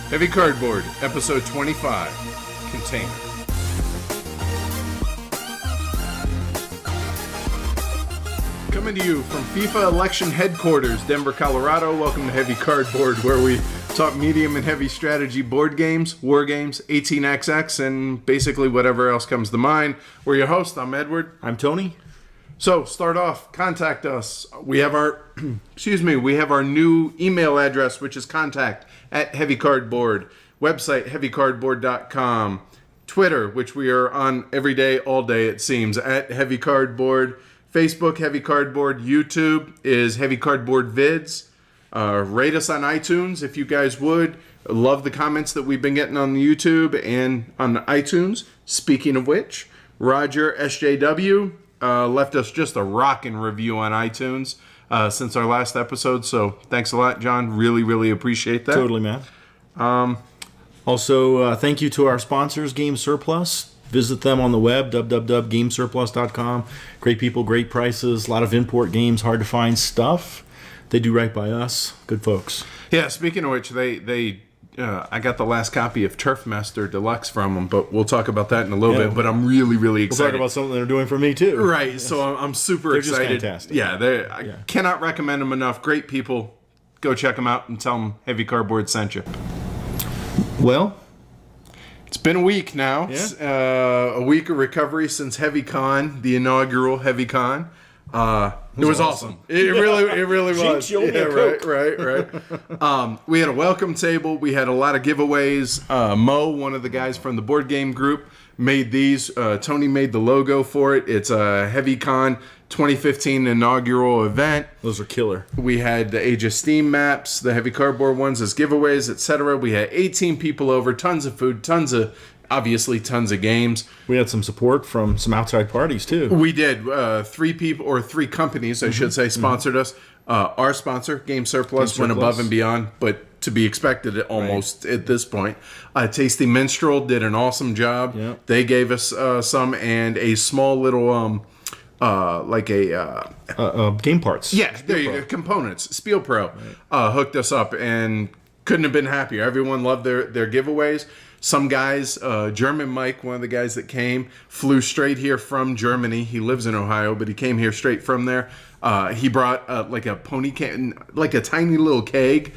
Heavy Cardboard, Episode 25, Container. Coming to you from FIFA Election Headquarters, Denver, Colorado. Welcome to Heavy Cardboard, where we talk medium and heavy strategy board games, war games, 18xx, and basically whatever else comes to mind. We're your host. I'm Edward. I'm Tony. So, start off, contact us. We have our, we have our new email address, which is contact@heavycardboard. Website, heavycardboard.com. Twitter, which we are on every day, all day, it seems, @heavycardboard. Facebook, Heavy Cardboard. YouTube is Heavy Cardboard Vids. Rate us on iTunes if you guys would. Love the comments that we've been getting on the YouTube and on the iTunes. Speaking of which, Roger SJW left us just a rockin' review on iTunes since our last episode. So thanks a lot, John. Really, really appreciate that. Totally, man. Also, thank you to our sponsors, Game Surplus. Visit them on the web, www.gamesurplus.com. Great people, great prices, a lot of import games, hard to find stuff. They do right by us. Good folks. Yeah, speaking of which, I got the last copy of Turfmaster Deluxe from them, but we'll talk about that in a little bit. But I'm really, really excited. We'll talk about something they're doing for me, too. Right, yes. So I'm super excited. They're just fantastic. Yeah, I cannot recommend them enough. Great people. Go check them out and tell them Heavy Cardboard sent you. Well, it's been a week now. Yeah. A week of recovery since Heavy Con, the inaugural Heavy Con. It was awesome. It really was. Yeah, right. We had a welcome table. We had a lot of giveaways. Mo, one of the guys from the board game group, made these. Tony made the logo for it. It's a Heavy Con 2015 inaugural event. Those are killer. We had the Age of Steam maps, the Heavy Cardboard ones as giveaways, etc. We had 18 people over, tons of food, tons of games. We had some support from some outside parties, too. We did. Three companies, I should say, sponsored us. Our sponsor, Game Surplus, went above and beyond, but to be expected almost at this point. Tasty Minstrel did an awesome job. Yep. They gave us some, and a small little... game parts. Yeah, there you go. Components. Spiel Pro hooked us up and couldn't have been happier. Everyone loved their giveaways. Some guys, German Mike, one of the guys that came, flew straight here from Germany. He lives in Ohio, but he came here straight from there. He brought like a pony can, like a tiny little keg.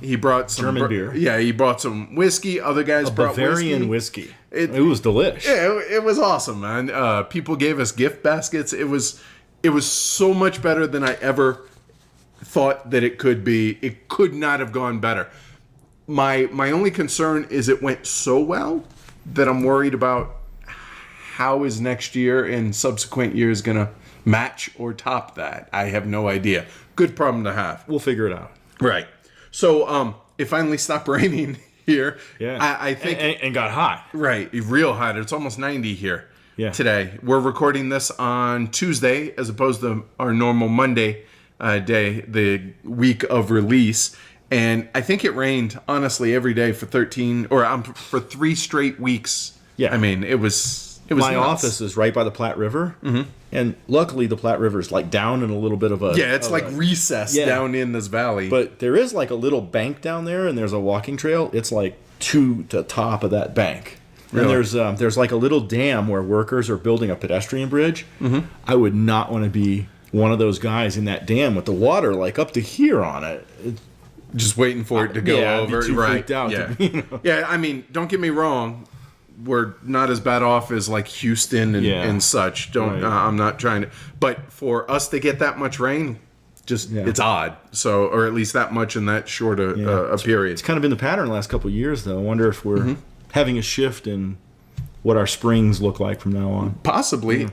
He brought some German beer. Yeah, he brought some whiskey. Other guys brought Bavarian whiskey. It was delicious. Yeah, it was awesome, man. People gave us gift baskets. It was so much better than I ever thought that it could be. It could not have gone better. My only concern is it went so well that I'm worried about how is next year and subsequent years going to match or top that. I have no idea. Good problem to have. We'll figure it out. Right. So it finally stopped raining here. Yeah. I think and got hot. Right. Real hot. It's almost 90 here today. We're recording this on Tuesday as opposed to our normal Monday day, the week of release. And I think it rained, honestly, every day for 3 straight weeks. Yeah. I mean, it was My nuts. office is right by the Platte River. Mm-hmm. And luckily, the Platte River is like down in a little bit of a... Yeah, it's like recessed down in this valley. But there is like a little bank down there, and there's a walking trail. It's like to the top of that bank. Really? And there's like a little dam where workers are building a pedestrian bridge. Mm-hmm. I would not want to be one of those guys in that dam with the water like up to here on it. Just waiting for it to go over. I'd be too freaked out. Yeah. Yeah, I mean, don't get me wrong. We're not as bad off as like Houston and such. I'm not trying to. But for us to get that much rain, it's odd. So, or at least that much in that short a period. It's kind of been the pattern the last couple of years, though. I wonder if we're having a shift in what our springs look like from now on. Possibly.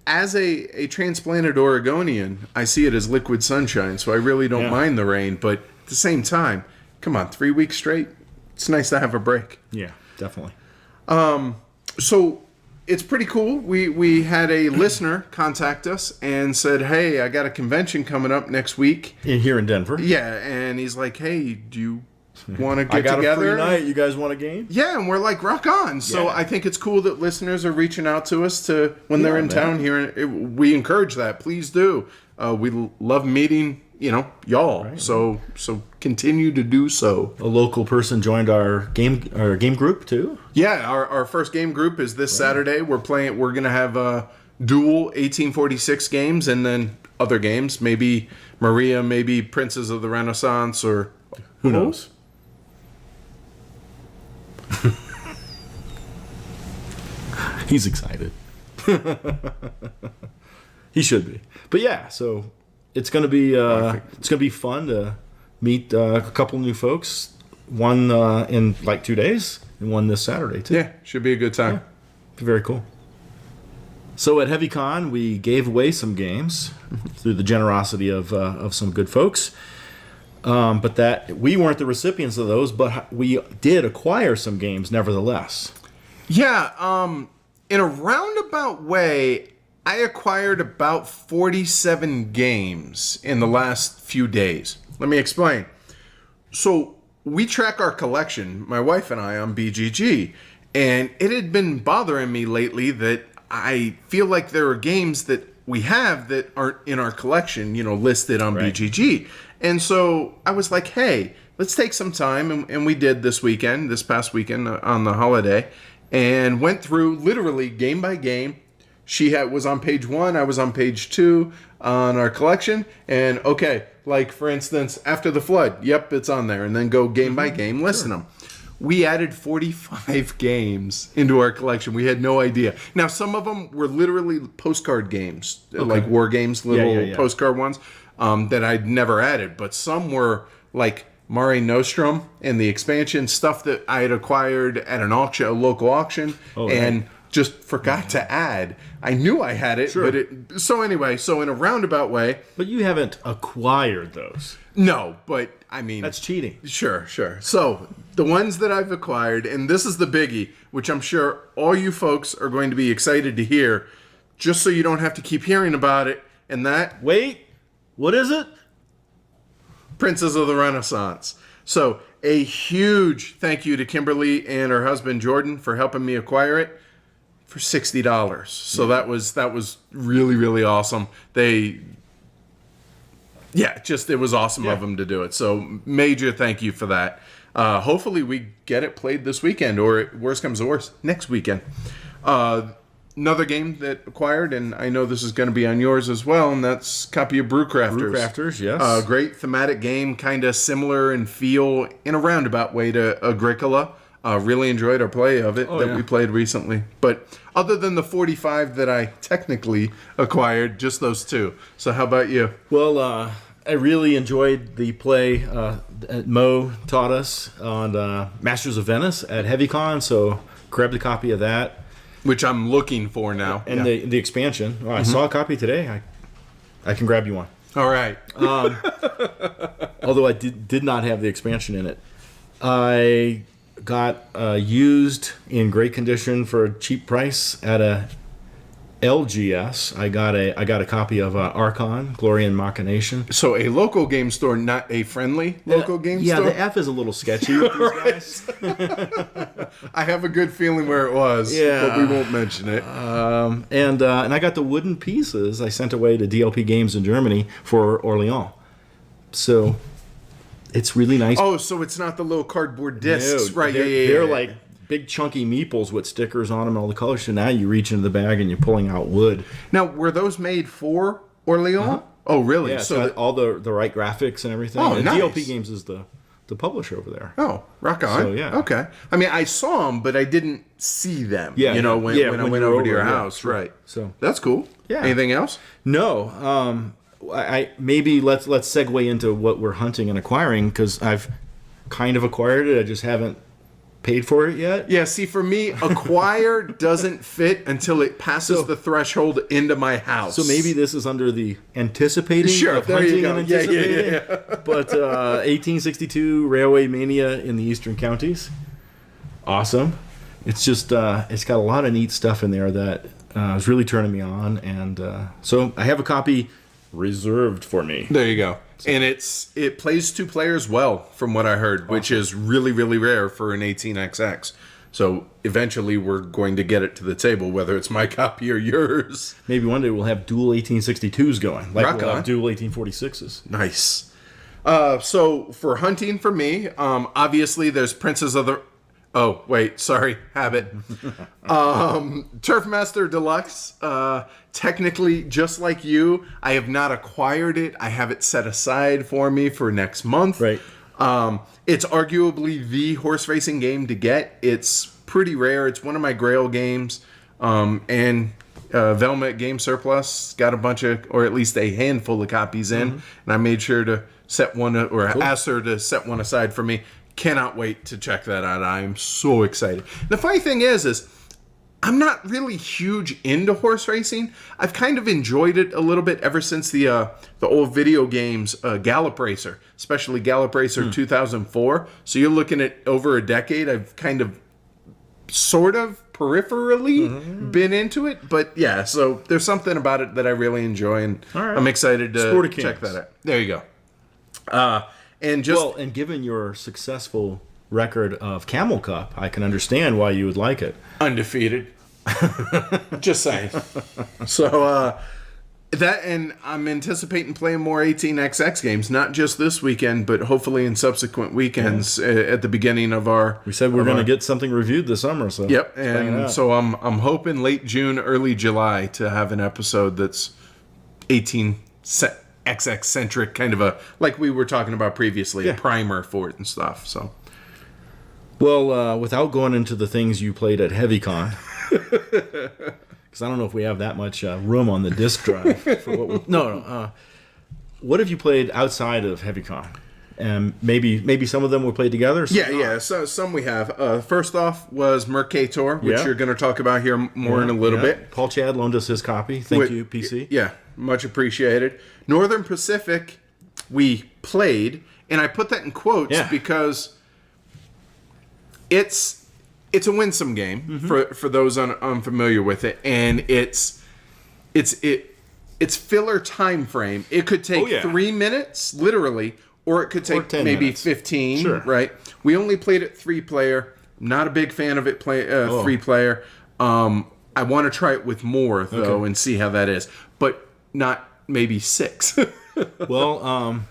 As a transplanted Oregonian, I see it as liquid sunshine, so I really don't mind the rain. But at the same time, come on, 3 weeks straight, it's nice to have a break. Yeah, definitely. So it's pretty cool. We had a listener contact us and said, hey, I got a convention coming up next week. Here in Denver. Yeah, and he's like, hey, do you want to get I got together? a free night. You guys want a game? Yeah, and we're like, rock on. So I think it's cool that listeners are reaching out to us when they're in town here. We encourage that. Please do. We love meeting y'all. Right. So continue to do so. A local person joined our game group too. Yeah, our first game group is this Saturday. We're going to have dual 1846 games and then other games. Maybe Maria, maybe Princes of the Renaissance, or Who knows? He's excited. He should be. But yeah, so it's gonna be fun to meet a couple new folks. One in like 2 days, and one this Saturday too. Yeah, should be a good time. Be very cool. So at HeavyCon, we gave away some games through the generosity of some good folks. But that we weren't the recipients of those, but we did acquire some games nevertheless. Yeah, in a roundabout way, I acquired about 47 games in the last few days. Let me explain. So we track our collection, my wife and I, on BGG, and it had been bothering me lately that I feel like there are games that we have that aren't in our collection, listed on Right. BGG. And so I was like, hey, let's take some time, and we did this past weekend on the holiday, and went through literally game by game. She was on page 1, I was on page 2 on our collection, and okay, like for instance, After the Flood, yep, it's on there, and then go game by game, listing them. We added 45 games into our collection. We had no idea. Now, some of them were literally postcard games, like war games, little postcard ones that I'd never added. But some were like Mare Nostrum and the expansion stuff that I had acquired at an auction, a local auction, and just forgot to add. I knew I had it, but so in a roundabout way. But you haven't acquired those. No, but I mean, That's cheating. Sure. So, the ones that I've acquired, and this is the biggie, which I'm sure all you folks are going to be excited to hear, just so you don't have to keep hearing about it, and that, Wait, what is it? Princes of the Renaissance. So, a huge thank you to Kimberly and her husband Jordan for helping me acquire it for $60. So that was really, really awesome. It was awesome of them to do it. So major thank you for that. Hopefully we get it played this weekend, or worst comes to worst, next weekend. Another game that acquired, and I know this is going to be on yours as well, and that's a copy of Brewcrafters. Brewcrafters, yes. Great thematic game, kind of similar in feel in a roundabout way to Agricola. Really enjoyed our play of it we played recently. But other than the 45 that I technically acquired, just those two. So how about you? Well, I really enjoyed the play that Mo taught us on Masters of Venice at HeavyCon, so grabbed a copy of that. Which I'm looking for now. And the expansion. Oh, I saw a copy today. I can grab you one. All right. Although I did not have the expansion in it. I got used in great condition for a cheap price at a LGS. I got a copy of Archon, Glory and Machination. So a local game store, not a friendly local game store? Yeah, the F is a little sketchy with these guys. I have a good feeling where it was, but we won't mention it. And I got the wooden pieces I sent away to DLP Games in Germany for Orléans. So it's really nice. Oh, so it's not the little cardboard discs, right? They're like big chunky meeples with stickers on them and all the colors. So now you reach into the bag and you're pulling out wood. Now, were those made for Orléans? Uh-huh. Oh, really? Yeah, so all the right graphics and everything. Oh, and nice. DLP Games is the publisher over there. Oh, rock on. So, yeah. Okay. I mean, I saw them, but I didn't see them. Yeah, when I went over to your house, right? So that's cool. Yeah. Anything else? No. I maybe let's segue into what we're hunting and acquiring, because I've kind of acquired it. I just haven't paid for it yet. Yeah, see, for me, acquire doesn't fit until it passes the threshold into my house. So maybe this is under the anticipating of there hunting you go. and anticipating. Yeah. But 1862 Railway Mania in the Eastern Counties. Awesome. It's just, it's got a lot of neat stuff in there that is really turning me on. And so I have a copy reserved for me. There you go. And it plays 2 players well, from what I heard, which is really, really rare for an 18XX. So eventually we're going to get it to the table, whether it's my copy or yours. Maybe one day we'll have dual 1862s going. Like Rock we'll on. have dual 1846s. Nice. So for hunting for me, obviously there's Princes of the... Oh, wait, sorry, Habit. Turfmaster Deluxe. Technically, just like you, I have not acquired it. I have it set aside for me for next month. Right. It's arguably the horse racing game to get. It's pretty rare. It's one of my grail games. And Velma at Game Surplus got a bunch of, or at least a handful of copies in. And I made sure to set one, or asked her to set one aside for me. Cannot wait to check that out. I'm so excited. The funny thing is I'm not really huge into horse racing. I've kind of enjoyed it a little bit ever since the old video games Gallop Racer, especially Gallop Racer 2004. So you're looking at over a decade. I've kind of sort of peripherally been into it, but yeah, so there's something about it that I really enjoy, and I'm excited to check that out. There you go. And given your successful record of Camel Cup, I can understand why you would like it. Undefeated. Just saying. So that, and I'm anticipating playing more 18XX games, not just this weekend, but hopefully in subsequent weekends at the beginning of our... We said we're going to get something reviewed this summer, so... Yep, and so I'm hoping late June, early July to have an episode that's 18XX centric, kind of a, like we were talking about previously, a primer for it and stuff, so... Well, without going into the things you played at HeavyCon, because I don't know if we have that much room on the disk drive. For what what have you played outside of HeavyCon? And maybe some of them were played together? So some we have. First off was Merkator, which you're going to talk about here more in a little bit. Paul Chad loaned us his copy. Thank you, PC. Yeah, much appreciated. Northern Pacific, we played, and I put that in quotes because... It's a winsome game for those unfamiliar with it, and it's filler time frame. It could take 3 minutes, literally, or it could take maybe minutes. 15. Sure. Right? We only played it 3-player. Not a big fan of it 3-player. I want to try it with more though and see how that is, but not maybe 6. Well,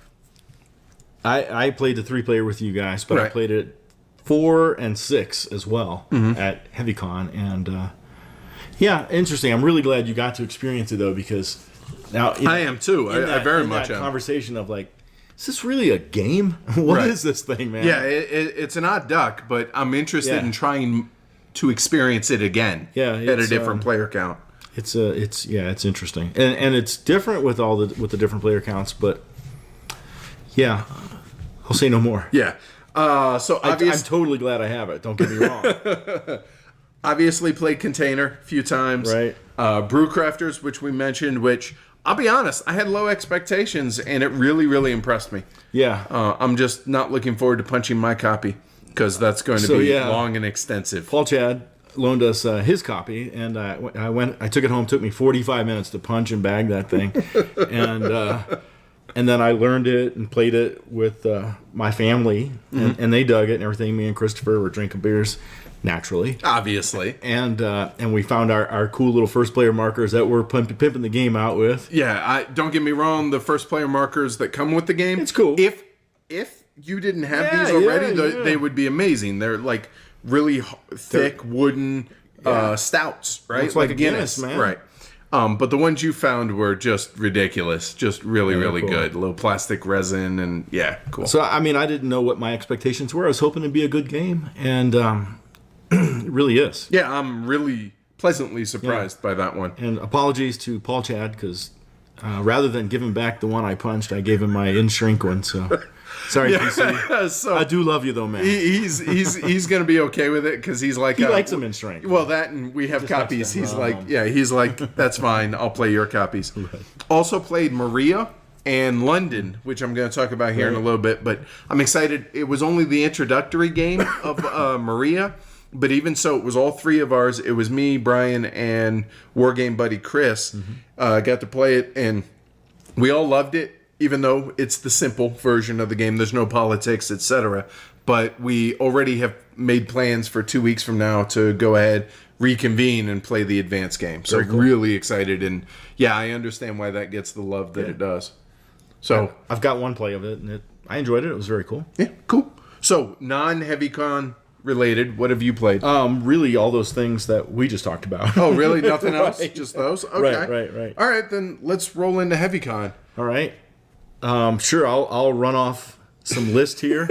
I played the 3-player with you guys, but I played it 4 and 6 as well at HeavyCon, and interesting. I'm really glad you got to experience it though, because now I am too. I very much am. Conversation of like, is this really a game? What is this thing, man? Yeah, it's an odd duck, but I'm interested in trying to experience it again. Yeah, at a different player count. It's interesting, and it's different with the different player counts, but I'll say no more. Yeah. So I'm totally glad I have it. Don't get me wrong. Obviously played Container a few times. Right. Brewcrafters, which we mentioned, which I'll be honest, I had low expectations, and it really, really impressed me. Yeah. I'm just not looking forward to punching my copy, because that's going to be long and extensive. Paul Chad loaned us his copy, and I took it home. It took me 45 minutes to punch and bag that thing, and then I learned it and played it with my family, and they dug it and everything. Me and Christopher were drinking beers, naturally. Obviously. And we found our cool little first player markers that we're pimping the game out with. Yeah, don't get me wrong, the first player markers that come with the game. It's cool. If you didn't have these already, they would be amazing. They're like really thick wooden stouts, right? Looks like a Guinness, man. Right. But the ones you found were just ridiculous. Just really, really cool. good. A little plastic resin and cool. So, I mean, I didn't know what my expectations were. I was hoping it'd be a good game, and it really is. Yeah, I'm really pleasantly surprised by that one. And apologies to Paul Chad, because rather than giving back the one I punched, I gave him my in-shrink one, so... Sorry, PC. So I do love you though, man. He's gonna be okay with it, because he's like he likes them in strength. Well, that, and we have copies. He's like that's fine. I'll play your copies. Right. Also played Maria and London, which I'm going to talk about here in a little bit. But I'm excited. It was only the introductory game of Maria, but even so, it was all 3 of ours. It was me, Brian, and Wargame buddy Chris. Got to play it, and we all loved it. even though it's the simple version of the game. There's no politics, etc. But we already have made plans for 2 weeks from now to go ahead, reconvene, and play the advanced game. So Very cool. really excited, and yeah, I understand why that gets the love that it does. So I've got one play of it, and I enjoyed it. It was very cool. yeah, cool. So non-HeavyCon related, what have you played? Really, all those things that we just talked about. Oh, really? Nothing else? Right. Just those? Okay. Right. All right, then let's roll into HeavyCon. All right. Sure, I'll run off some list here,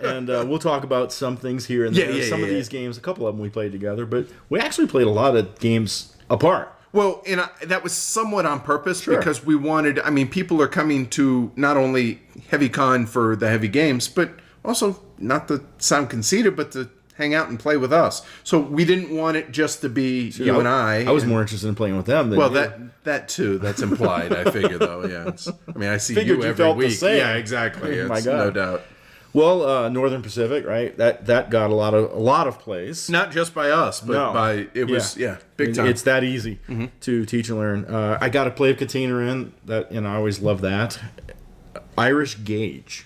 and we'll talk about some things here and there. Some of these games, a couple of them we played together, but we actually played a lot of games apart. Well, and that was somewhat on purpose because we wanted, I mean, people are coming to not only HeavyCon for the heavy games, but also, not to sound conceited, but to hang out and play with us. So we didn't want it just to be you and I. I was more interested in playing with them than Well, you. that too. That's implied, I figure, though. Yeah. I mean, I see Figured you you every felt the week. same. Yeah, exactly. Oh, my It's God. no doubt. Well, Northern Pacific, right? That got a lot of plays. Not just by us, but No. by it was big time. It's that easy to teach and learn. I got a play of container in that, I always love that. Irish Gauge.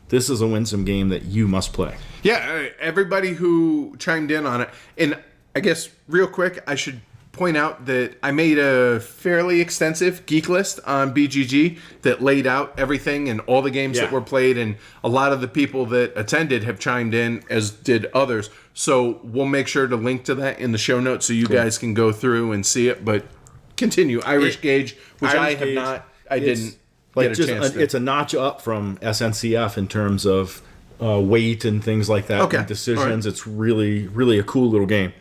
This is a winsome game that you must play. Yeah, everybody who chimed in on it. And I guess real quick, I should point out that I made a fairly extensive geek list on BGG that laid out everything and all the games that were played, and a lot of the people that attended have chimed in, as did others. So we'll make sure to link to that in the show notes so you guys can go through and see it. But continue. Irish Gauge, which Irish I Gauge, not, I didn't like get a chance to. it's a notch up from SNCF in terms of weight and things like that. Okay. And decisions. All right. It's really a cool little game.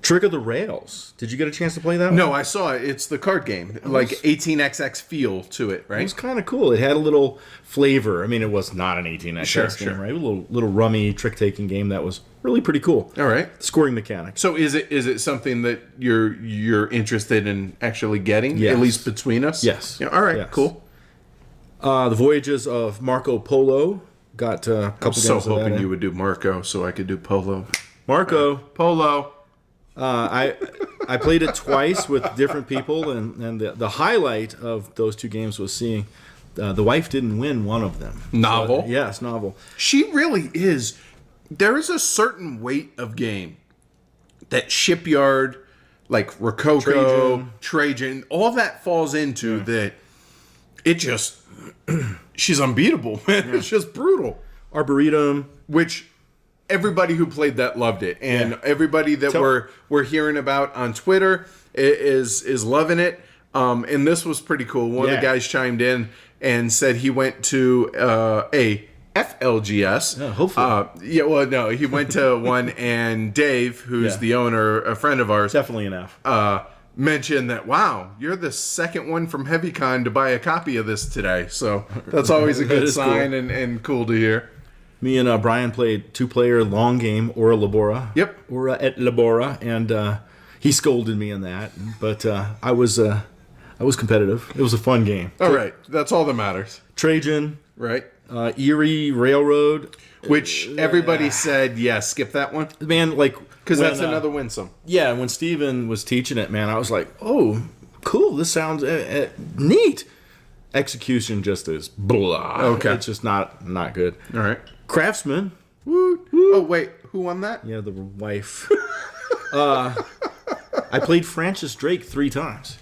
Trick of the Rails. Did you get a chance to play that one? No, I saw it. It's the card game. Like 18xx feel to it, It right? was kind of cool. It had a little flavor. I mean, it was not an 18xx Sure, game, right? A little rummy trick-taking game that was really pretty cool. All right. Scoring mechanics. So is it something that you're interested in actually getting, Yes. at least between us? Yes. Yeah, all right, Yes. cool. The Voyages of Marco Polo. Got a couple I'm so games of that hoping in. you would do Marco so I could do Polo. Marco. Polo. I played it twice with different people, and the highlight of those two games was seeing the wife didn't win one of them. Novel. So, yes, novel. She really is. There is a certain weight of game that Shipyard, like Rococo, Trajan, all that falls into that it just, she's unbeatable, man. It's just brutal. Arboretum. Which everybody who played that loved it, and everybody that we're hearing about on Twitter is loving it. And this was pretty cool. One of the guys chimed in and said he went to a FLGS. Yeah, hopefully. Well, no, he went to one, and Dave, who's the owner, a friend of ours, Definitely enough. mentioned that, wow, you're the second one from HeavyCon to buy a copy of this today. So that's always a good sign and cool to hear. Me and Brian played two-player long game, Ora Labora. Yep. Ora et Labora, and he scolded me in that, but I was competitive. It was a fun game. All right, that's all that matters. Trajan, Right. Erie Railroad. Which everybody said, skip that one. Man, like... Because when, that's another winsome. Yeah, when Steven was teaching it, man, I was like, oh, cool, this sounds neat. Execution just is blah. Okay. It's just not good. All right. Craftsman. Woot. Oh, wait. Who won that? Yeah, the wife. I played Francis Drake 3 times.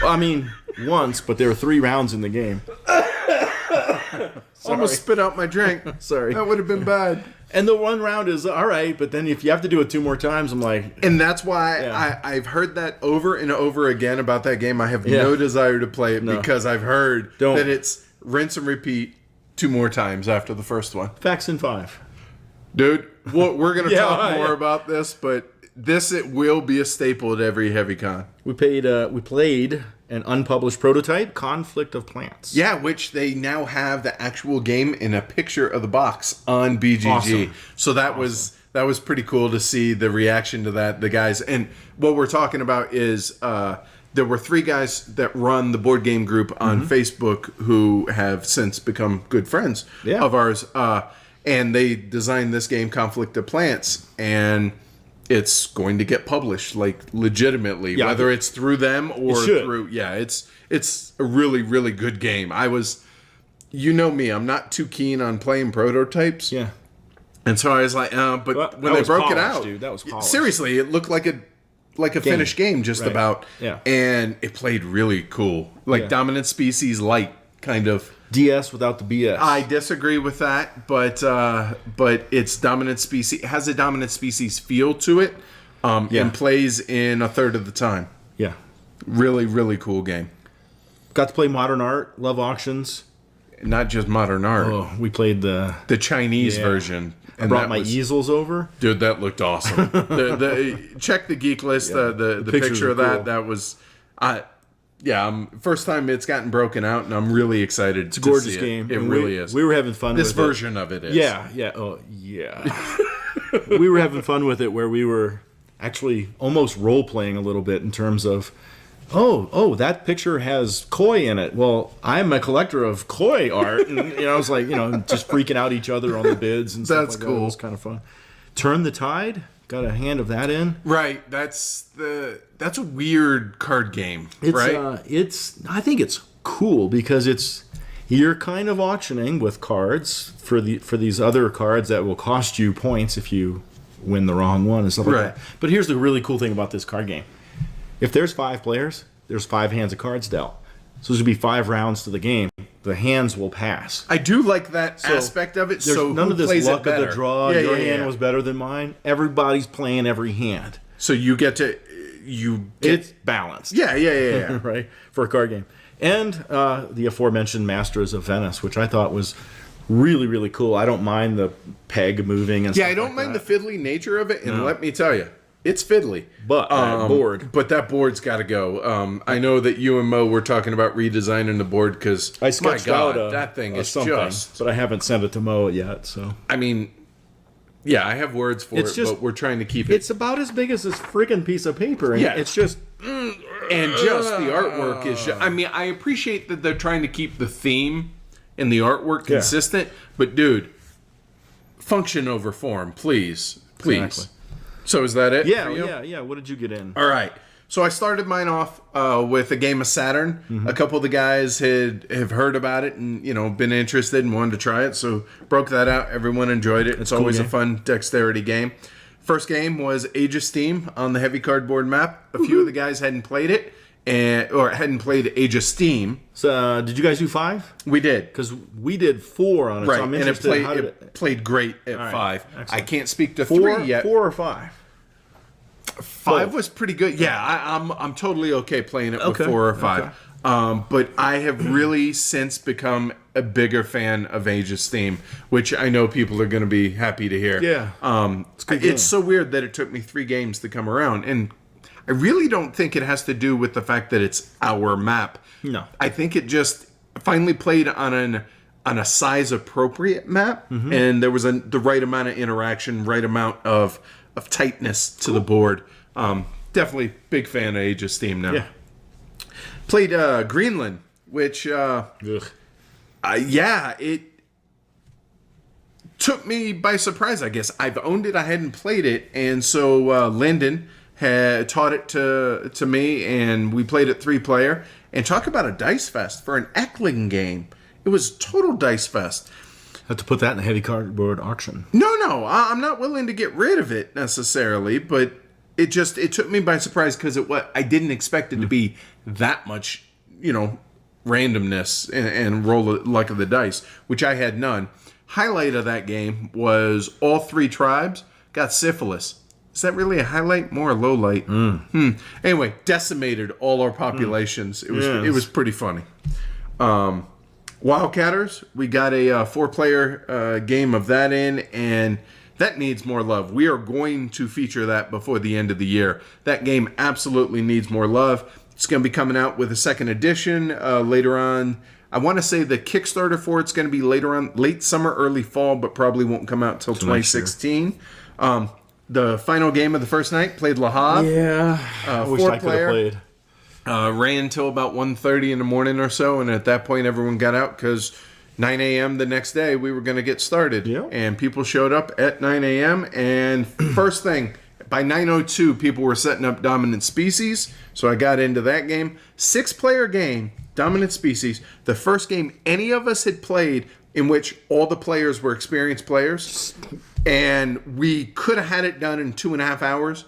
Well, I mean, once, but there were 3 rounds in the game. Almost spit out my drink. Sorry. That would have been bad. And the one round is all right, but then if you have to do it 2 more times, I'm like... And that's why Yeah. I've heard that over and over again about that game. I have no desire to play it because I've heard that it's rinse and repeat 2 more times after the first one. Facts in 5. Dude, we're going to talk more yeah. about this, but it will be a staple at every HeavyCon. We played an unpublished prototype, Conflict of Plants. Yeah, which they now have the actual game in a picture of the box on BGG. Awesome. So that was pretty cool to see the reaction to that. The guys, and what we're talking about is there were 3 guys that run the board game group on Facebook who have since become good friends of ours. And they designed this game, Conflict of Plants, and it's going to get published, like, legitimately, Yeah, whether it's through them or should. through. Yeah, it's a really, really good game. You know me, I'm not too keen on playing prototypes. Yeah. And so I was like, but That when they was broke it polished, out, dude. That was polished. seriously, it looked like a finished game, just Right. about. Yeah. And it played really cool, like Yeah. Dominant Species Light, kind of. DS without the BS. I disagree with that, but it's Dominant Species. It has a Dominant Species feel to it, and plays in a third of the time. Yeah. Really, really cool game. Got to play Modern Art. Love auctions. Not just modern art, Oh, we played the Chinese version. I brought my easels over. Dude, that looked awesome. Check the geek list. The pictures picture are of that. cool. That was, first time it's gotten broken out, and I'm really excited. It's a gorgeous game. It And really is. We were having fun This with version of it is. Yeah, yeah. Oh, yeah. We were having fun with it where we were actually almost role playing a little bit in terms of, that picture has koi in it. Well, I'm a collector of koi art, and I was like, just freaking out each other on the bids and stuff. That's like cool. That. It was kind of fun. Turn the Tide. Got a hand of that in. Right. That's a weird card game. It's, right. I think it's cool because you're kind of auctioning with cards for these other cards that will cost you points if you win the wrong one and stuff like Right. that. But here's the really cool thing about this card game. If there's 5 players, there's 5 hands of cards dealt. So there's going to be 5 rounds to the game. The hands will pass. I do like that aspect of it. There's So none who of this plays luck it of the better? draw. Yeah, Your yeah, hand yeah. was better than mine. Everybody's playing every hand. So you get to It's balanced. yeah. Right, for a card game. And the aforementioned Masters of Venice, which I thought was really, really cool. I don't mind the peg moving and Yeah, stuff I don't like mind that. the fiddly nature of it, and let me tell you, it's fiddly. But that board. But that board's got to go. I know that you and Mo were talking about redesigning the board because I sketched out that thing is something, just. but I haven't sent it to Mo yet. So I mean, yeah, I have words for It's it, just- but we're trying to keep it. it's about as big as this friggin' piece of paper, and Yeah. it's just And just the artwork is. I mean, I appreciate that they're trying to keep the theme and the artwork consistent, but dude, function over form, please. Exactly. So is that it? for you? yeah. What did you get in? All right. So I started mine off with a game of Saturn. Mm-hmm. A couple of the guys have heard about it and been interested and wanted to try it. So broke that out. Everyone enjoyed it. It's cool always a game. fun dexterity game. First game was Age of Steam on the heavy cardboard map. A few of the guys hadn't played it or hadn't played Age of Steam. So did you guys do 5? We did. Because we did 4 on it. Right, So I'm and interested. How did it played great at right, 5. excellent. I can't speak to 4 3 yet. 4 or 5? 5 was pretty good. Yeah, I'm totally okay playing it with Okay, 4 or 5. okay. But I have really since become a bigger fan of Age of Steam, which I know people are going to be happy to hear. Yeah. It's a good game. It's so weird that it took me 3 games to come around, and I really don't think it has to do with the fact that it's our map. No. I think it just finally played on a size appropriate map, Mm-hmm. and there was the right amount of interaction, right amount of tightness to the board. Definitely big fan of Age of Steam now. Yeah. Played Greenland, which it took me by surprise, I guess. I've owned it, I hadn't played it, and so Lyndon had taught it to me, and we played it 3-player. And talk about a dice fest for an Eckling game. It was total dice fest. Have to put that in the heavy cardboard auction. No, I'm not willing to get rid of it necessarily, but it took me by surprise because I didn't expect it to be that much, randomness and roll of luck of the dice, which I had none. Highlight of that game was all 3 tribes got syphilis. Is that really a highlight? More a low light? Anyway, decimated all our populations. It was pretty funny. Wildcatters, we got a 4-player game of that in, and that needs more love. We are going to feature that before the end of the year. That game absolutely needs more love. It's going to be coming out with a 2nd edition later on. I want to say the Kickstarter for it's going to be later on, late summer, early fall, but probably won't come out until 2016. The final game of the first night played Le Havre. Yeah. I wish I could have 4-player. played. Ran until about 1:30 in the morning or so, and at that point everyone got out because 9 a.m. the next day we were going to get started. Yeah. And people showed up at 9 a.m. and first thing, by 9:02, people were setting up Dominant Species, so I got into that game. 6-player game, Dominant Species. The first game any of us had played in which all the players were experienced players, and we could have had it done in 2.5 hours.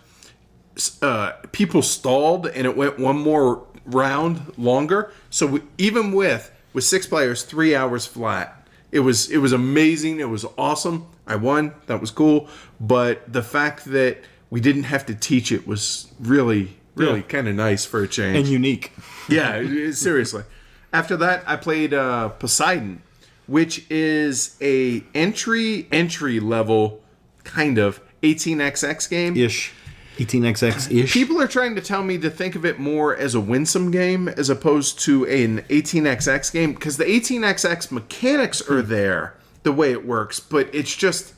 People stalled, and it went one more round longer. So even with 6 players, 3 hours flat. It was amazing. It was awesome. I won. That was cool. But the fact that we didn't have to teach it was really kind of nice for a change. And unique. Yeah, seriously. After that, I played Poseidon, which is a entry level kind of 18xx game. Ish. 18xx-ish. People are trying to tell me to think of it more as a winsome game as opposed to an 18xx game, because the 18xx mechanics are there the way it works, but it just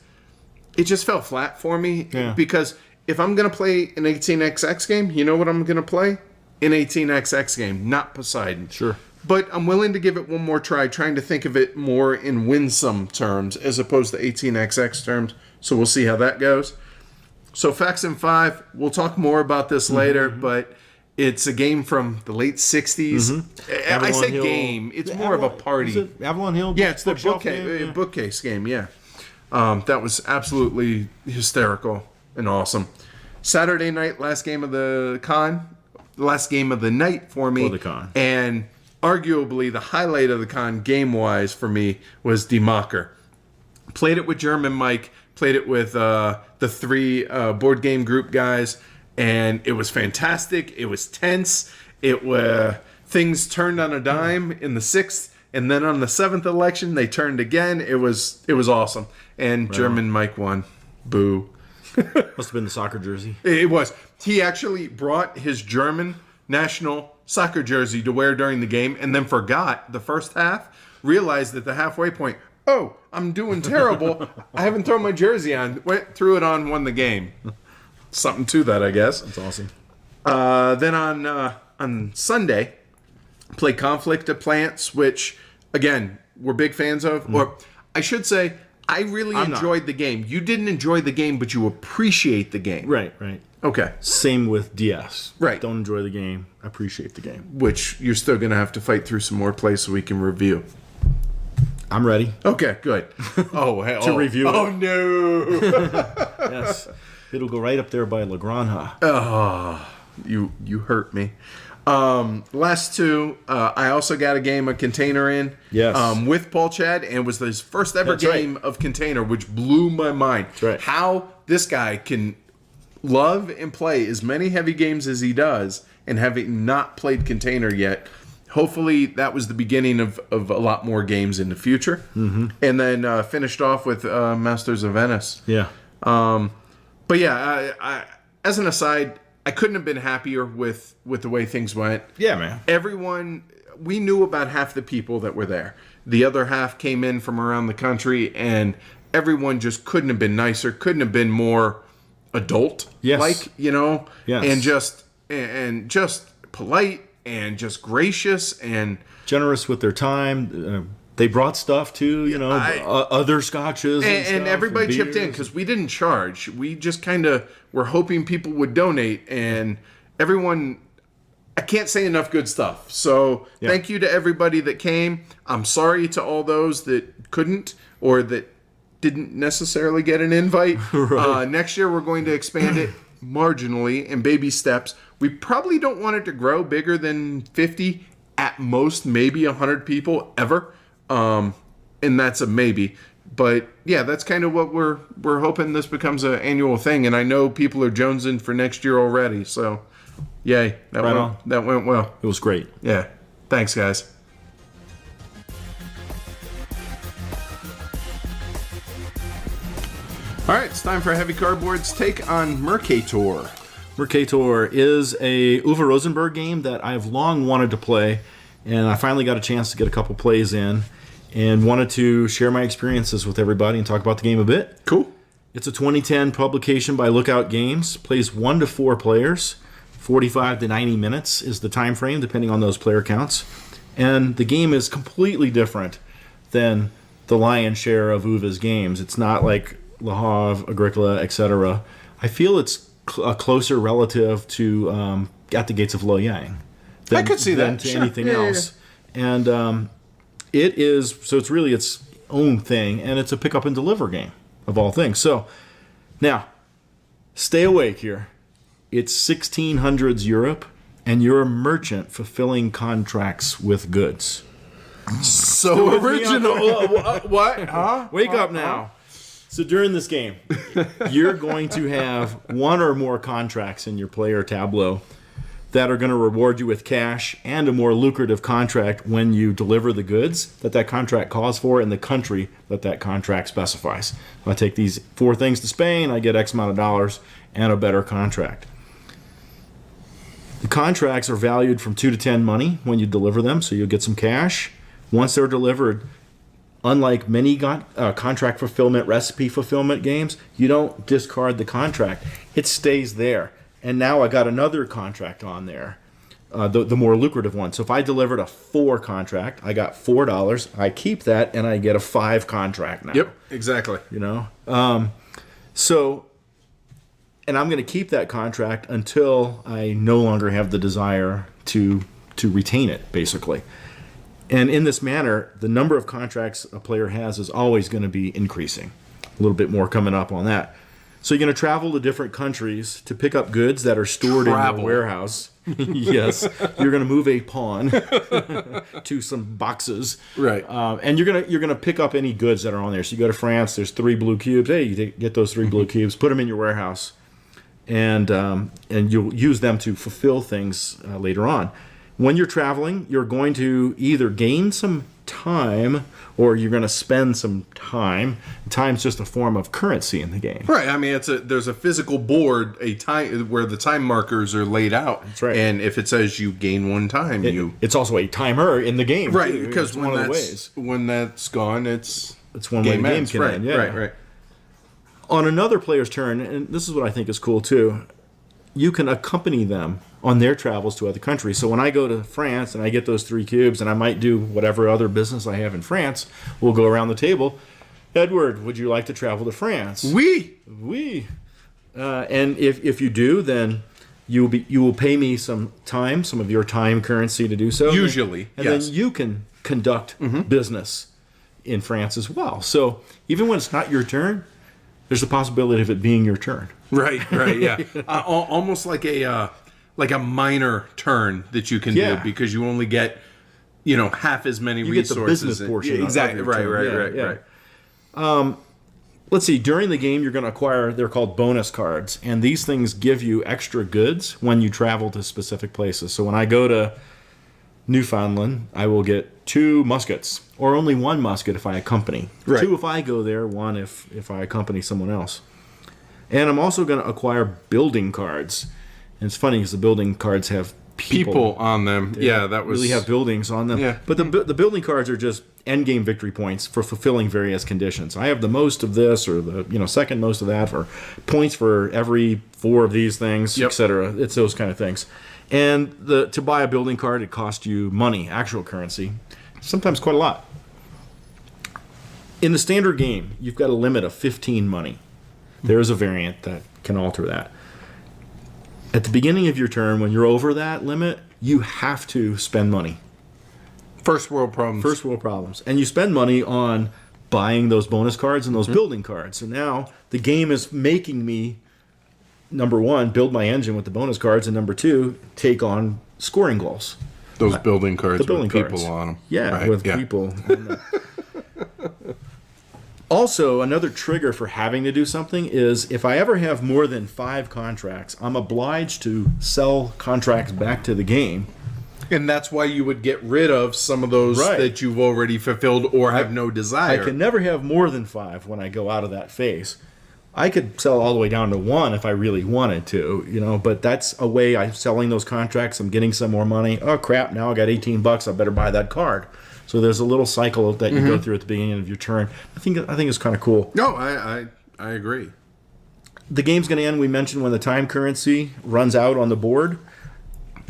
fell flat for me. Yeah. Because if I'm going to play an 18xx game, you know what I'm going to play? An 18xx game, not Poseidon. Sure. But I'm willing to give it one more try, trying to think of it more in winsome terms as opposed to 18xx terms. So we'll see how that goes. So Faction 5, we'll talk more about this later, but it's a game from the late 60s. I say Hill. game. It's more of a party. Is it Avalon Hill? Yeah, it's the bookshelf game? bookcase game, yeah. That was absolutely hysterical and awesome. Saturday night, last game of the night for me. For the con. And arguably the highlight of the con game-wise for me was Die Macher. Played it with German Mike. Played it with the 3 board game group guys, and it was fantastic. It was tense. Things turned on a dime in the 6th, and then on the 7th election, they turned again. It was awesome, and German Mike won. Boo. Must have been the soccer jersey. It was. He actually brought his German national soccer jersey to wear during the game, and then forgot the first half. Realized at the halfway point, oh, I'm doing terrible. I haven't thrown my jersey on. Threw it on, won the game. Something to that, I guess. That's awesome. Then on Sunday, played Conflict of Plants, which, again, we're big fans of. Or I should say, I really enjoyed the game. You didn't enjoy the game, but you appreciate the game. Right. Okay. Same with DS. Right. Don't enjoy the game. Appreciate the game. Which you're still going to have to fight through some more plays so we can review. I'm ready. Okay, good. Oh, hey, to review it. Oh, no. Yes. It'll go right up there by La Granja. Oh, you hurt me. Last 2, I also got a game of Container in. Yes. With Paul Chad, and it was his first ever game of Container, which blew my mind. That's right. How this guy can love and play as many heavy games as he does and having not played Container yet. Hopefully that was the beginning of a lot more games in the future. Mm-hmm. And then finished off with Masters of Venice. Yeah. But yeah, I, as an aside, I couldn't have been happier with the way things went. Yeah, man. Everyone, we knew about half the people that were there. The other half came in from around the country, and everyone just couldn't have been nicer, couldn't have been more adult. Yes. Like, you know? Yes. And just polite and just gracious and generous with their time. They brought stuff too, you know, other scotches. And everybody chipped in because we didn't charge. We just kind of were hoping people would donate, and everyone, I can't say enough good stuff. So thank you to everybody that came. I'm sorry to all those that couldn't or that didn't necessarily get an invite. Right. Next year we're going to expand it marginally in baby steps. We probably don't want it to grow bigger than 50, at most maybe 100 people ever. And that's a maybe. But yeah, that's kind of what we're hoping this becomes an annual thing. And I know people are jonesing for next year already. So yay, that went well. It was great. Yeah. Thanks, guys. All right, it's time for Heavy Cardboard's take on Merkator. Merkator is a Uwe Rosenberg game that I've long wanted to play, and I finally got a chance to get a couple plays in and wanted to share my experiences with everybody and talk about the game a bit. Cool. It's a 2010 publication by Lookout Games. Plays 1 to 4 players. 45 to 90 minutes is the time frame, depending on those player counts. And the game is completely different than the lion's share of Uwe's games. It's not like Le Havre, Agricola, etc. I feel it's a closer relative to At the Gates of Luoyang. I could see than that. to Sure. anything Yeah, else. And it is, so it's really its own thing, and it's a pick up and deliver game of all things. So now, stay awake here. It's 1600s Europe, and you're a merchant fulfilling contracts with goods. So original. What? Huh? Wake up now. So during this game, you're going to have one or more contracts in your player tableau that are going to reward you with cash and a more lucrative contract when you deliver the goods that contract calls for in the country that contract specifies. If I take these 4 things to Spain, I get X amount of dollars and a better contract. The contracts are valued from 2 to 10 money when you deliver them, so you'll get some cash. Once they're delivered, unlike many contract fulfillment, recipe fulfillment games, you don't discard the contract. It stays there. And now I got another contract on there, the more lucrative one. So if I delivered a 4 contract, I got $4. I keep that, and I get a 5 contract now. Yep, exactly. You know? So, and I'm going to keep that contract until I no longer have the desire to retain it, basically. And in this manner, the number of contracts a player has is always going to be increasing. A little bit more coming up on that. So you're going to travel to different countries to pick up goods that are stored in your warehouse. Yes, you're going to move a pawn to some boxes, Right? And you're gonna pick up any goods that are on there. So you go to France. There's 3 blue cubes. Hey, you get those 3 blue cubes. Put them in your warehouse, and you'll use them to fulfill things later on. When you're traveling, you're going to either gain some time or you're going to spend some time. Time's just a form of currency in the game. Right. I mean, there's a physical board, a time where the time markers are laid out. That's right. And if it says you gain 1 time, it's also a timer in the game, right, too. because it's one of the ways. When that's gone, it's one way the game can right, end. Yeah. Right. On another player's turn, and this is what I think is cool too, you can accompany them on their travels to other countries. So when I go to France and I get those 3 cubes, and I might do whatever other business I have in France, we'll go around the table. Edward, would you like to travel to France? We. And if you do, then you will pay me some of your time currency to do so. Usually, and yes. then you can conduct business in France as well. So even when it's not your turn, there's the possibility of it being your turn. Right. Yeah. Almost like a minor turn that you can do because you only get, half as many resources. Get the business portion. Exactly. Right. Let's see. During the game, you're going to acquire, they're called bonus cards. And these things give you extra goods when you travel to specific places. So when I go to Newfoundland, I will get 2 muskets. Or only 1 musket if I accompany. Right. 2 if I go there, 1 if I accompany someone else. And I'm also going to acquire building cards. And it's funny because the building cards have people on them. That was really have buildings on them. Yeah. But the building cards are just end game victory points for fulfilling various conditions. I have the most of this, or the second most of that, or points for every 4 of these things, etc. It's those kind of things. And to buy a building card, it costs you money, actual currency, sometimes quite a lot. In the standard game, you've got a limit of 15 money. There is a variant that can alter that. At the beginning of your turn, when you're over that limit, you have to spend money. First world problems. And you spend money on buying those bonus cards and those building cards. So now the game is making me, number 1, build my engine with the bonus cards, and number 2, take on scoring goals. Those building cards The building with cards. people on them. Yeah, right? with people on them. Also, another trigger for having to do something is if I ever have more than 5 contracts, I'm obliged to sell contracts back to the game. And that's why you would get rid of some of those that you've already fulfilled or have no desire. I can never have more than 5 when I go out of that phase. I could sell all the way down to 1 if I really wanted to, but that's a way I'm selling those contracts. I'm getting some more money. Oh, crap, now I got $18. I better buy that card. So there's a little cycle that you go through at the beginning of your turn. I think it's kind of cool. No, I agree. The game's going to end, we mentioned, when the time currency runs out on the board.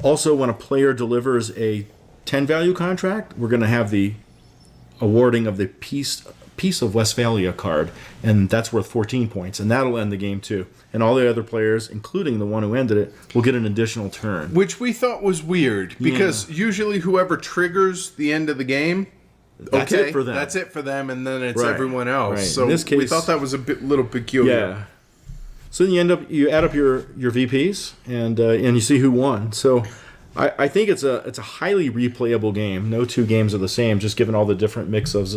Also, when a player delivers a 10 value contract, we're going to have the awarding of the piece of Westphalia card, and that's worth 14 points, and that'll end the game too. And all the other players, including the one who ended it, will get an additional turn. Which we thought was weird, because usually whoever triggers the end of the game, That's it for them. That's it for them, and then it's Right. everyone else. Right. So In this case, we thought that was a little peculiar. Yeah. So then you add up your VPs and you see who won. So I think it's a highly replayable game. No two games are the same, just given all the different mixes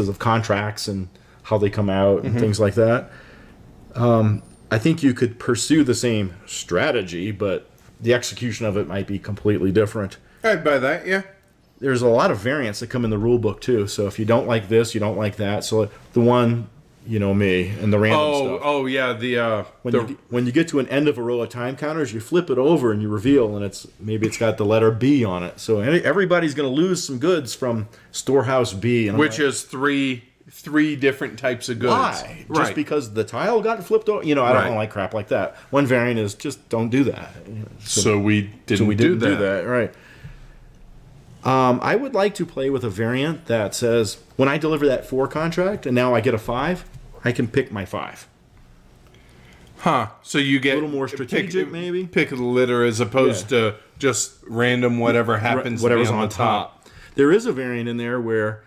of contracts and how they come out and things like that. I think you could pursue the same strategy, but the execution of it might be completely different. I'd buy that, yeah. There's a lot of variants that come in the rule book too. So if you don't like this, you don't like that. So the one, me and the random stuff. Oh yeah, When you get to an end of a row of time counters, you flip it over and you reveal, and it's got the letter B on it. So everybody's going to lose some goods from Storehouse B, and which is three different types of goods. why? Right. Just because the tile got flipped over? I don't like crap like that. One variant is just don't do that. So we didn't do that. Right. I would like to play with a variant that says, when I deliver that 4 contract and now I get a 5, I can pick my 5. Huh. So you get A little more strategic, maybe? Pick the litter as opposed to just random whatever happens Whatever's to be on on the top. There is a variant in there where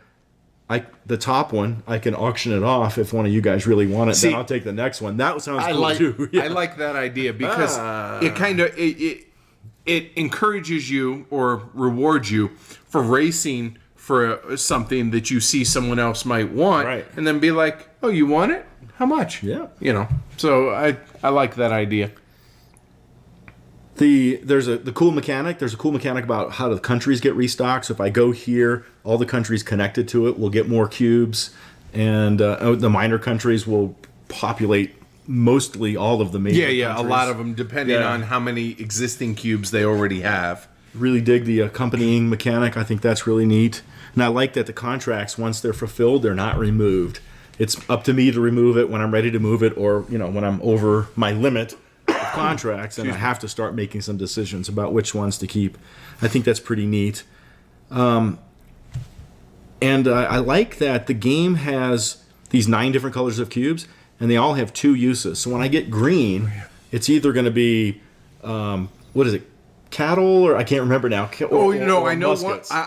the top one, I can auction it off if one of you guys really want it. See, then I'll take the next one. That sounds cool too. Yeah. I like that idea because it kind of it encourages you or rewards you for racing for something that you see someone else might want, Right. and then be like, "Oh, you want it? How much?" Yeah. So I like that idea. There's a cool mechanic. There's a cool mechanic about how the countries get restocked. So if I go here, all the countries connected to it will get more cubes, and the minor countries will populate mostly all of the major Yeah, countries. a lot of them, depending Yeah. on how many existing cubes they already have. Really dig the accompanying mechanic. I think that's really neat. And I like that the contracts, once they're fulfilled, they're not removed. It's up to me to remove it when I'm ready to move it, or when I'm over my limit of contracts, and I have to start making some decisions about which ones to keep. I think that's pretty neat. And I like that the game has these 9 different colors of cubes, and they all have 2 uses. So when I get green, it's either going to be, what is it, cattle, or I can't remember now. I know muskets. one.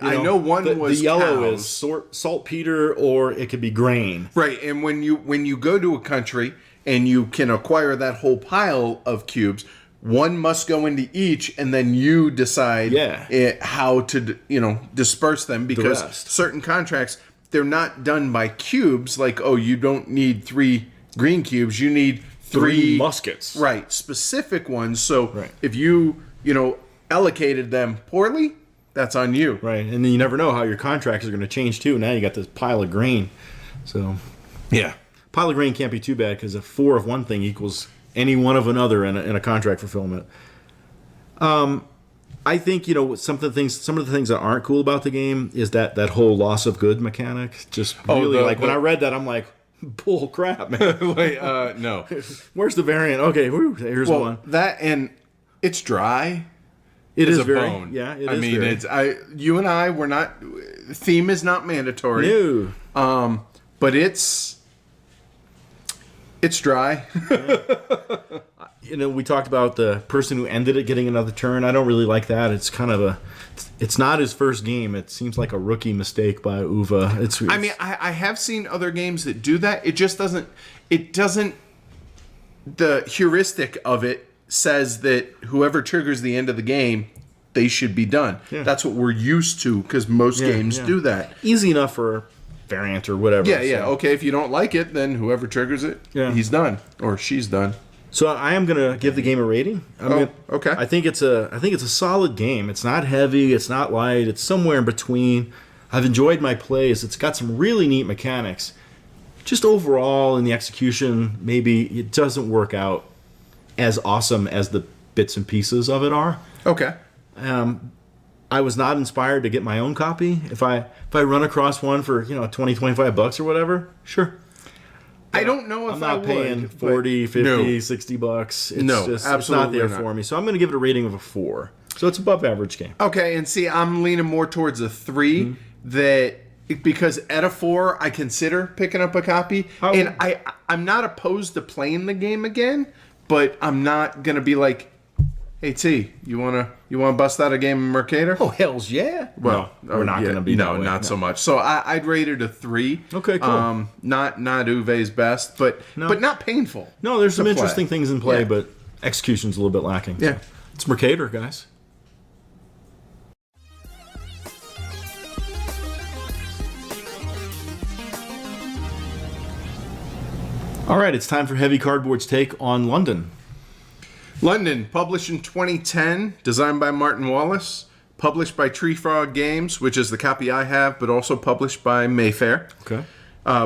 I know one was the yellow cows. is saltpeter, or it could be grain. Right, and when you go to a country and you can acquire that whole pile of cubes, one must go into each, and then you decide how to disperse them, because rest. certain contracts, they're not done by cubes. Like, oh, you don't need 3 green cubes, you need 3 muskets. Right, specific ones. So Right. if you allocated them poorly, that's on you. Right, and then you never know how your contracts are going to change too. Now you got this pile of grain. So Yeah. pile of grain can't be too bad, because a 4 of one thing equals any one of another in a contract fulfillment. I think some of the things that aren't cool about the game is that whole loss of good mechanic. Just really when I read that, I'm like, bull crap, man. Wait, no. Where's the variant? Okay, here's one. That, and it's dry. It is a very bone. Yeah, it I is mean, very. you and I were not. Theme is not mandatory. No. But it's dry. We talked about the person who ended it getting another turn. I don't really like that. It's kind of it's not his first game. It seems like a rookie mistake by Uva. I mean, I have seen other games that do that. It just doesn't. It doesn't. The heuristic of it says that whoever triggers the end of the game, they should be done. Yeah. That's what we're used to, because most games do that. Easy enough for variant or whatever. Yeah. Okay, if you don't like it, then whoever triggers it, he's done or she's done. So I am gonna give the game a rating. Okay. I think it's a solid game. It's not heavy. It's not light. It's somewhere in between. I've enjoyed my plays. It's got some really neat mechanics. Just overall in the execution, maybe it doesn't work out as awesome as the bits and pieces of it are. Okay. I was not inspired to get my own copy. If I run across one for $20-$25 or whatever, sure. I don't know if I'm not I paying would, $40, $50, no. $60. It's Absolutely not there not. for me. So I'm going to give it a rating of a 4. So it's above average game. Okay, and see, I'm leaning more towards a 3. That because at a 4, I consider picking up a copy. Oh. And I'm not opposed to playing the game again, but I'm not going to be like, hey, T, you wanna bust out a game of Merkator? Oh, hells yeah. Well, no, we're not going to be that way. not so much. So I'd rate it a 3. Okay, cool. Not Uwe's best, but not painful. No, there's some to interesting play. things in play, Yeah. but execution's a little bit lacking. Yeah. It's Merkator, guys. All right, it's time for Heavy Cardboard's take on London. London, published in 2010, designed by Martin Wallace, published by Tree Frog Games, which is the copy I have, but also published by Mayfair. Okay.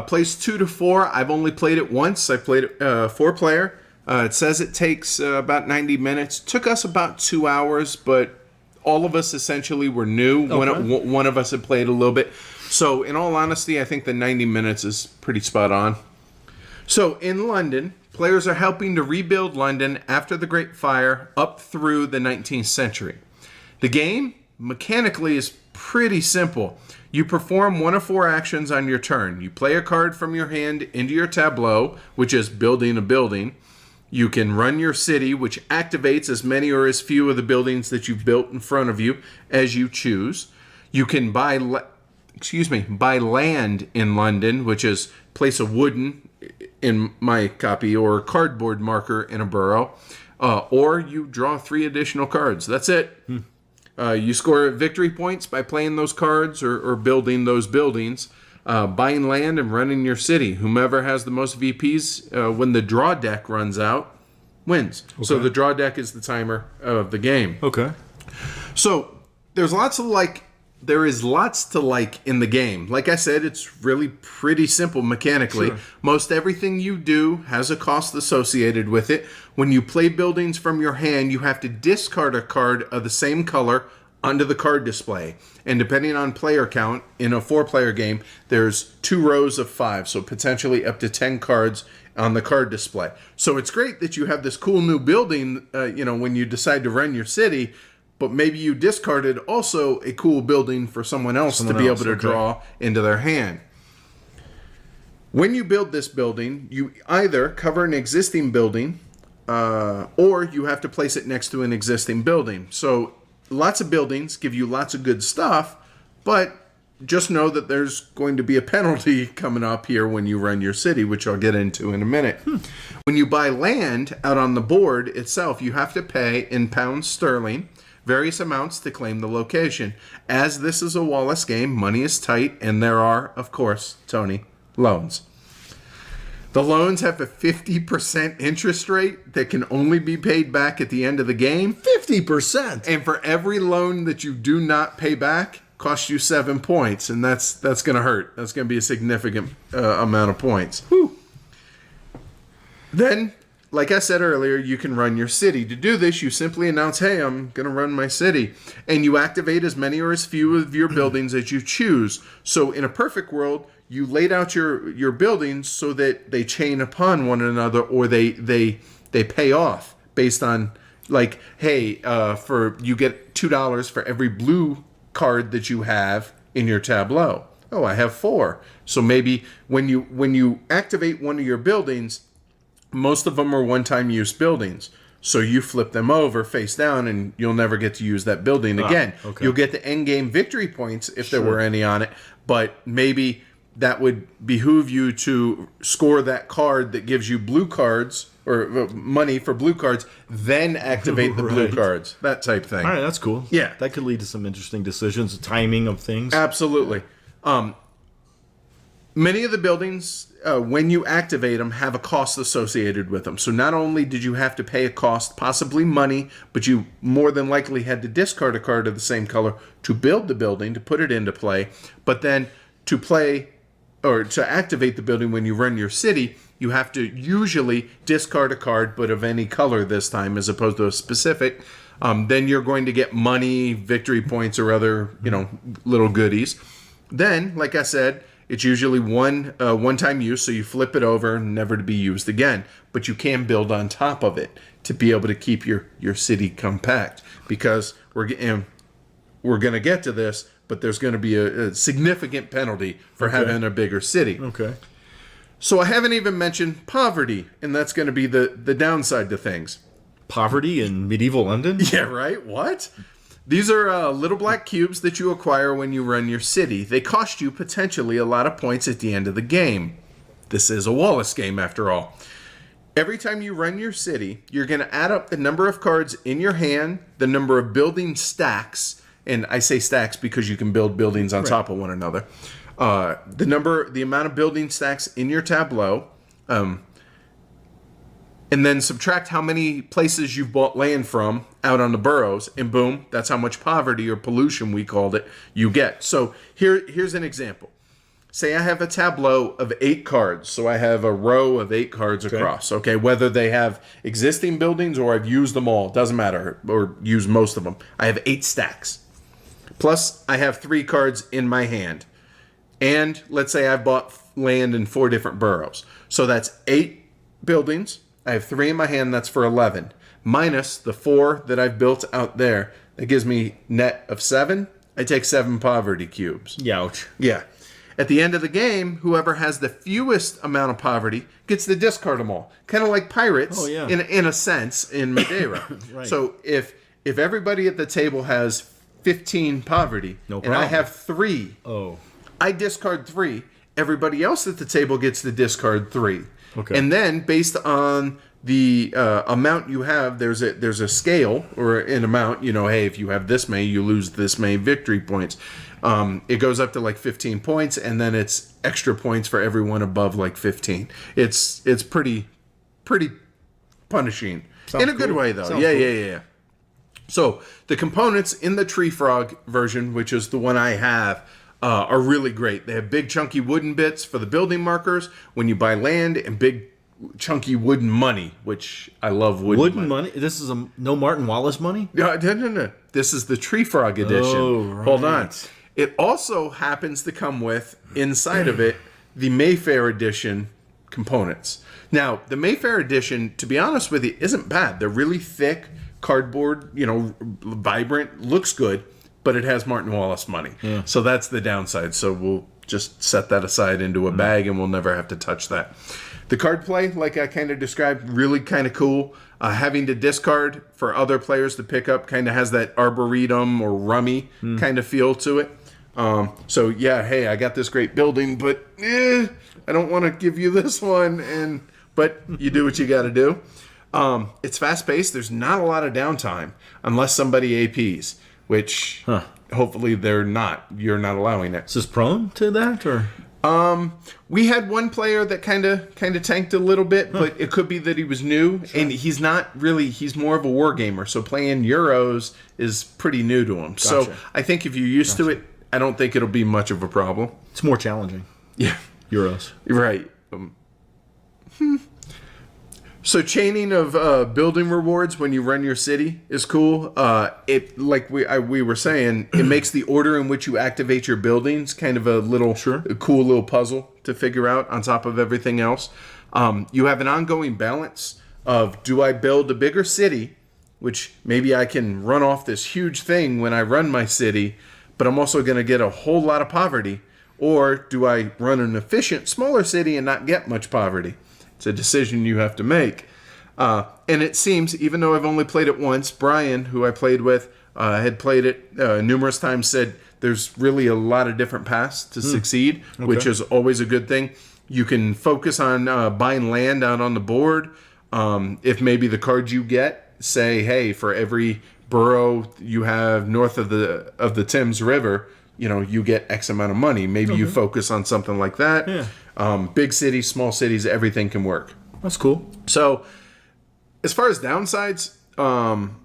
Plays 2 to 4. I've only played it once. I played it 4-player. It says it takes about 90 minutes. Took us about 2 hours, but all of us essentially were new. Okay. One of us had played a little bit. So in all honesty, I think the 90 minutes is pretty spot on. So in London, players are helping to rebuild London after the Great Fire up through the 19th century. The game, mechanically, is pretty simple. You perform 1 of 4 actions on your turn. You play a card from your hand into your tableau, which is building a building. You can run your city, which activates as many or as few of the buildings that you've built in front of you as you choose. You can buy land in London, which is place a wooden, in my copy, or a cardboard marker in a borough, or you draw 3 additional cards. That's it. You score victory points by playing those cards or building those buildings, buying land and running your city. Whomever has the most VPs when the draw deck runs out wins. Okay. So the draw deck is the timer of the game. Okay. So there is lots to like in the game. Like I said, it's really pretty simple mechanically. Sure. Most everything you do has a cost associated with it. When you play buildings from your hand, you have to discard a card of the same color onto the card display. And depending on player count, in a 4-player game, there's 2 rows of 5, so potentially up to 10 cards on the card display. So it's great that you have this cool new building, when you decide to run your city, but maybe you discarded also a cool building for someone else to be able to draw into their hand. When you build this building, you either cover an existing building or you have to place it next to an existing building. So lots of buildings give you lots of good stuff, but just know that there's going to be a penalty coming up here when you run your city, which I'll get into in a minute. When you buy land out on the board itself, you have to pay in pounds sterling various amounts to claim the location. As this is a Wallace game, money is tight, and there are, of course, Tony, loans. The loans have a 50% interest rate that can only be paid back at the end of the game. 50%? And for every loan that you do not pay back, costs you 7 points, and that's going to hurt. That's going to be a significant amount of points. Whew. Then, like I said earlier, you can run your city. To do this, you simply announce, hey, I'm going to run my city. And you activate as many or as few of your buildings as you choose. So in a perfect world, you laid out your buildings so that they chain upon one another, or they pay off based on, like, hey, you get $2 for every blue card that you have in your tableau. Oh, I have 4. So maybe when you activate one of your buildings, most of them are one-time use buildings. So you flip them over face down and you'll never get to use that building again. Okay. You'll get the end game victory points if there were any on it, but maybe that would behoove you to score that card that gives you blue cards or money for blue cards, then activate the blue cards. That type thing. All right, that's cool. Yeah. That could lead to some interesting decisions, timing of things. Absolutely. Many of the buildings, when you activate them, have a cost associated with them. So not only did you have to pay a cost, possibly money, but you more than likely had to discard a card of the same color to build the building, to put it into play. But then to play or to activate the building when you run your city, you have to usually discard a card, but of any color this time, as opposed to a specific. Then you're going to get money, victory points, or other little goodies. Then, like I said, it's usually one-time use, so you flip it over, never to be used again. But you can build on top of it to be able to keep your city compact. Because we're going to get to this, but there's going to be a significant penalty for having a bigger city. Okay. So I haven't even mentioned poverty, and that's going to be the downside to things. Poverty in medieval London? Yeah, right? What? These are little black cubes that you acquire when you run your city. They cost you potentially a lot of points at the end of the game. This is a Wallace game, after all. Every time you run your city, you're going to add up the number of cards in your hand, the number of building stacks, and I say stacks because you can build buildings on top of one another. The amount of building stacks in your tableau, and then subtract how many places you've bought land from out on the boroughs, and boom, that's how much poverty or pollution, we called it, you get. So here's an example. Say I have a tableau of 8 cards, so I have a row of 8 cards across, okay? Whether they have existing buildings or I've used them all, doesn't matter, or used most of them. I have 8 stacks. Plus, I have 3 cards in my hand. And let's say I've bought land in 4 different boroughs. So that's 8 buildings. I have 3 in my hand, that's for 11. Minus the 4 that I've built out there. That gives me net of 7. I take 7 poverty cubes. Youch. Yeah. At the end of the game, whoever has the fewest amount of poverty gets to discard them all. Kind of like pirates, in a sense, in Madeira. Right. So if everybody at the table has 15 poverty, and I have 3, I discard 3. Everybody else at the table gets to discard 3. Okay. And then, based on the amount you have, there's a scale or an amount. Hey, if you have this many, you lose this many victory points. It goes up to like 15 points, and then it's extra points for everyone above like 15. It's pretty punishing. Sounds in a good cool. way, though. Sounds Yeah. So the components in the Tree Frog version, which is the one I have, are really great. They have big chunky wooden bits for the building markers when you buy land, and big chunky wooden money, which I love. Wooden money? This is no Martin Wallace money? No. This is the Tree Frog edition. Oh, right. Hold on. It also happens to come with, inside of it, the Mayfair edition components. Now, the Mayfair edition, to be honest with you, isn't bad. They're really thick, cardboard, vibrant, looks good, but it has Martin Wallace money. Yeah. So that's the downside. So we'll just set that aside into a bag, and we'll never have to touch that. The card play, like I kind of described, really kind of cool. Having to discard for other players to pick up kind of has that Arboretum or Rummy kind of feel to it. So yeah, hey, I got this great building, but I don't want to give you this one. But you do what you got to do. It's fast paced. There's not a lot of downtime unless somebody APs, which hopefully they're not. You're not allowing it. Is this prone to that, or? We had one player that kind of tanked a little bit, but it could be that he was new, and he's not really. He's more of a war gamer, so playing Euros is pretty new to him. Gotcha. So I think if you're used to it, I don't think it'll be much of a problem. It's more challenging. Yeah, Euros. Right. So chaining of building rewards when you run your city is cool. It like we were saying, it makes the order in which you activate your buildings kind of a cool little puzzle to figure out on top of everything else. You have an ongoing balance of, do I build a bigger city, which maybe I can run off this huge thing when I run my city, but I'm also going to get a whole lot of poverty, or do I run an efficient smaller city and not get much poverty? It's a decision you have to make. And it seems, even though I've only played it once, Brian, who I played with, had played it numerous times, said there's really a lot of different paths to succeed, which is always a good thing. You can focus on buying land out on the board. If maybe the cards you get say, hey, for every borough you have north of the Thames River, you get X amount of money. Maybe you focus on something like that. Yeah. Big cities, small cities, everything can work. That's cool. So, as far as downsides,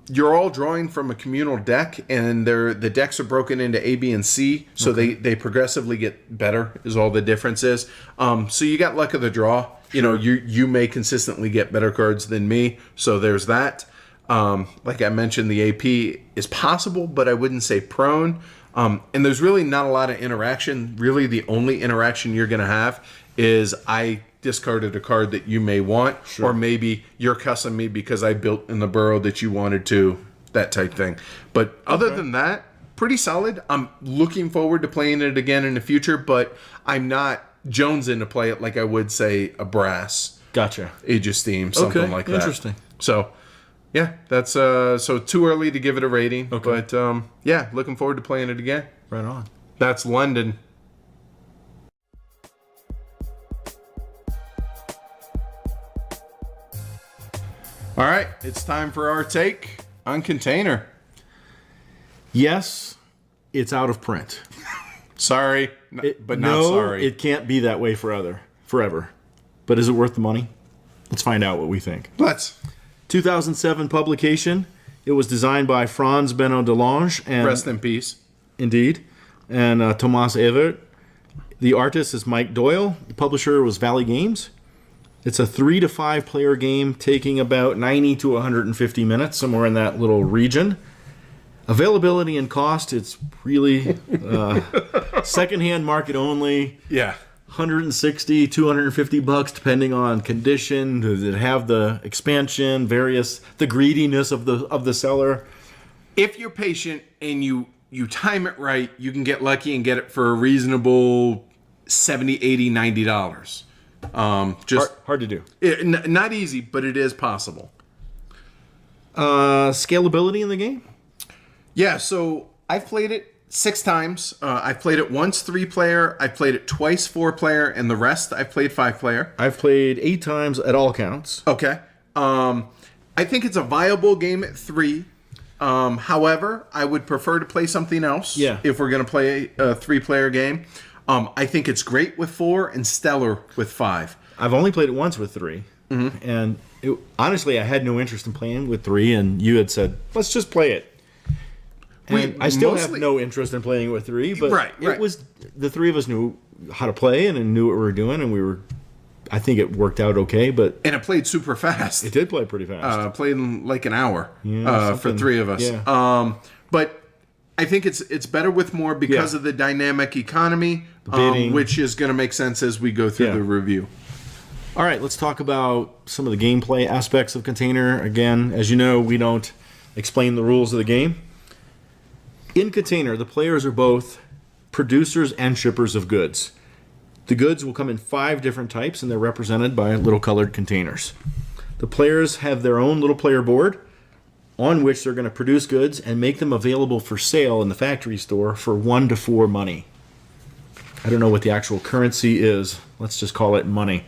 you're all drawing from a communal deck, and the decks are broken into A, B, and C, so they progressively get better, is all the difference is. So you got luck of the draw. You may consistently get better cards than me, so there's that. Like I mentioned, the AP is possible, but I wouldn't say prone. And there's really not a lot of interaction. Really, the only interaction you're going to have is I discarded a card that you may want, or maybe you're cussing me because I built in the borough that you wanted to, that type thing. But other than that, pretty solid. I'm looking forward to playing it again in the future, but I'm not jonesing to play it like I would, say, a Brass, Gotcha. Age of Steam, something like that. Interesting. So, yeah, that's so too early to give it a rating. Okay. But, yeah, looking forward to playing it again. Right on. That's London. All right, it's time for our take on Container. Yes, it's out of print. Sorry, but not no, sorry. it can't be that way forever. But is it worth the money? Let's find out what we think. Let's. 2007 publication. It was designed by Franz Benno Delange and Rest in peace. Indeed, and Thomas Evert. The artist is Mike Doyle. The publisher was Valley Games. It's a 3 to 5 player game taking about 90 to 150 minutes, somewhere in that little region. Availability and cost, it's really secondhand market only. Yeah. 160, 250 bucks depending on condition. Does it have the expansion, the greediness of the seller? If you're patient and you time it right, you can get lucky and get it for a reasonable $70, $80, $90. Just hard to do. Not easy, but it is possible. Scalability in the game? Yeah, so I've played it 6 times. I've played it once 3-player. I've played it twice 4-player, and the rest I've played 5-player. I've played 8 times at all counts. Okay. I think it's a viable game at 3. However, I would prefer to play something else. Yeah. If we're going to play a 3-player game. I think it's great with 4 and stellar with 5. I've only played it once with 3. Mm-hmm. And honestly, I had no interest in playing with 3, and you had said, let's just play it. And I still have no interest in playing with 3, but it was the 3 of us knew how to play and knew what we were doing, and I think it worked out okay. And it played super fast. It did play pretty fast. Played in like an hour for 3 of us. Yeah. But I think it's better with more because of the dynamic economy, which is going to make sense as we go through the review. All right, let's talk about some of the gameplay aspects of Container. Again, as you know, we don't explain the rules of the game. In Container, the players are both producers and shippers of goods. The goods will come in 5 different types, and they're represented by little colored containers. The players have their own little player board on which they're going to produce goods and make them available for sale in the factory store for 1 to 4 money. I don't know what the actual currency is. Let's just call it money.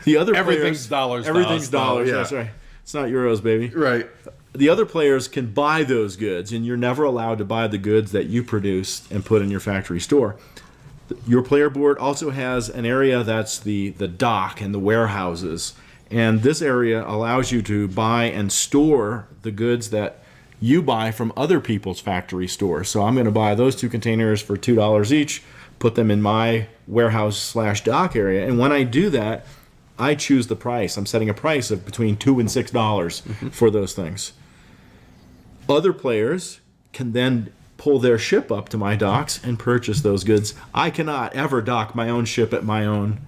The other everything's dollars. Everything's dollars. Yeah. That's right. It's not euros, baby. Right. The other players can buy those goods, and you're never allowed to buy the goods that you produced and put in your factory store. Your player board also has an area that's the dock and the warehouses, and this area allows you to buy and store the goods that you buy from other people's factory stores. So I'm going to buy those 2 containers for $2 each, put them in my warehouse/dock area, and when I do that, I choose the price. I'm setting a price of between $2 and $6 for those things. Other players can then pull their ship up to my docks and purchase those goods. I cannot ever dock my own ship at my own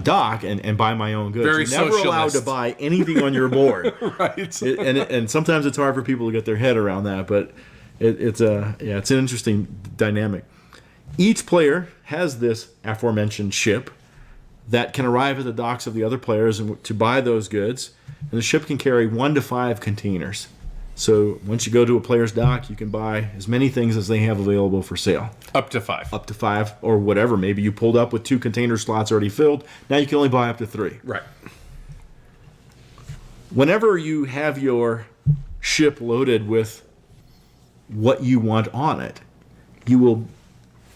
dock and buy my own goods. Very You're never socialist. allowed to buy anything on your board. Right. And sometimes it's hard for people to get their head around that, but it's an interesting dynamic. Each player has this aforementioned ship that can arrive at the docks of the other players and to buy those goods, and the ship can carry 1 to 5 containers. So once you go to a player's dock, you can buy as many things as they have available for sale. Up to 5. Up to 5 or whatever. Maybe you pulled up with 2 container slots already filled. Now you can only buy up to 3. Right. Whenever you have your ship loaded with what you want on it, you will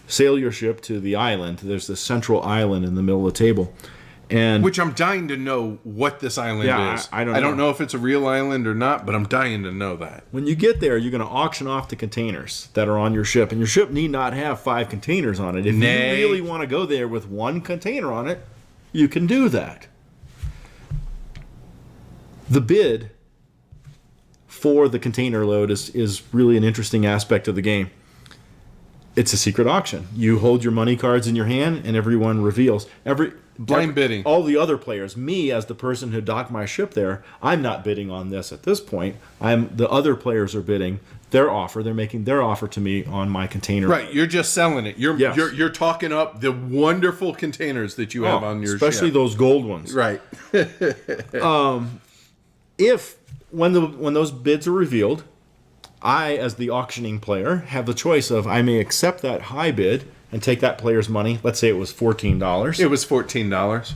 sail your ship to the island. There's this central island in the middle of the table. Which I'm dying to know what this island is. I don't know if it's a real island or not, but I'm dying to know that. When you get there, you're going to auction off the containers that are on your ship. And your ship need not have 5 containers on it. If you really want to go there with 1 container on it, you can do that. The bid for the container load is really an interesting aspect of the game. It's a secret auction. You hold your money cards in your hand, and everyone reveals. Blind bidding. All the other players, me as the person who docked my ship there, I'm not bidding on this at this point. The other players are bidding their offer. They're making their offer to me on my container. Right, you're just selling it. You're talking up the wonderful containers that you have on your especially ship. those gold ones. Right. If when those bids are revealed, I, as the auctioning player, have the choice of I may accept that high bid and take that player's money. Let's say it was $14. It was $14.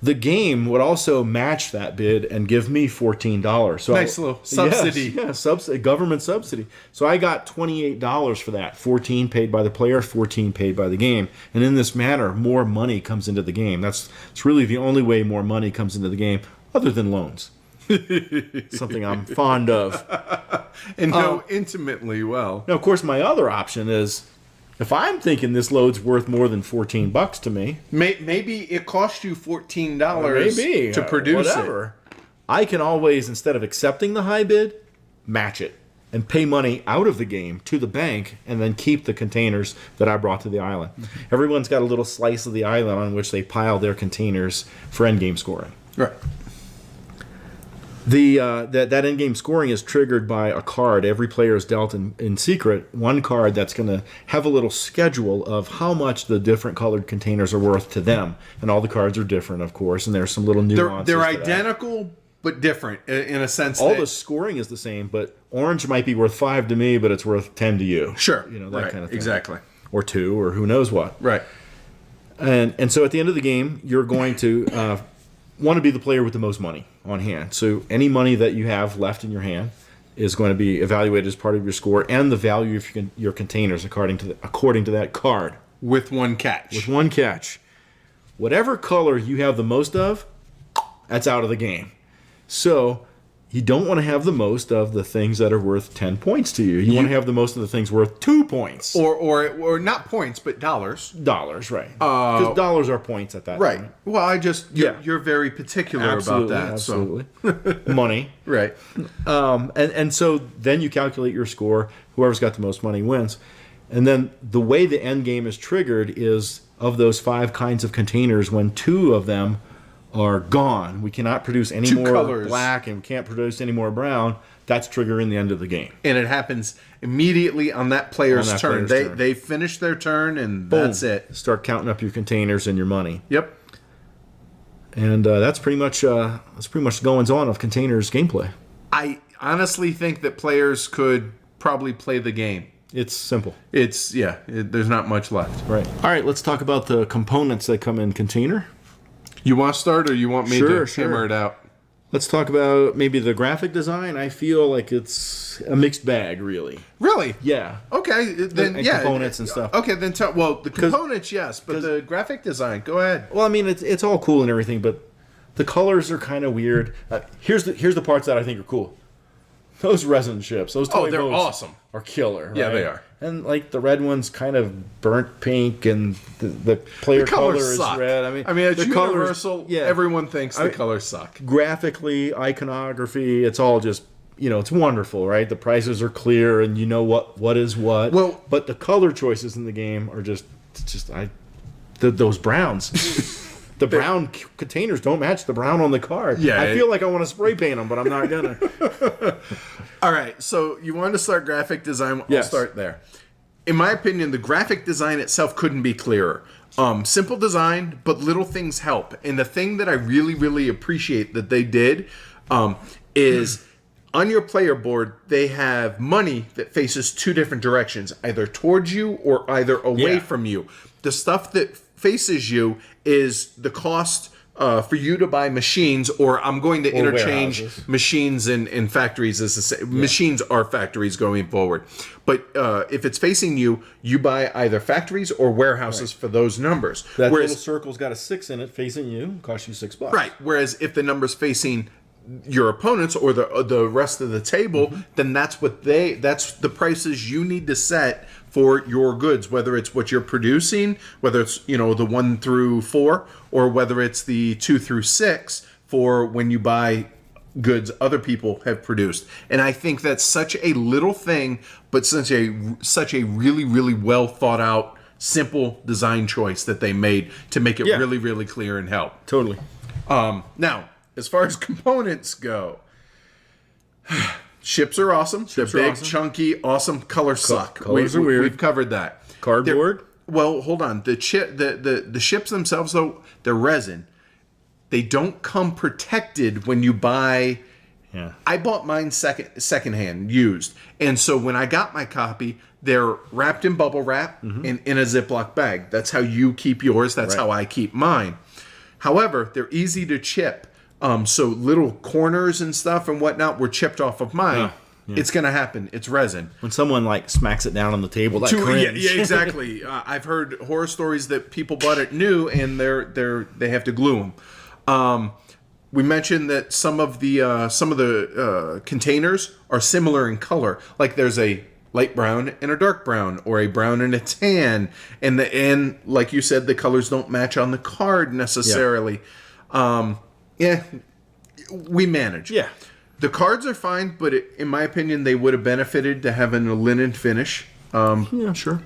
The game would also match that bid and give me $14. So nice little subsidy. Yes, government subsidy. So I got $28 for that. 14 paid by the player, 14 paid by the game. And in this manner, more money comes into the game. It's really the only way more money comes into the game, other than loans. Something I'm fond of. And know intimately well. Now, of course, my other option is, if I'm thinking this load's worth more than $14 to me, maybe it cost you $14 to produce whatever. I can always, instead of accepting the high bid, match it and pay money out of the game to the bank, and then keep the containers that I brought to the island. Everyone's got a little slice of the island on which they pile their containers for endgame scoring. Right. That endgame scoring is triggered by a card. Every player is dealt in secret one card that's going to have a little schedule of how much the different colored containers are worth to them. And all the cards are different, of course, and there's some little nuances. They're identical, but different in a sense. All the scoring is the same, but orange might be worth 5 to me, but it's worth 10 to you. Sure. That kind of thing. Exactly. Or 2, or who knows what. Right. And so at the end of the game, you're going to want to be the player with the most money on hand. So any money that you have left in your hand is going to be evaluated as part of your score, and the value of your containers according to that card. With one catch. With one catch. Whatever color you have the most of, that's out of the game. So you don't want to have the most of the things that are worth 10 points to you. You want to have the most of the things worth 2 points. Or not points, but dollars. Dollars, right. Because dollars are points at that right. point. Well, you're very particular about that. Absolutely. So. Money. Right. And so then you calculate your score. Whoever's got the most money wins. And then the way the end game is triggered is, of those 5 kinds of containers, when 2 of them are gone, we cannot produce any more colors. Black, and we can't produce any more brown. That's triggering the end of the game. And it happens immediately on that player's turn. They finish their turn, and boom, that's it. Start counting up your containers and your money. Yep. And that's pretty much the goings on of containers gameplay. I honestly think that players could probably play the game. It's simple. There's not much left. Right. All right, let's talk about the components that come in container. You want to start, or you want me to hammer it out? Let's talk about maybe the graphic design. I feel like it's a mixed bag, really. Really? Yeah. Okay, then and components and stuff. Okay, then the components, yes, but the graphic design, go ahead. Well, I mean, it's all cool and everything, but the colors are kind of weird. Here's the parts that I think are cool. Those resin ships, those toy they're boats awesome. Are killer. Right? Yeah, they are. And like the red one's kind of burnt pink, and the player color is red. I mean, it's the universal. Colors, yeah. Everyone thinks the colors suck. Graphically, iconography, it's all just, it's wonderful, right? The prices are clear, and you know what is what. Well, but the color choices in the game are just those browns. The brown containers don't match the brown on the card. Yeah, I feel like I want to spray paint them, but I'm not gonna. All right, so you want to start graphic design? Yes. I'll start there. In my opinion, the graphic design itself couldn't be clearer. Simple design, but little things help. And the thing that I really, really appreciate that they did is on your player board, they have money that faces 2 different directions, either towards you or either away from you. The stuff that faces you is the cost for you to buy machines, or I'm going to interchange warehouses. Machines and factories as the same. Yeah. Machines are factories going forward. But if it's facing you, you buy either factories or warehouses for those numbers. That little circle's got a 6 in it facing you, costs you $6. Right. Whereas if the number's facing your opponents or the rest of the table, then that's the prices you need to set for your goods, whether it's what you're producing, whether it's the 1 through 4, or whether it's the 2 through 6 for when you buy goods other people have produced. And I think that's such a little thing, but such a really, really well thought out, simple design choice that they made to make it really, really clear and help. Totally. Now, as far as components go, ships are awesome. They're big, awesome. Chunky, awesome. Colors suck. Colors are weird. We've covered that. Cardboard? Well, hold on. The ships themselves, though, they're resin. They don't come protected when you buy. Yeah. I bought mine secondhand, used. And so when I got my copy, they're wrapped in bubble wrap and in a Ziploc bag. That's how you keep yours. That's how I keep mine. However, they're easy to chip. So little corners and stuff and whatnot were chipped off of mine. Yeah. It's going to happen. It's resin. When someone like smacks it down on the table, that cringe. Yeah, exactly. I've heard horror stories that people bought it new and they have to glue them. We mentioned that some of the containers are similar in color. Like there's a light brown and a dark brown, or a brown and a tan, and like you said, the colors don't match on the card necessarily. We manage. Yeah. The cards are fine, but in my opinion, they would have benefited to having a linen finish. Yeah, sure.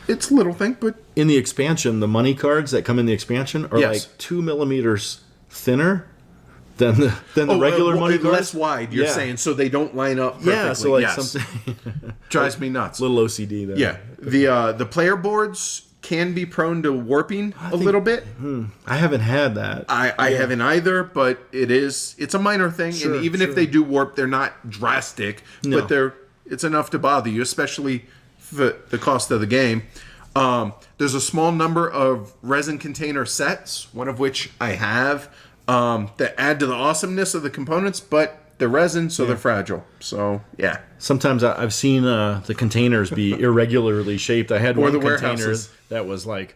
It's a little thing, but in the expansion, the money cards that come in the expansion are like 2 millimeters thinner than the regular money cards. Less wide, you're saying, so they don't line up perfectly. Yeah, so like something drives me nuts. Little OCD there. Yeah, the player boards can be prone to warping a little bit. I haven't had that. I haven't either, but it's a minor thing, and even if they do warp, they're not drastic, but it's enough to bother you, especially for the cost of the game. There's a small number of resin container sets, one of which I have, that add to the awesomeness of the components, but they're resin, so they're fragile. So, yeah. Sometimes I've seen the containers be irregularly shaped. I had one container warehouses that was like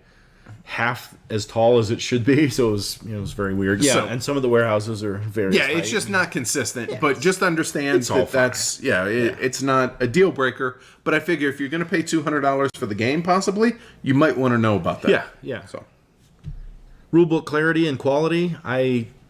half as tall as it should be, so it was very weird. Yeah, and some of the warehouses are very tight. It's just not consistent. But just understand that's it's not a deal breaker. But I figure if you're going to pay $200 for the game, possibly, you might want to know about that. Yeah. So, rulebook clarity and quality.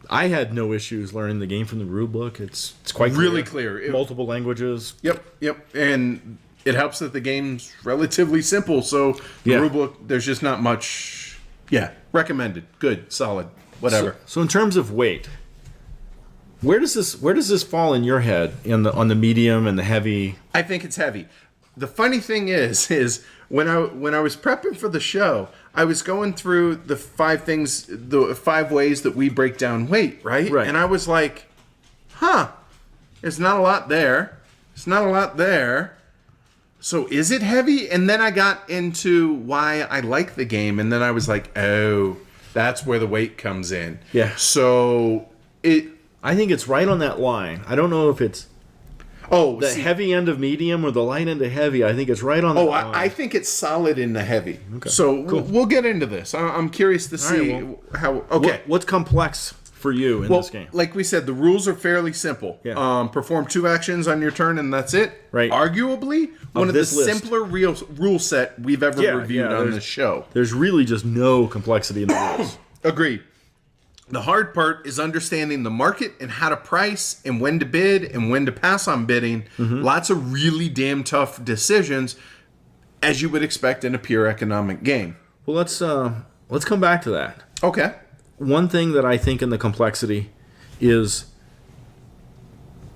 I had no issues learning the game from the rulebook. It's quite really clear. Multiple languages. Yep. And it helps that the game's relatively simple. So the rulebook, there's just not much. Yeah, recommended. Good, solid, whatever. So in terms of weight, where does this fall in your head on the medium and the heavy? I think it's heavy. The funny thing is when I was prepping for the show, I was going through the 5 ways that we break down weight, right? Right. And I was like, there's not a lot there. It's not a lot there. So is it heavy? And then I got into why I like the game, and then I was like, oh, that's where the weight comes in. Yeah. So I think it's right on that line. I don't know if it's heavy end of medium or the light end of heavy. I think it's right on that line. I think it's solid in the heavy. Okay. So cool. We'll get into this. I'm curious to see how. Okay. What's complex for you in this game? Like we said, the rules are fairly simple. Yeah. Perform 2 actions on your turn, and that's it. Right. Arguably, one of the simpler rule set we've ever reviewed on this show. There's really just no complexity in the rules. Agreed. The hard part is understanding the market and how to price and when to bid and when to pass on bidding. Mm-hmm. Lots of really damn tough decisions, as you would expect in a pure economic game. Well, let's come back to that. Okay. One thing that I think in the complexity is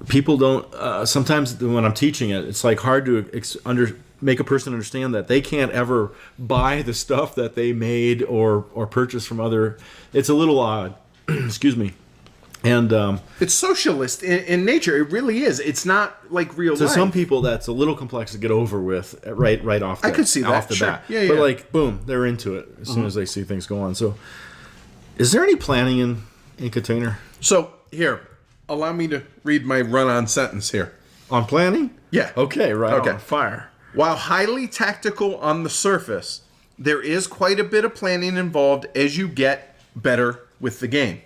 people don't. Sometimes when I'm teaching it, it's like hard to make a person understand that they can't ever buy the stuff that they made or purchase from other. It's a little odd. Excuse me. And it's socialist in nature. It really is. It's not like real life. To some people, that's a little complex to get over with right off. I could see that off the bat. Yeah, but like, boom, they're into it as soon as they see things go on. So, is there any planning in Container? So here, allow me to read my run-on sentence here. On planning? Yeah. Okay. Right. Okay. On fire. While highly tactical on the surface, there is quite a bit of planning involved as you get better with the game.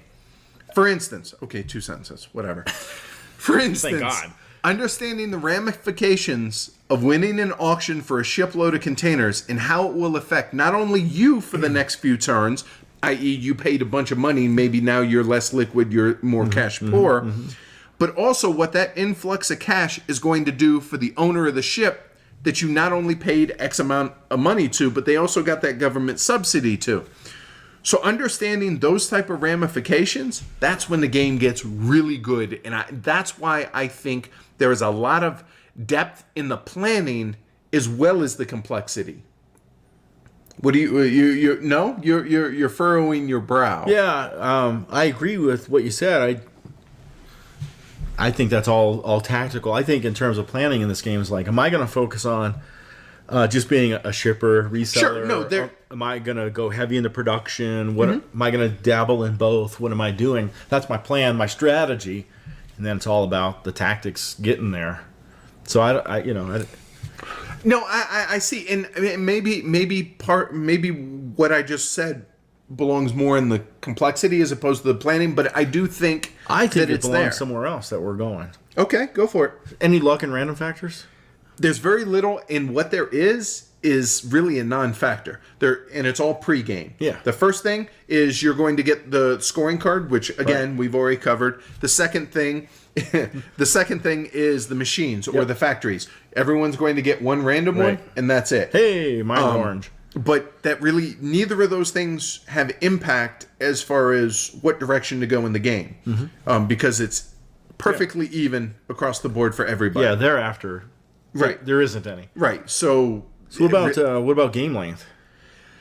For instance, 2 sentences, whatever. For instance, thank God. Understanding the ramifications of winning an auction for a shipload of containers and how it will affect not only you for the next few turns, i.e. you paid a bunch of money, maybe now you're less liquid, you're more cash poor, but also what that influx of cash is going to do for the owner of the ship that you not only paid X amount of money to, but they also got that government subsidy to. So understanding those type of ramifications, that's when the game gets really good. And that's why I think there is a lot of depth in the planning as well as the complexity. What do you no? You're furrowing your brow. Yeah, I agree with what you said. I think that's all tactical. I think in terms of planning in this game is like, am I going to focus on just being a shipper, reseller? Sure, no, am I going to go heavy into production? What am I going to dabble in both? What am I doing? That's my plan, my strategy, and then it's all about the tactics getting there. So No, I see, and maybe what I just said belongs more in the complexity as opposed to the planning, but I do think that it it's belongs there. somewhere else that we're going. Okay, go for it. Any luck and random factors? There's very little, and what there is really a non-factor. And it's all pre-game. Yeah. The first thing is you're going to get the scoring card, which again we've already covered. The second thing is the machines or the factories. Everyone's going to get one random one, and that's it. Hey, mine's orange. But that really, neither of those things have impact as far as what direction to go in the game, because it's perfectly even across the board for everybody. Yeah, thereafter, there isn't any. Right. So what about game length?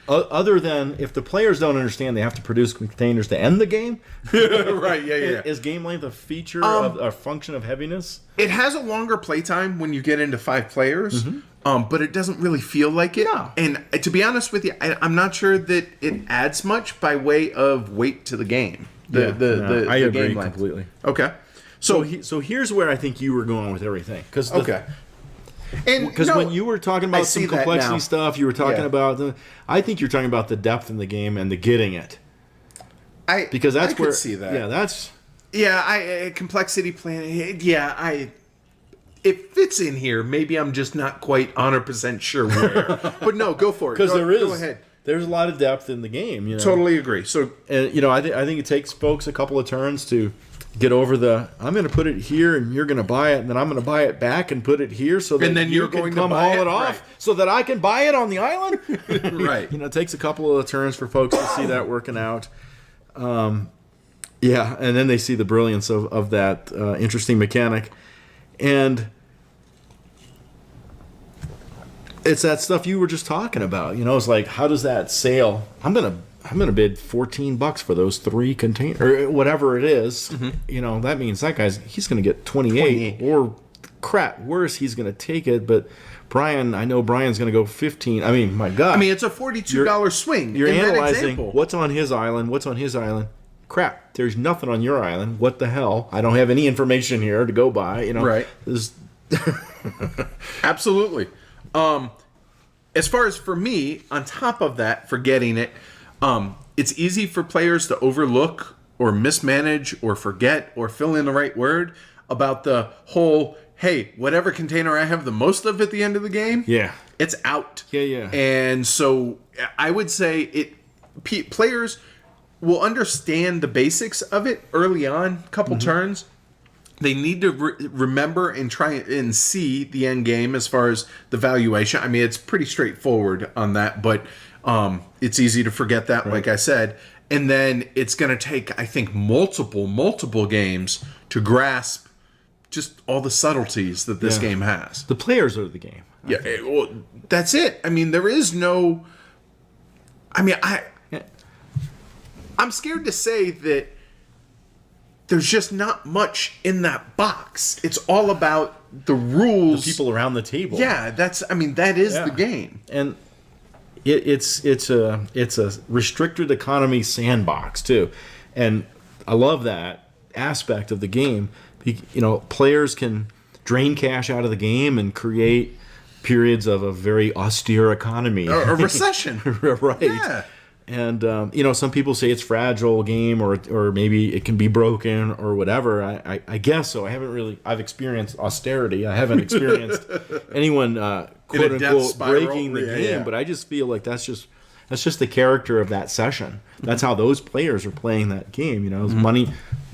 Other than if the players don't understand, they have to produce containers to end the game. Right. Yeah. Is game length a feature of a function of heaviness? It has a longer playtime when you get into 5 players. But it doesn't really feel like it. No. And to be honest with you, I'm not sure that it adds much by way of weight to the game. I agree game length. completely. Okay. So here's where I think you were going with everything. Because Because when you were talking about some complexity stuff, you were talking about I think you're talking about the depth in the game and the getting it. Because that's where could see that. Yeah, that's complexity planning. Yeah, it fits in here. Maybe I'm just not quite 100% sure where. But no, go for it. Because go ahead. There's a lot of depth in the game. You know? Totally agree. So, and I think it takes folks a couple of turns to get over I'm going to put it here, and you're going to buy it, and then I'm going to buy it back and put it here, so that you're can going come to buy haul it off, right. so that I can buy it on the island. Right. It takes a couple of turns for folks to see that working out. And then they see the brilliance of that interesting mechanic, and it's that stuff you were just talking about. It's like, how does that sale? I'm gonna bid $14 for those 3 containers, or whatever it is. That means he's gonna get 28, or crap, worse, he's gonna take it. But I know Brian's gonna go 15. I mean, my God. it's a $42 swing. You're analyzing what's on his island. What's on his island? Crap, there's nothing on your island. What the hell? I don't have any information here to go by. Right. Absolutely. As far as for me, on top of that, for getting it, it's easy for players to overlook or mismanage or forget or fill in the right word about the whole, hey, whatever container I have the most of at the end of the game, it's out. Yeah. And so I would say players will understand the basics of it early on, couple turns. They need to remember and try and see the end game as far as the valuation. It's pretty straightforward on that, but it's easy to forget that, like I said. And then it's going to take, I think, multiple games to grasp just all the subtleties that this game has. The players are the game. Yeah, well, that's it. There is no... I'm scared to say that there's just not much in that box. It's all about the rules. The people around the table. Yeah, that is the game. And it's a restricted economy sandbox too. And I love that aspect of the game. Players can drain cash out of the game and create periods of a very austere economy. A recession. Right. Yeah. And some people say it's fragile game, or maybe it can be broken or whatever. I guess so. I've experienced austerity. I haven't experienced anyone quote unquote breaking the game. Yeah. But I just feel like that's just the character of that session. That's how those players are playing that game. Money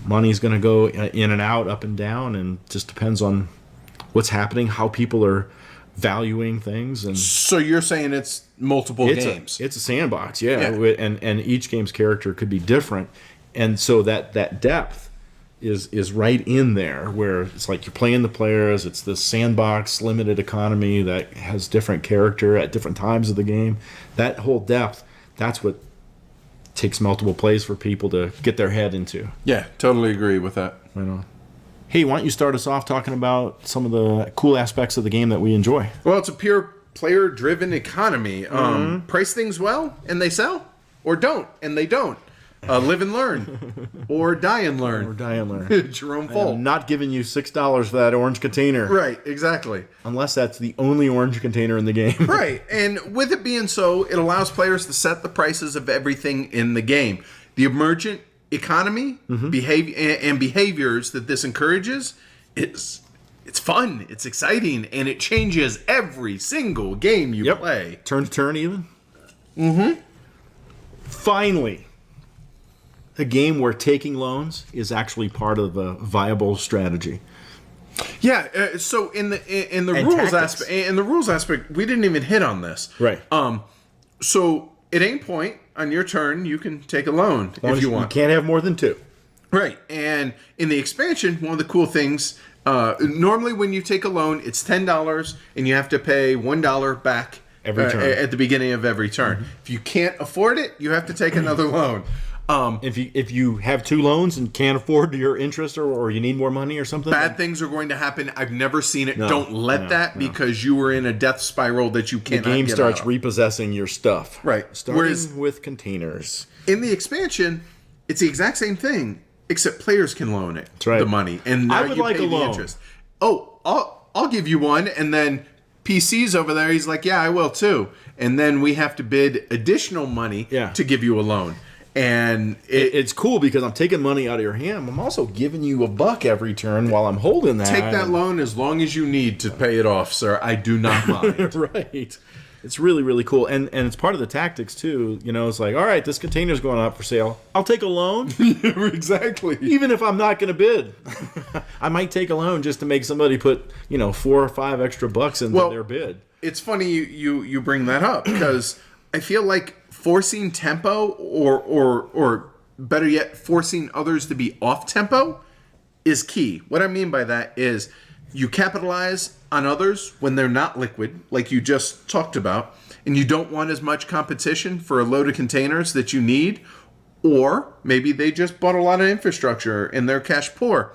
money's going to go in and out, up and down, and just depends on what's happening, how people are valuing things. And So you're saying it's multiple games? It's a sandbox, yeah. And each game's character could be different, and so that depth is right in there, where it's like you're playing the players. It's this sandbox, limited economy that has different character at different times of the game. That whole depth, that's what takes multiple plays for people to get their head into. Yeah, totally agree with that. Right on. Hey, why don't you start us off talking about some of the cool aspects of the game that we enjoy? Well, it's a pure player-driven economy. Price things well, and they sell, or don't, and they don't. Live and learn, or die and learn. Or die and learn. Jerome Fole. I'm not giving you $6 for that orange container. Right, exactly. Unless that's the only orange container in the game. Right, and with it being so, it allows players to set the prices of everything in the game. The emergent economy, behaviors that this encourages, it's fun, it's exciting, and it changes every single game you play. Turn to turn even. Mm-hmm. Finally, a game where taking loans is actually part of a viable strategy. Yeah. So in the rules aspect, we didn't even hit on this. Right. So at any point on your turn, you can take a loan if you want. You can't have more than 2. Right. And in the expansion, one of the cool things, normally when you take a loan, it's $10, and you have to pay $1 back every turn at the beginning of every turn. Mm-hmm. If you can't afford it, you have to take another loan. If you have 2 loans and can't afford your interest, or you need more money or something, bad things are going to happen. I've never seen it. Don't let that because you were in a death spiral that you cannot get out. The game starts repossessing your stuff. Right. Starting with containers. In the expansion, it's the exact same thing, except players can loan it. That's right. The money, and now you pay the interest. Oh, I'll give you one, and then PC's over there. He's like, yeah, I will too, and then we have to bid additional money to give you a loan. And it's cool because I'm taking money out of your hand. I'm also giving you $1 every turn while I'm holding that. Take that loan as long as you need to pay it off, sir. I do not mind. Right. It's really, really cool. And it's part of the tactics, too. You know, it's like, all right, this container's going up for sale. I'll take a loan. Exactly. Even if I'm not going to bid. I might take a loan just to make somebody put, 4 or 5 extra bucks into their bid. It's funny you bring that up because I feel like forcing tempo or better yet, forcing others to be off tempo is key. What I mean by that is you capitalize on others when they're not liquid, like you just talked about, and you don't want as much competition for a load of containers that you need, or maybe they just bought a lot of infrastructure and they're cash poor.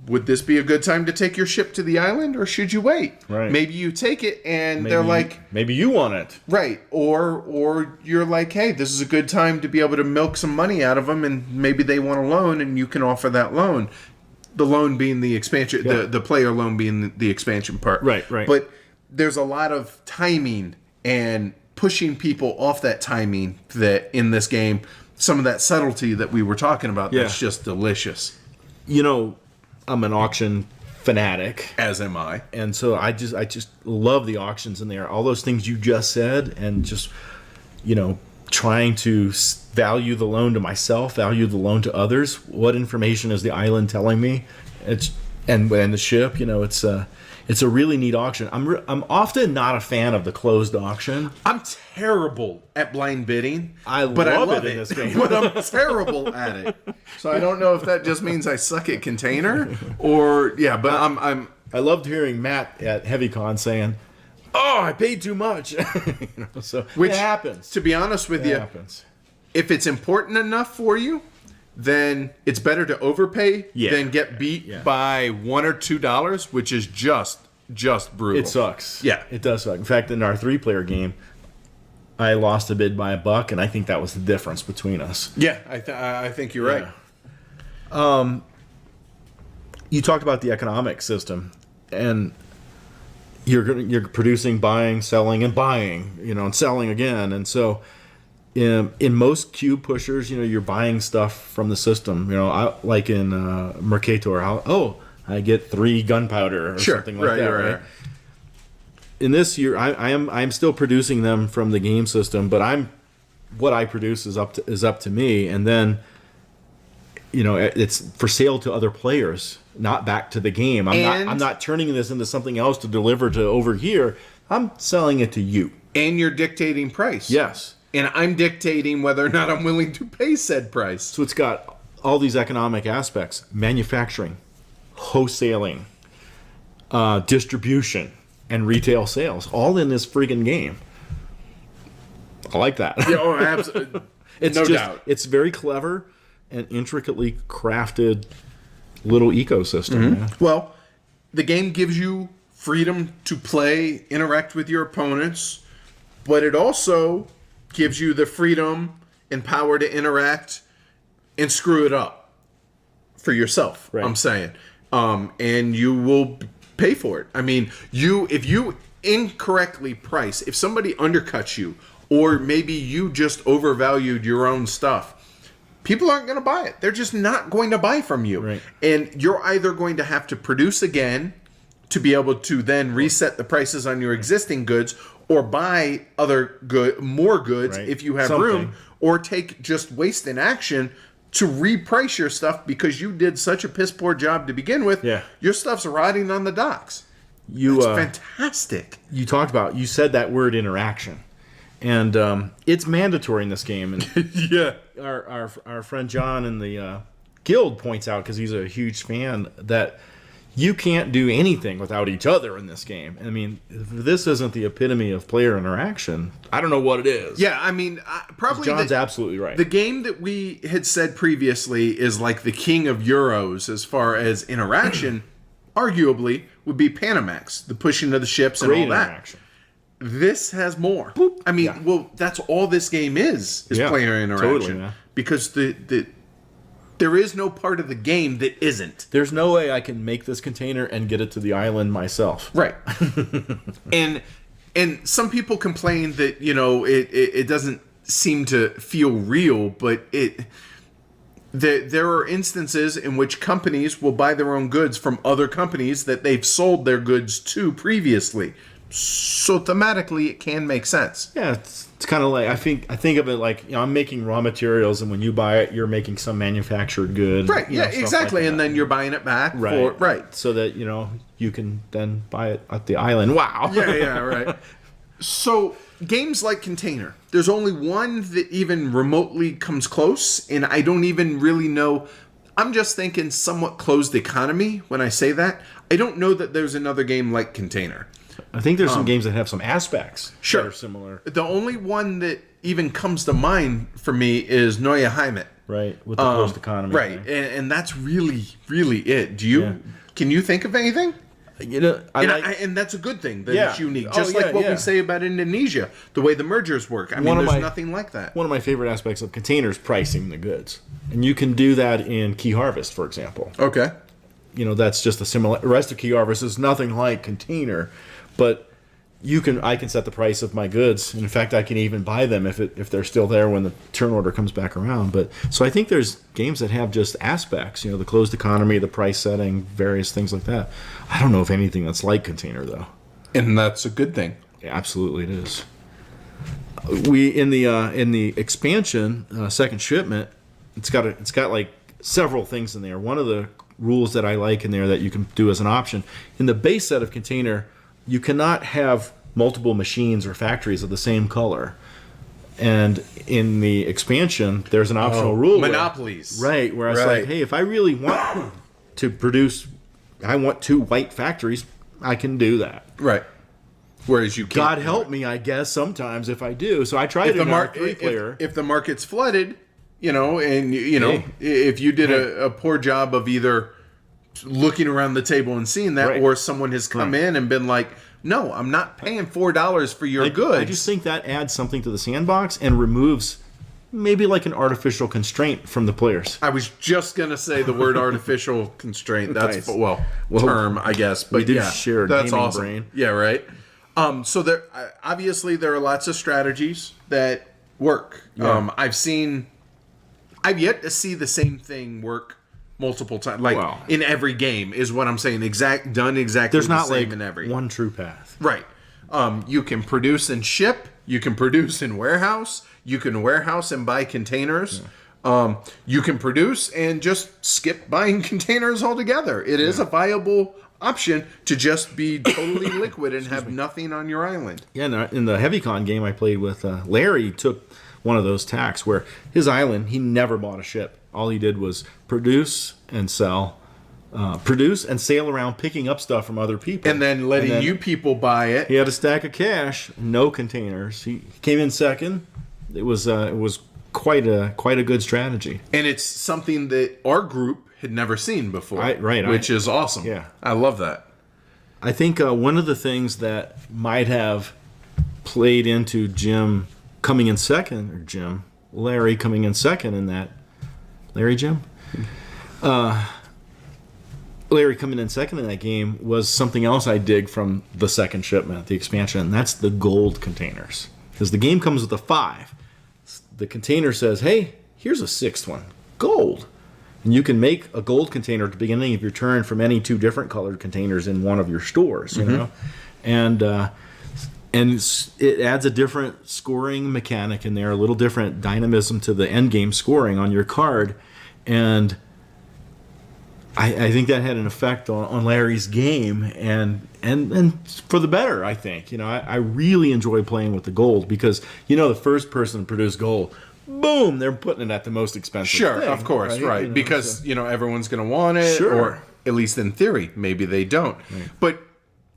Would this be a good time to take your ship to the island, or should you wait? Right. Maybe you take it and they're like... Maybe you want it. Right. Or you're like, hey, this is a good time to be able to milk some money out of them, and maybe they want a loan, and you can offer that loan. The loan being the expansion, the player loan being the expansion part. Right. But there's a lot of timing and pushing people off that timing that in this game, some of that subtlety that we were talking about, that's just delicious. I'm an auction fanatic, as am I, and so I just love the auctions in there. All those things you just said, and just trying to value the loan to myself, value the loan to others. What information is the island telling me? And the ship. It's a really neat auction. I'm often not a fan of the closed auction. I'm terrible at blind bidding. I love it in this game. But I'm terrible at it. So I don't know if that just means I suck at container or but I loved hearing Matt at HeavyCon saying, "Oh, I paid too much." Which it happens. To be honest with you, if it's important enough for you, then it's better to overpay than get beat by $1 or $2, which is just brutal. It sucks. Yeah, it does suck. In fact, in our 3-player game, I lost a bid by $1, and I think that was the difference between us. Yeah, I think you're right. You talked about the economic system, and you're producing, buying, selling, and buying, and selling again, and so. In most cube pushers, you're buying stuff from the system. Like in Merkator, I get 3 gunpowder or something like that. Right. In this year, I'm still producing them from the game system, but what I produce is up to me. And then, it's for sale to other players, not back to the game. I'm not turning this into something else to deliver to over here. I'm selling it to you. And you're dictating price. Yes. And I'm dictating whether or not I'm willing to pay said price. So it's got all these economic aspects: manufacturing, wholesaling, distribution, and retail sales, all in this friggin' game. I like that. Yeah, oh, absolutely. No doubt. It's very clever and intricately crafted little ecosystem. Man. Well, the game gives you freedom to play, interact with your opponents, but it also gives you the freedom and power to interact and screw it up for yourself. Right. I'm saying, and you will pay for it. I mean, if you incorrectly price, if somebody undercuts you, or maybe you just overvalued your own stuff, people aren't going to buy it. They're just not going to buy from you. Right. And you're either going to have to produce again to be able to then reset the prices on your existing goods, or buy more goods if you have room, or take just waste in action to reprice your stuff because you did such a piss poor job to begin with. Yeah. Your stuff's rotting on the docks. It's fantastic. You said that word interaction. And it's mandatory in this game. And Yeah. our friend John in the guild points out, because he's a huge fan, that you can't do anything without each other in this game. I mean, if this isn't the epitome of player interaction, I don't know what it is. Yeah, I mean, probably John's absolutely right. The game that we had said previously is like the king of Euros as far as interaction, arguably, would be Panamax, the pushing of the ships and all that. Interaction. This has more. I mean, well, that's all this game is player interaction. Totally, yeah. Because there is no part of the game that isn't. There's no way I can make this container and get it to the island myself. Right. and some people complain that, it doesn't seem to feel real, but there are instances in which companies will buy their own goods from other companies that they've sold their goods to previously. So thematically, it can make sense. Yeah, it's kind of like I think of it like I'm making raw materials, and when you buy it, you're making some manufactured good. Right. Yeah. Exactly. Like, and then you're buying it back. Right. So that you can then buy it at the island. Wow. Yeah. Yeah. Right. So games like Container, there's only one that even remotely comes close, and I don't even really know. I'm just thinking somewhat closed economy when I say that. I don't know that there's another game like Container. I think there's some games that have some aspects that are similar. The only one that even comes to mind for me is Neue Heimat. Right, with the closed economy. Right, and that's really, really it. Can you think of anything? And that's a good thing that it's unique. Just like what we say about Indonesia, the way the mergers work. I mean, there's nothing like that. One of my favorite aspects of Container is pricing the goods. And you can do that in Key Harvest, for example. Okay. That's just a similar. The rest of Key Harvest is nothing like Container. But I can set the price of my goods. And in fact, I can even buy them if they're still there when the turn order comes back around. But so I think there's games that have just aspects, the closed economy, the price setting, various things like that. I don't know of anything that's like Container though. And that's a good thing. Yeah, absolutely, it is. We in the expansion second shipment, it's got like several things in there. One of the rules that I like in there that you can do as an option in the base set of Container. You cannot have multiple machines or factories of the same color. And in the expansion, there's an optional rule. Monopolies. Where it's like, hey, if I really want to produce, I want 2 white factories, I can do that. Right. Whereas you can't. God help me, I guess, sometimes if I do. So I tried it in a 3-player. If the market's flooded, if you did a poor job of either looking around the table and seeing that, or someone has come in and been like, no, I'm not paying $4 for your goods. I just think that adds something to the sandbox and removes maybe like an artificial constraint from the players. I was just going to say the word artificial constraint. That's term, I guess. But we do share a that's gaming awesome. brain. Yeah, right. So there obviously there are lots of strategies that work. Yeah. I've yet to see the same thing work multiple times, in every game, is what I'm saying. Done exactly. There's not same in every one true path. Right. You can produce and ship. You can produce and warehouse. You can warehouse and buy containers. You can produce and just skip buying containers altogether. It is a viable option to just be totally liquid and have nothing on your island. Yeah, in the HeavyCon game I played with, Larry took one of those tacks where his island, he never bought a ship. All he did was produce and sail around picking up stuff from other people. And then letting you people buy it. He had a stack of cash, no containers. He came in second. It was quite a good strategy. And it's something that our group had never seen before. Which is awesome. Yeah. I love that. I think one of the things that might have played into Larry coming in second in that. Larry coming in second in that game was something else I dig from the second shipment, the expansion, and that's the gold containers. Because the game comes with a 5. The container says, hey, here's a 6th one, gold. And you can make a gold container at the beginning of your turn from any 2 different colored containers in one of your stores, you know? And it adds a different scoring mechanic in there, a little different dynamism to the end game scoring on your card. And I think that had an effect on Larry's game, and for the better, I think. You know, I really enjoy playing with the gold because, you know, the first person to produce gold, boom, they're putting it at the most expensive thing, of course, right. You know, because, you know, everyone's going to want it, or at least in theory, maybe they don't. Right. But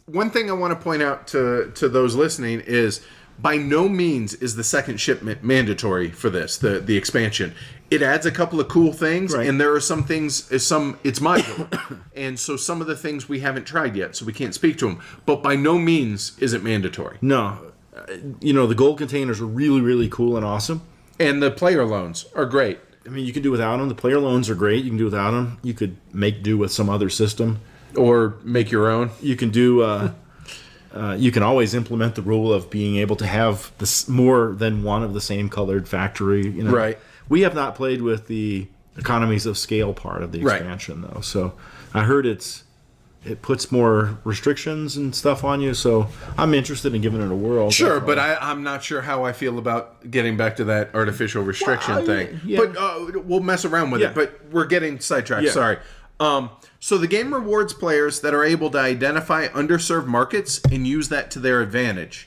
one thing I want to point out to those listening is by no means is the second shipment mandatory for this, the expansion. It adds a couple of cool things, and there are some things, it's modular. And so some of the things we haven't tried yet, so we can't speak to them. But by no means is it mandatory. No. You know, the gold containers are really, really cool and awesome. And the player loans are great. I mean, you can do without them. The player loans are great. You can do without them. You could make do with some other system. Or make your own. You can do... you can always implement the rule of being able to have more than one of the same colored factory. You know? Right. We have not played with the economies of scale part of the expansion, though. So I heard it puts more restrictions and stuff on you. So I'm interested in giving it a whirl. Sure, but I'm not sure how I feel about getting back to that artificial restriction thing. Yeah. But we'll mess around with it. But we're getting sidetracked. Yeah. Sorry. So the game rewards players that are able to identify underserved markets and use that to their advantage.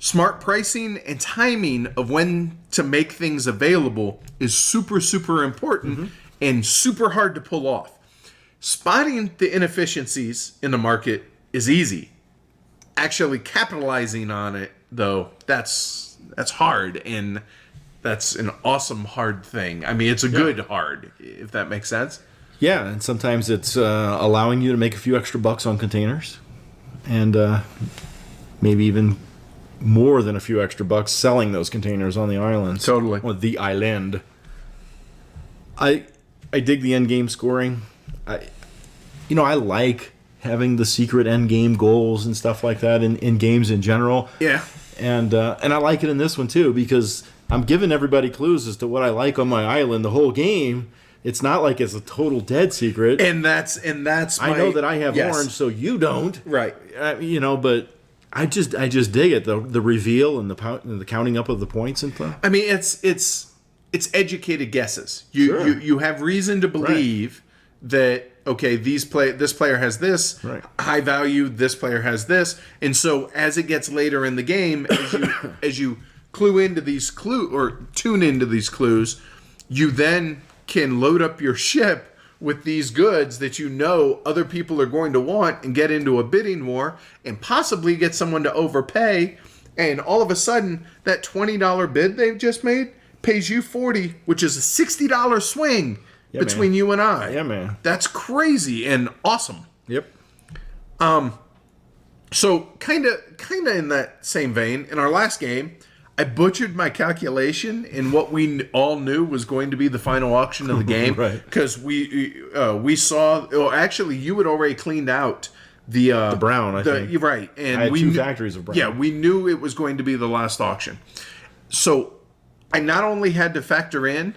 Smart pricing and timing of when to make things available is super, super important and super hard to pull off. Spotting the inefficiencies in the market is easy. Actually capitalizing on it, though, that's hard, and that's an awesome hard thing. I mean, it's a good hard, if that makes sense. Yeah, and sometimes it's allowing you to make a few extra bucks on containers, and maybe even more than a few extra bucks selling those containers on the island. Totally. Or the island. I dig the end game scoring. I like having the secret end game goals and stuff like that in games in general. Yeah. And I like it in this one too, because I'm giving everybody clues as to what I like on my island the whole game. It's not like it's a total dead secret. And that's I know that I have orange, so you don't. Right. But I just dig it, the reveal and the counting up of the points and stuff. I mean, it's educated guesses. You have reason to believe that, okay, this player has this high value, this player has this, and so as it gets later in the game, as you tune into these clues, you then can load up your ship with these goods that you know other people are going to want and get into a bidding war and possibly get someone to overpay, and all of a sudden that $20 bid they've just made pays you $40, which is a $60 swing between you and I. Yeah, man. That's crazy and awesome. Yep. So kind of in that same vein, in our last game, I butchered my calculation in what we all knew was going to be the final auction of the game. Because we saw... Oh, actually, you had already cleaned out the brown, I think. Right. And I had 2 factories of brown. Yeah, we knew it was going to be the last auction. So I not only had to factor in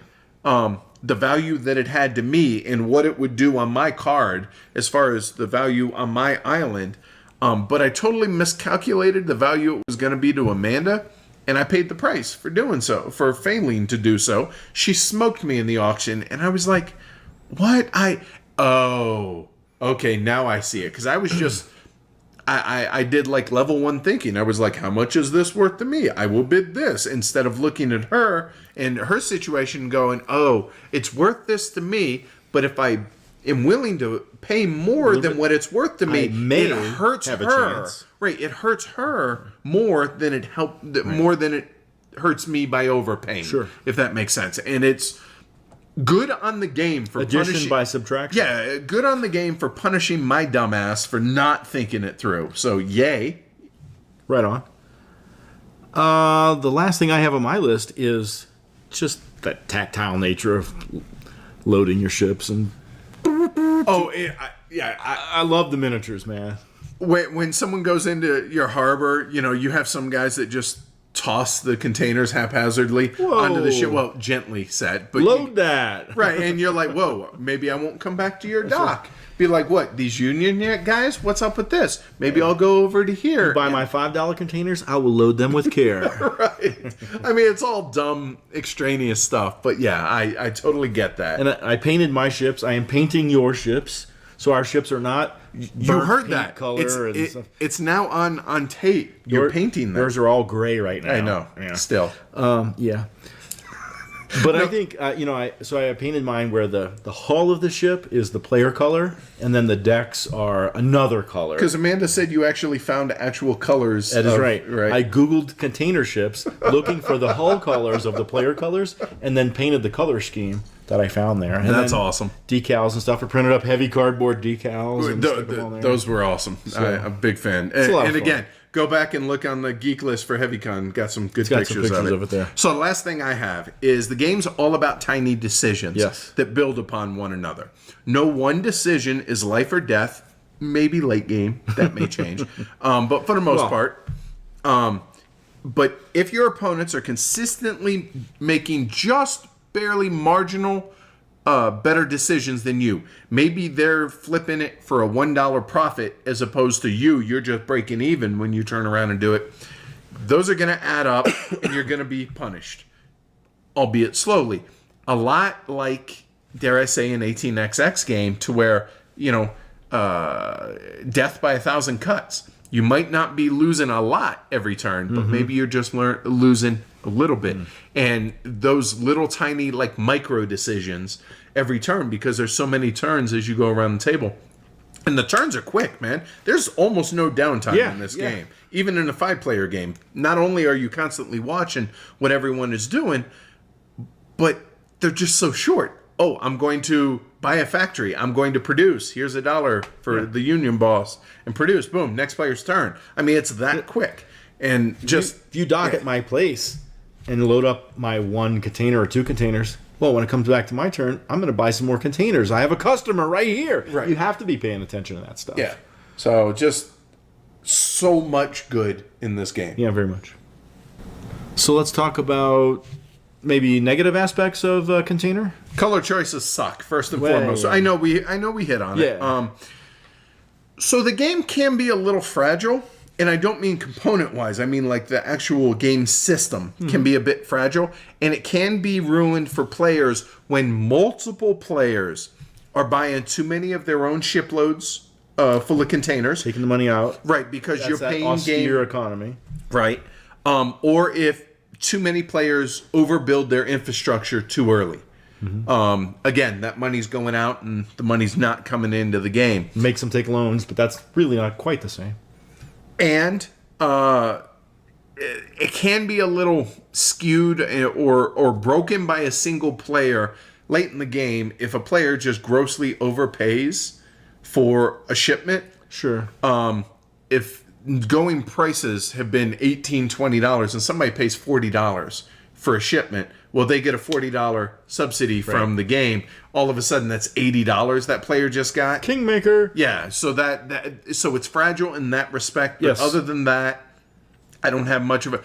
the value that it had to me and what it would do on my card as far as the value on my island, but I totally miscalculated the value it was going to be to Amanda. and I paid the price for doing so, for failing to do so. She smoked me in the auction, and I was like, what? Oh, okay, now I see it. Because I was just, I did like level 1 thinking. I was like, how much is this worth to me? I will bid this, instead of looking at her and her situation going, oh, it's worth this to me, but if I am willing to pay more than what it's worth to me, it hurts her. Right, it hurts her more than more than it hurts me by overpaying. Sure, if that makes sense. And it's good on the game for addition by subtraction. Yeah, good on the game for punishing my dumbass for not thinking it through. So yay. Right on. The last thing I have on my list is just the tactile nature of loading your ships and. I love the miniatures, man. When someone goes into your harbor, you have some guys that just toss the containers haphazardly onto the ship. Well, gently set, but load that. Right, and you're like, whoa, maybe I won't come back to your dock. Be like, what, these union guys? What's up with this? Maybe I'll go over to here. You buy my $5 containers, I will load them with care. Right. I mean, it's all dumb, extraneous stuff, but yeah, I totally get that. And I painted my ships. I am painting your ships. So our ships are not you heard that color it's now on tape. You're painting them. Yours are all gray right now. I know. Yeah. Still. Yeah. But I think I painted mine where the hull of the ship is the player color, and then the decks are another color. Because Amanda said you actually found actual colors. That is right. I googled container ships, looking for the hull colors of the player colors, and then painted the color scheme that I found there. And that's awesome. Decals and stuff are printed up, heavy cardboard decals. And those were awesome. So, I'm a big fan. And again, go back and look on the Geek List for HeavyCon. Got some good pictures of it there. So the last thing I have is the game's all about tiny decisions that build upon one another. No one decision is life or death. Maybe late game. That may change. But for the most part. But if your opponents are consistently making just barely marginal better decisions than you. Maybe they're flipping it for a $1 profit as opposed to you're just breaking even when you turn around and do it. Those are going to add up and you're going to be punished, albeit slowly. A lot like, dare I say, an 18XX game to where, death by 1,000 cuts. You might not be losing a lot every turn, but maybe you're just losing a little bit. And those little tiny micro decisions every turn, because there's so many turns as you go around the table. And the turns are quick, man. There's almost no downtime in this game. Even in a 5-player game. Not only are you constantly watching what everyone is doing, but they're just so short. Oh, I'm going to buy a factory. I'm going to produce. Here's $1 for the union boss. And produce. Boom. Next player's turn. I mean, it's that quick. And just... If you dock at my place and load up my 1 container or 2 containers, well, when it comes back to my turn, I'm going to buy some more containers. I have a customer right here. Right. You have to be paying attention to that stuff. Yeah. So just so much good in this game. Yeah, very much. So let's talk about maybe negative aspects of container. Color choices suck, first and foremost. So I know we hit on it. So the game can be a little fragile, and I don't mean component-wise. I mean the actual game system can be a bit fragile, and it can be ruined for players when multiple players are buying too many of their own shiploads full of containers. Taking the money out. Right, because you're paying austere economy. Right. Or if too many players overbuild their infrastructure too early. Again, that money's going out and the money's not coming into the game. Makes them take loans, but that's really not quite the same. And it can be a little skewed or broken by a single player late in the game if a player just grossly overpays for a shipment. Sure. If going prices have been $18, $20 and somebody pays $40 for a shipment, well, they get a $40 subsidy from the game. All of a sudden, that's $80 that player just got. Kingmaker. Yeah, so so it's fragile in that respect. But other than that, I don't have much of a...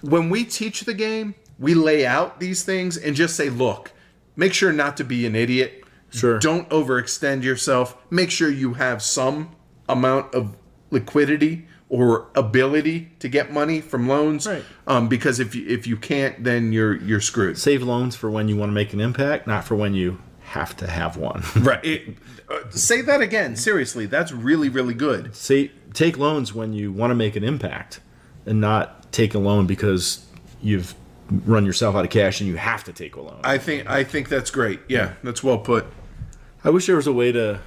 When we teach the game, we lay out these things and just say, look, make sure not to be an idiot. Sure. Don't overextend yourself. Make sure you have some amount of liquidity or ability to get money from loans. Right. Because if you can't, then you're screwed. Save loans for when you want to make an impact, not for when you have to have one. Right. Say that again. Seriously, that's really, really good. Take loans when you want to make an impact, and not take a loan because you've run yourself out of cash and you have to take a loan. I think that's great. Yeah, that's well put. I wish there was a way to,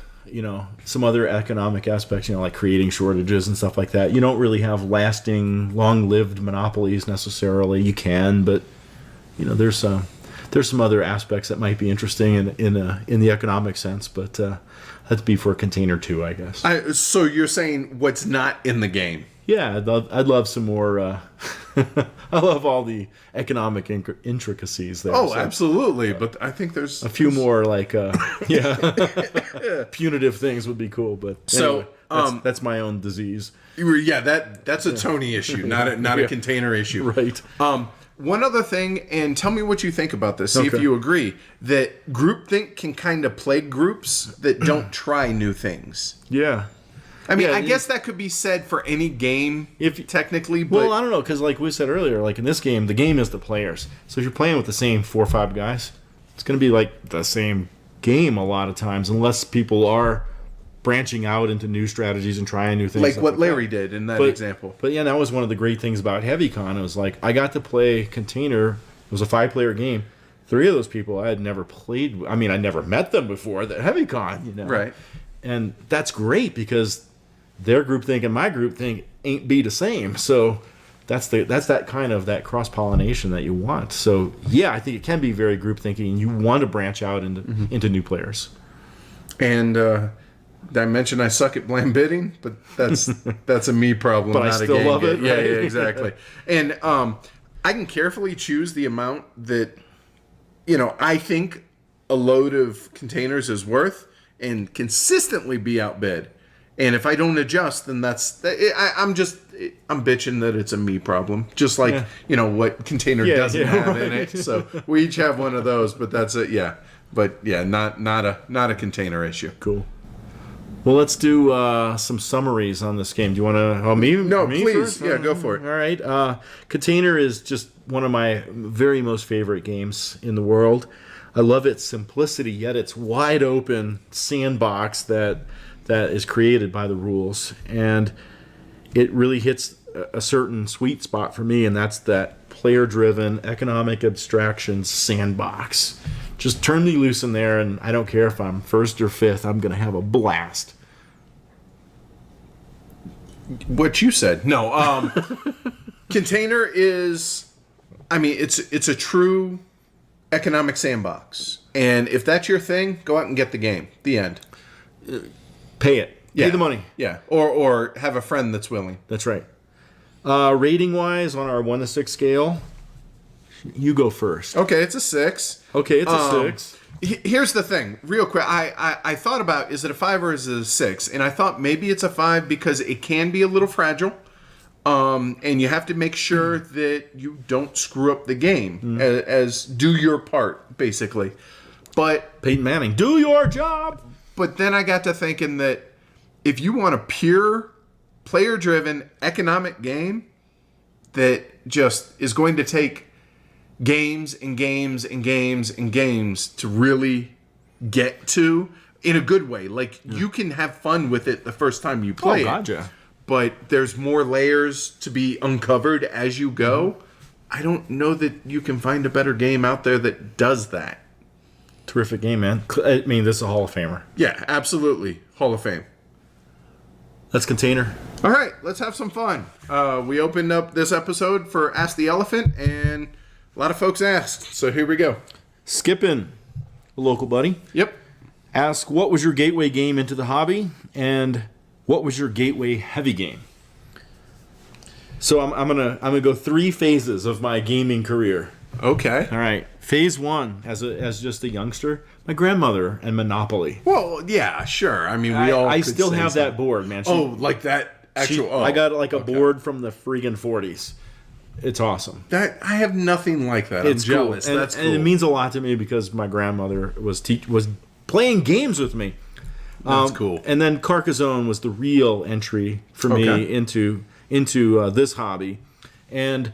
some other economic aspects, like creating shortages and stuff like that. You don't really have lasting, long-lived monopolies necessarily. You can, but there's some other aspects that might be interesting in the economic sense. But that'd be for Container 2, I guess. So you're saying what's not in the game? Yeah, I'd love some more. I love all the economic intricacies there. Oh, so. Absolutely. But I think there's A few more punitive things would be cool. But anyway, that's my own disease. Yeah, that's a Tony issue, not a Container issue. Right. One other thing, and tell me what you think about this. See if Okay. you agree that groupthink can kind of plague groups that don't try new things. Yeah. I mean, Yeah, I guess that could be said for any game, technically. But Well, I don't know, because like we said earlier, like in this game, the game is the players. So if you're playing with the same 4 or 5 guys, it's going to be like the same game a lot of times, unless people are branching out into new strategies and trying new things. like what Larry did in that example. But yeah, that was one of the great things about HeavyCon. It was like, I got to play Container. It was a 5-player game. 3 of those people I had never played with. I mean, I never met them before at HeavyCon, Right. And that's great because their groupthink and my groupthink ain't be the same. So that's that kind of that cross-pollination that you want. So yeah, I think it can be very groupthinking, and you want to branch out into new players. And I mentioned I suck at blind bidding, but that's a me problem, But not I still a game. love it, Yeah, right? yeah, exactly. And I can carefully choose the amount that I think a load of containers is worth, and consistently be outbid. And if I don't adjust, then I'm bitching that it's a me problem. Just like, what Container doesn't have in it. So we each have one of those, but that's it. Yeah. But yeah, not a Container issue. Cool. Well, let's do some summaries on this game. Do you want to? Oh, me? No, me please. first? Yeah, go for it. All right. Container is just one of my very most favorite games in the world. I love its simplicity, yet its wide open sandbox that is created by the rules, and it really hits a certain sweet spot for me, and that's that player-driven economic abstraction sandbox. Just turn me loose in there, and I don't care if I'm first or fifth. I'm gonna have a blast. What you said. No. Container is, I mean, it's a true economic sandbox, and if that's your thing, go out and get the game. The end. Pay it. Yeah. Pay the money. Yeah. Or have a friend that's willing. That's right. Rating wise, on our 1 to 6 scale, you go first. Okay, it's a 6. Okay, it's a 6. Here's the thing, real quick. I thought about, is it a 5 or is it a 6? And I thought maybe it's a 5 because it can be a little fragile. And you have to make sure that you don't screw up the game, as do your part, basically. But Peyton Manning, do your job. But then I got to thinking that if you want a pure player-driven economic game that just is going to take games and games and games and games to really get to in a good way, like you can have fun with it the first time you play gotcha. but there's more layers to be uncovered as you go. I don't know that you can find a better game out there that does that. Terrific game, man. I mean, this is a Hall of Famer. Yeah, absolutely. Hall of Fame. That's Container. All right, let's have some fun. We opened up this episode for Ask the Elephant, and a lot of folks asked. So here we go. Skippin', a local buddy. Yep. Ask, what was your gateway game into the hobby, and what was your gateway heavy game? So I'm gonna go 3 phases of my gaming career. Okay. All right. Phase 1, as just a youngster, my grandmother and Monopoly. Well, yeah, sure. I mean, we all. I could still say have so. that board, man. Like that actual. I got like a board from the friggin' 40s. It's awesome. That I have nothing like that. It's I'm jealous. cool. That's cool. And it means a lot to me because my grandmother was playing games with me. That's cool. And then Carcassonne was the real entry for me into into this hobby. And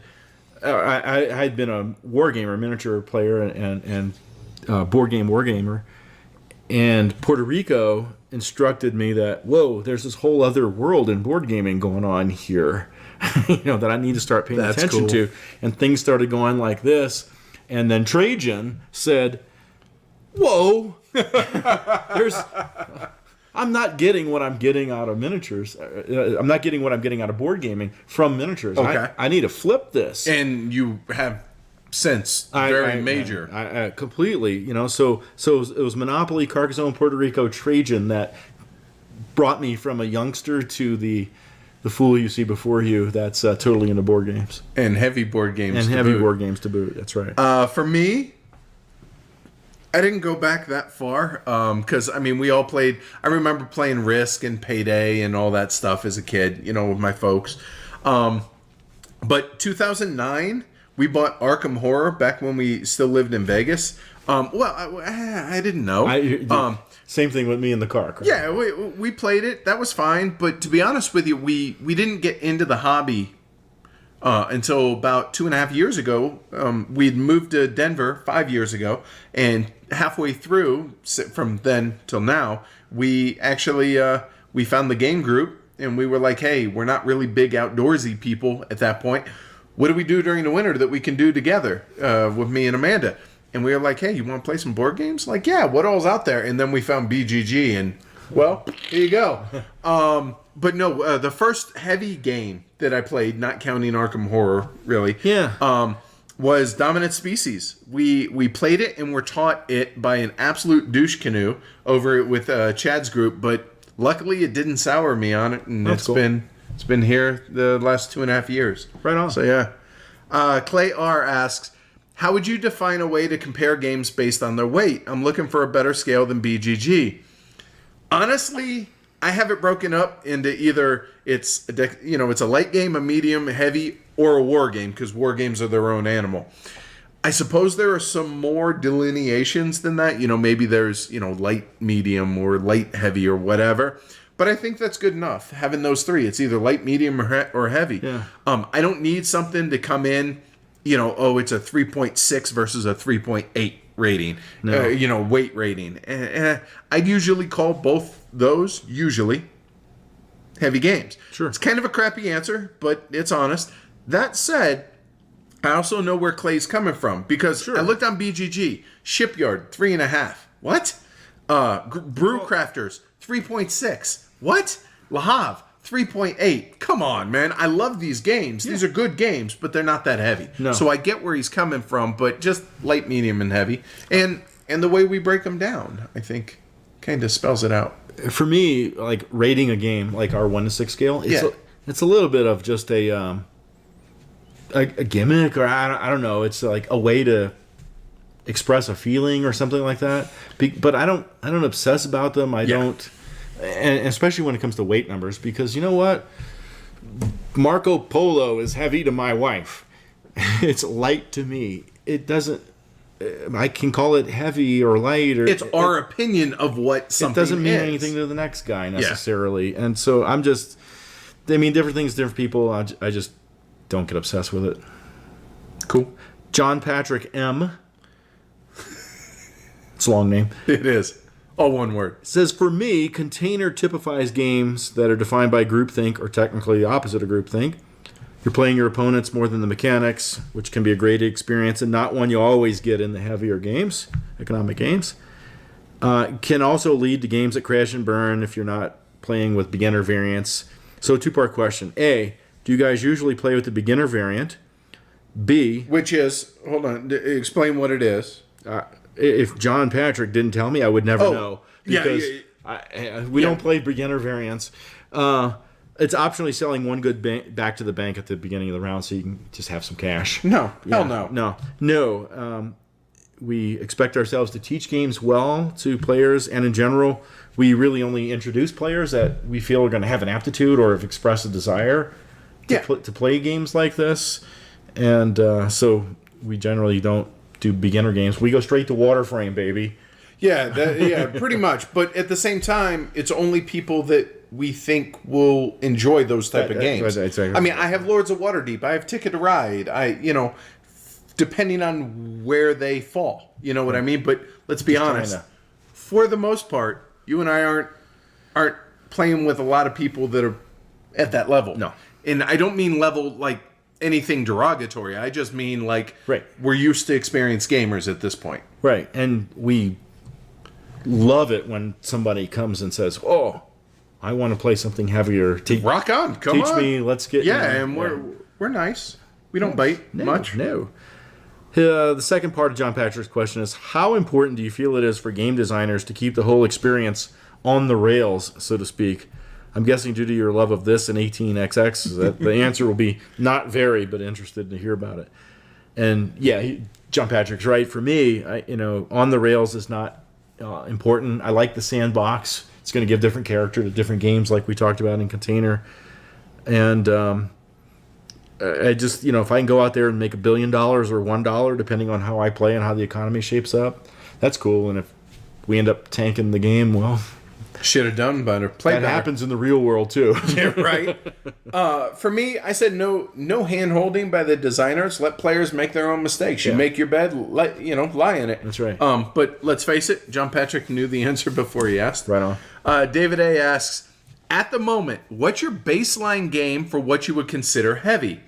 I had been a wargamer, miniature player, and board game wargamer. And Puerto Rico instructed me that, whoa, there's this whole other world in board gaming going on here, that I need to start paying attention to. And things started going like this. And then Trajan said, whoa, I'm not getting what I'm getting out of miniatures. I'm not getting what I'm getting out of board gaming from miniatures. Okay. I need to flip this. And you have since very major. I completely, so it was Monopoly, Carcassonne, Puerto Rico, Trajan that brought me from a youngster to the fool you see before you that's totally into board games. And heavy board games board games to boot. That's right. For me, I didn't go back that far because, we all played. I remember playing Risk and Payday and all that stuff as a kid, with my folks. But 2009, we bought Arkham Horror back when we still lived in Vegas. I didn't know. Same thing with me in the car. Correct? Yeah, we played it. That was fine. But to be honest with you, we didn't get into the hobby until about 2.5 years ago. We'd moved to Denver 5 years ago, and halfway through, from then till now, we actually we found the game group, and we were like, hey, we're not really big outdoorsy people at that point. What do we do during the winter that we can do together with me and Amanda? And we were like, hey, you want to play some board games? Like, yeah, what all's out there? And then we found BGG, and, well, here you go. But no, the first heavy game that I played, not counting Arkham Horror, really, was Dominant Species. We played it and were taught it by an absolute douche canoe over with Chad's group, but luckily it didn't sour me on it, and it's been here the last 2.5 years. Right on. So, yeah. Clay R. asks, how would you define a way to compare games based on their weight? I'm looking for a better scale than BGG. Honestly, I have it broken up into either it's a light game, a medium, a heavy, or a war game, because war games are their own animal. I suppose there are some more delineations than that. Maybe there's, light, medium, or light, heavy, or whatever. But I think that's good enough, having those three. It's either light, medium, or heavy. Yeah. I don't need something to come in, it's a 3.6 versus a 3.8 rating, No. Weight rating. I'd usually call both those, heavy games. Sure. It's kind of a crappy answer, but it's honest. That said, I also know where Clay's coming from, because I looked on BGG, Shipyard, 3.5. What? Brew Crafters, 3.6. What? Le Havre, 3.8. Come on, man. I love these games. Yeah. These are good games, but they're not that heavy. No. So I get where he's coming from, but just light, medium, and heavy. And the way we break them down, I think, kind of spells it out. For me, like rating a game, like our 1 to 6 scale, it's a little bit of just a gimmick, or I don't know. It's like a way to express a feeling or something like that. But I don't obsess about them. I don't. And especially when it comes to weight numbers, because you know what? Marco Polo is heavy to my wife. It's light to me. It doesn't. I can call it heavy or light, or it's our opinion of what something is. It doesn't mean anything to the next guy necessarily. Yeah. And so I'm just. Different things, different people. I just don't get obsessed with it. Cool. John Patrick M. It's a long name. It is. All one word. Says, for me, container typifies games that are defined by groupthink, or technically the opposite of groupthink. You're playing your opponents more than the mechanics, which can be a great experience and not one you always get in the heavier games, economic games. Can also lead to games that crash and burn if you're not playing with beginner variants. So, two-part question. A, do you guys usually play with the beginner variant? B, which is, hold on, explain what it is. If John Patrick didn't tell me, I would never know. Because we don't play beginner variants. It's optionally selling one good back to the bank at the beginning of the round so you can just have some cash. No. Hell no. No. We expect ourselves to teach games well to players, and in general, we really only introduce players that we feel are going to have an aptitude or have expressed a desire to play games like this. And so we generally don't do beginner games. We go straight to Waterframe, baby. Yeah, pretty much. But at the same time, it's only people that we think will enjoy those type of games. Exactly. I mean, I have Lords of Waterdeep. I have Ticket to Ride. Depending on where they fall, you know what I mean? But let's be honest. For the most part, you and I aren't playing with a lot of people that are at that level. No. And I don't mean level like anything derogatory. I just mean like we're used to experienced gamers at this point. Right. And we love it when somebody comes and says, "Oh, I want to play something heavier. Rock on. Come on. Teach me. Let's get..." Yeah, and we're nice. We don't bite much. No. The second part of John Patrick's question is, how important do you feel it is for game designers to keep the whole experience on the rails, so to speak? I'm guessing due to your love of this and 18XX, that the answer will be not very, but interested to hear about it. And yeah, John Patrick's right. For me, on the rails is not important. I like the sandbox. It's going to give different character to different games, like we talked about in Container. And I just, if I can go out there and make $1 billion or $1, depending on how I play and how the economy shapes up, that's cool. And if we end up tanking the game, well, should have done better. That happens in the real world too. Yeah, right. For me, I said no hand holding by the designers. Let players make their own mistakes. You make your bed, lie in it. That's right. But let's face it, John Patrick knew the answer before he asked. Right on. David A asks, at the moment, what's your baseline game for what you would consider heavy?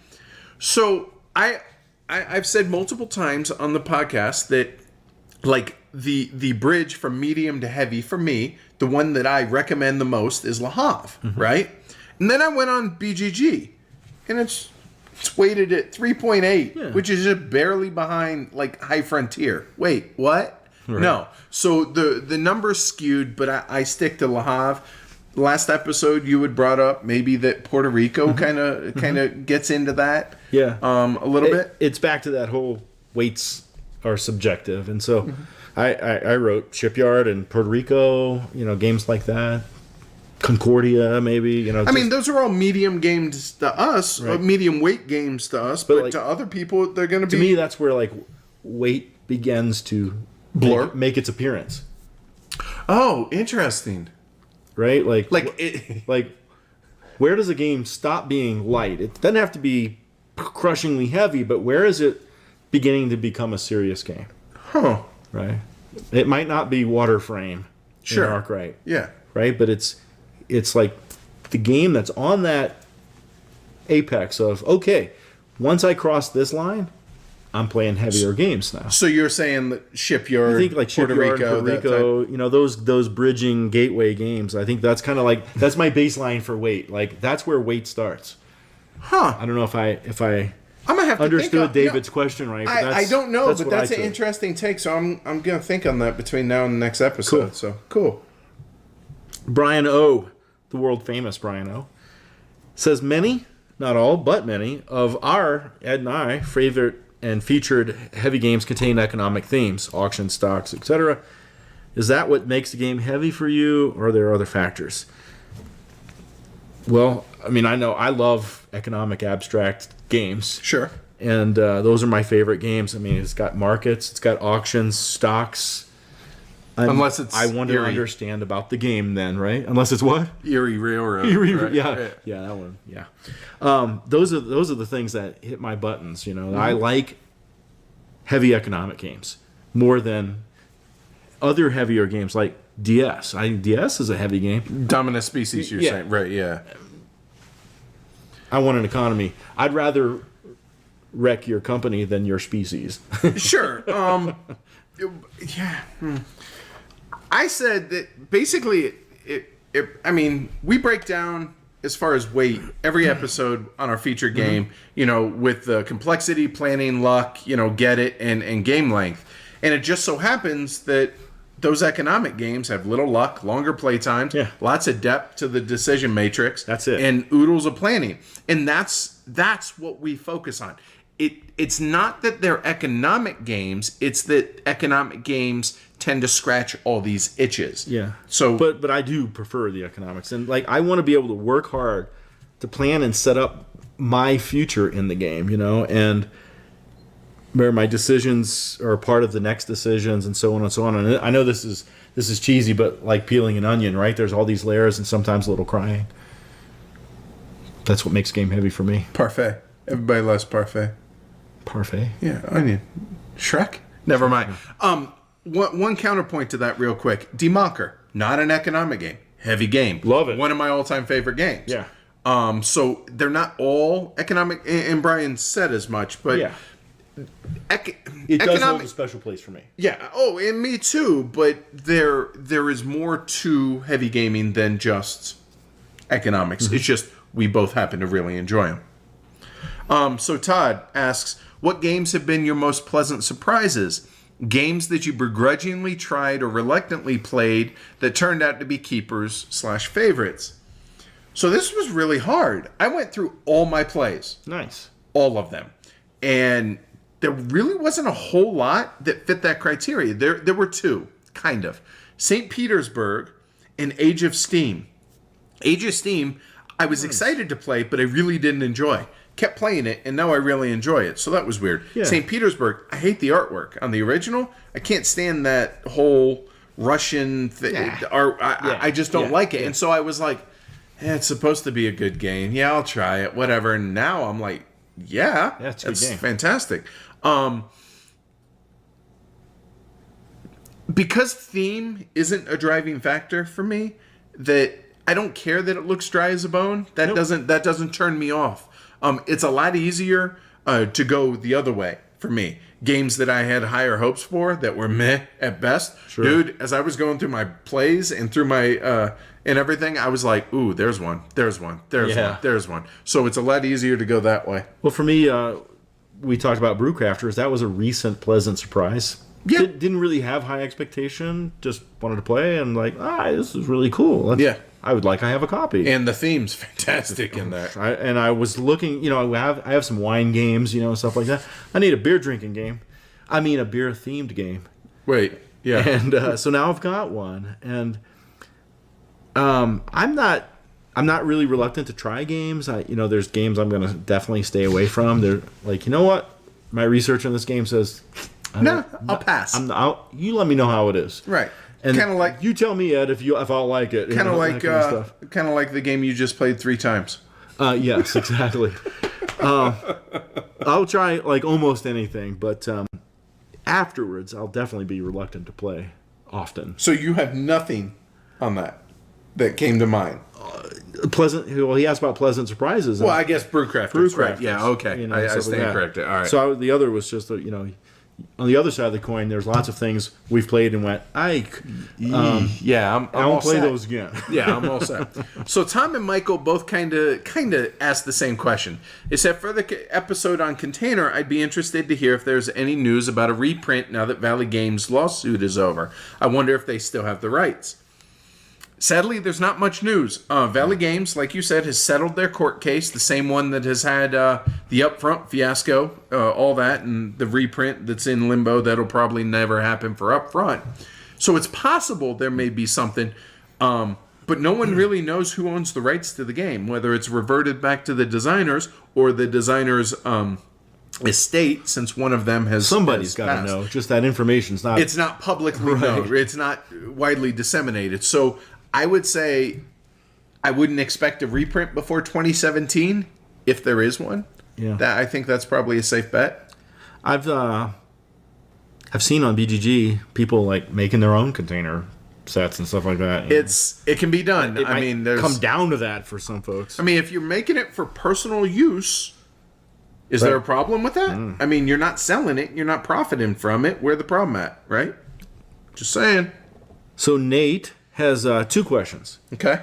So I've said multiple times on the podcast that like the bridge from medium to heavy for me, the one that I recommend the most is Le Havre, right? And then I went on BGG, and it's weighted at 3.8, which is just barely behind like High Frontier. Wait, what? Right. No. So the number's skewed, but I stick to Le Havre. Last episode you had brought up maybe that Puerto Rico kind of gets into that. Yeah. A little bit. It's back to that whole weights are subjective. And so I wrote Shipyard and Puerto Rico, games like that. Concordia, maybe, I mean, those are all medium games to us, medium weight games to us, but like, to other people, they're going to be... To me, that's where, like, weight begins to make its appearance. Oh, interesting. Right? Like it, where does a game stop being light? It doesn't have to be crushingly heavy, but where is it beginning to become a serious game? Huh. Right? It might not be Waterframe in Arkwright. Yeah. Right? But it's like the game that's on that apex of, okay, once I cross this line, I'm playing heavier games now. So you're saying that Shipyard, I think like Puerto Rico, those bridging gateway games. I think that's kind of like, that's my baseline for weight. Like that's where weight starts. Huh. I don't know if I I'm gonna have to understood David's question right. But I don't know, but that's an interesting take. So I'm gonna think on that between now and the next episode. Cool. So cool. Brian O, the world famous Brian O, says many, not all, but many of our Ed and I favorite and featured heavy games contain economic themes, auction stocks, etc. Is that what makes the game heavy for you, or are there other factors? Well, I mean, I know I love economic abstract games. Sure. And those are my favorite games. I mean, it's got markets, it's got auctions, stocks. Unless it's I want to understand about the game then, right? Unless it's what? Erie Railroad. Right? Yeah, that one. Yeah. Those are the things that hit my buttons. I like heavy economic games more than other heavier games like DS. DS is a heavy game. Dominant Species, you're saying, right? Yeah. I want an economy. I'd rather wreck your company than your species. Sure. Yeah. I said that basically, I mean, we break down as far as weight every episode on our featured game, with the complexity, planning, luck, get it, and game length. And it just so happens that those economic games have little luck, longer play times, lots of depth to the decision matrix. That's it. And oodles of planning. And that's what we focus on. It's not that they're economic games, it's that economic games tend to scratch all these itches. Yeah. So but I do prefer the economics. And like I want to be able to work hard to plan and set up my future in the game, and where my decisions are part of the next decisions, and so on and so on. And I know this is cheesy, but like peeling an onion, right? There's all these layers, and sometimes a little crying. That's what makes game heavy for me. Parfait. Everybody loves parfait. Parfait. Yeah, onion. Shrek? Never mind. One counterpoint to that real quick. Demonker, not an economic game. Heavy game. Love it. One of my all-time favorite games. Yeah. So they're not all economic, and Brian said as much, but Yeah. It does hold a special place for me. Yeah. Oh, and me too. But there is more to heavy gaming than just economics. It's just we both happen to really enjoy them. So Todd asks, what games have been your most pleasant surprises? Games that you begrudgingly tried or reluctantly played that turned out to be keepers/favorites. So this was really hard. I went through all my plays. Nice. All of them. And there really wasn't a whole lot that fit that criteria. There were two, kind of. St. Petersburg and Age of Steam. Age of Steam, I was excited to play, but I really didn't enjoy. Kept playing it, and now I really enjoy it. So that was weird. Yeah. St. Petersburg, I hate the artwork. On the original, I can't stand that whole Russian thing. I just don't like it. And so I was like, it's supposed to be a good game. Yeah, I'll try it, whatever. And now I'm like, yeah, it's a good game. Fantastic. Because theme isn't a driving factor for me, that I don't care that it looks dry as a bone. That doesn't turn me off. It's a lot easier to go the other way for me. Games that I had higher hopes for that were meh at best. Sure. Dude, as I was going through my plays and through my and everything, I was like, ooh, there's one. So it's a lot easier to go that way. Well, for me, we talked about Brewcrafters. That was a recent pleasant surprise. Yeah. Didn't really have high expectation. Just wanted to play and like, this is really cool. I have a copy. And the theme's fantastic in that. I was looking, I have some wine games, stuff like that. I need a beer drinking game. I mean, a beer themed game. Wait, yeah. And so now I've got one, and I'm not really reluctant to try games. There's games I'm going to definitely stay away from. They're like, you know what? My research on this game says, I'll pass. You let me know how it is. Right. And kind of like you tell me, Ed, if I'll like it. Kind of like the game you just played 3 times. Yes, exactly. I'll try like almost anything, but afterwards I'll definitely be reluctant to play often. So you have nothing on that came to mind. Pleasant. Well, he asked about pleasant surprises. Well, I guess Brewcrafters. Right. Yeah. Okay. I stand corrected. All right. So the other was just on the other side of the coin, there's lots of things we've played and went, I won't play those again. Yeah, I'm all set. So Tom and Michael both kind of asked the same question. They said, for the episode on Container, I'd be interested to hear if there's any news about a reprint now that Valley Games' lawsuit is over. I wonder if they still have the rights. Sadly, there's not much news. Valley Games, like you said, has settled their court case, the same one that has had the Upfront fiasco, all that, and the reprint that's in limbo that'll probably never happen for Upfront. So it's possible there may be something, but no one really knows who owns the rights to the game, whether it's reverted back to the designers or the designers' estate, since one of them has Somebody's got to know. Just that information's not... It's not publicly known. It's not widely disseminated. So I would say I wouldn't expect a reprint before 2017, if there is one. Yeah, I think that's probably a safe bet. I've seen on BGG people like making their own container sets and stuff like that. It can be done. There's come down to that for some folks. I mean, if you're making it for personal use, is there a problem with that? I mean, you're not selling it, you're not profiting from it. Where's the problem at, right? Just saying. So Nate has 2 questions. Okay.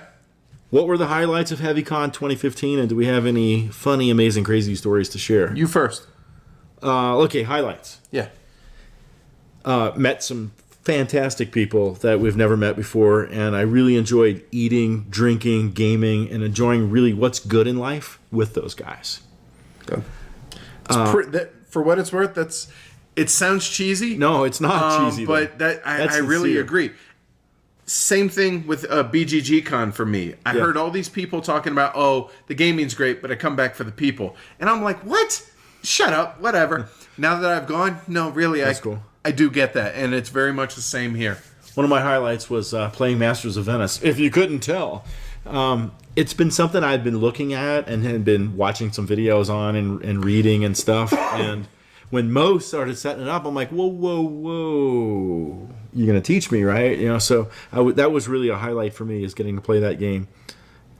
What were the highlights of HeavyCon 2015, and do we have any funny, amazing, crazy stories to share? You first. Okay, highlights. Yeah. Met some fantastic people that we've never met before, and I really enjoyed eating, drinking, gaming, and enjoying really what's good in life with those guys. Good. For what it's worth, it sounds cheesy. No, it's not cheesy. But I really agree. Same thing with BGG Con for me. I heard all these people talking about, the gaming's great, but I come back for the people. And I'm like, what? Shut up, whatever. now that I've gone, no, really, That's cool. I do get that, and it's very much the same here. One of my highlights was playing Masters of Venice. If you couldn't tell, it's been something I've been looking at and had been watching some videos on and reading and stuff. And when Mo started setting it up, I'm like, whoa. You're going to teach me, right? So that was really a highlight for me, is getting to play that game.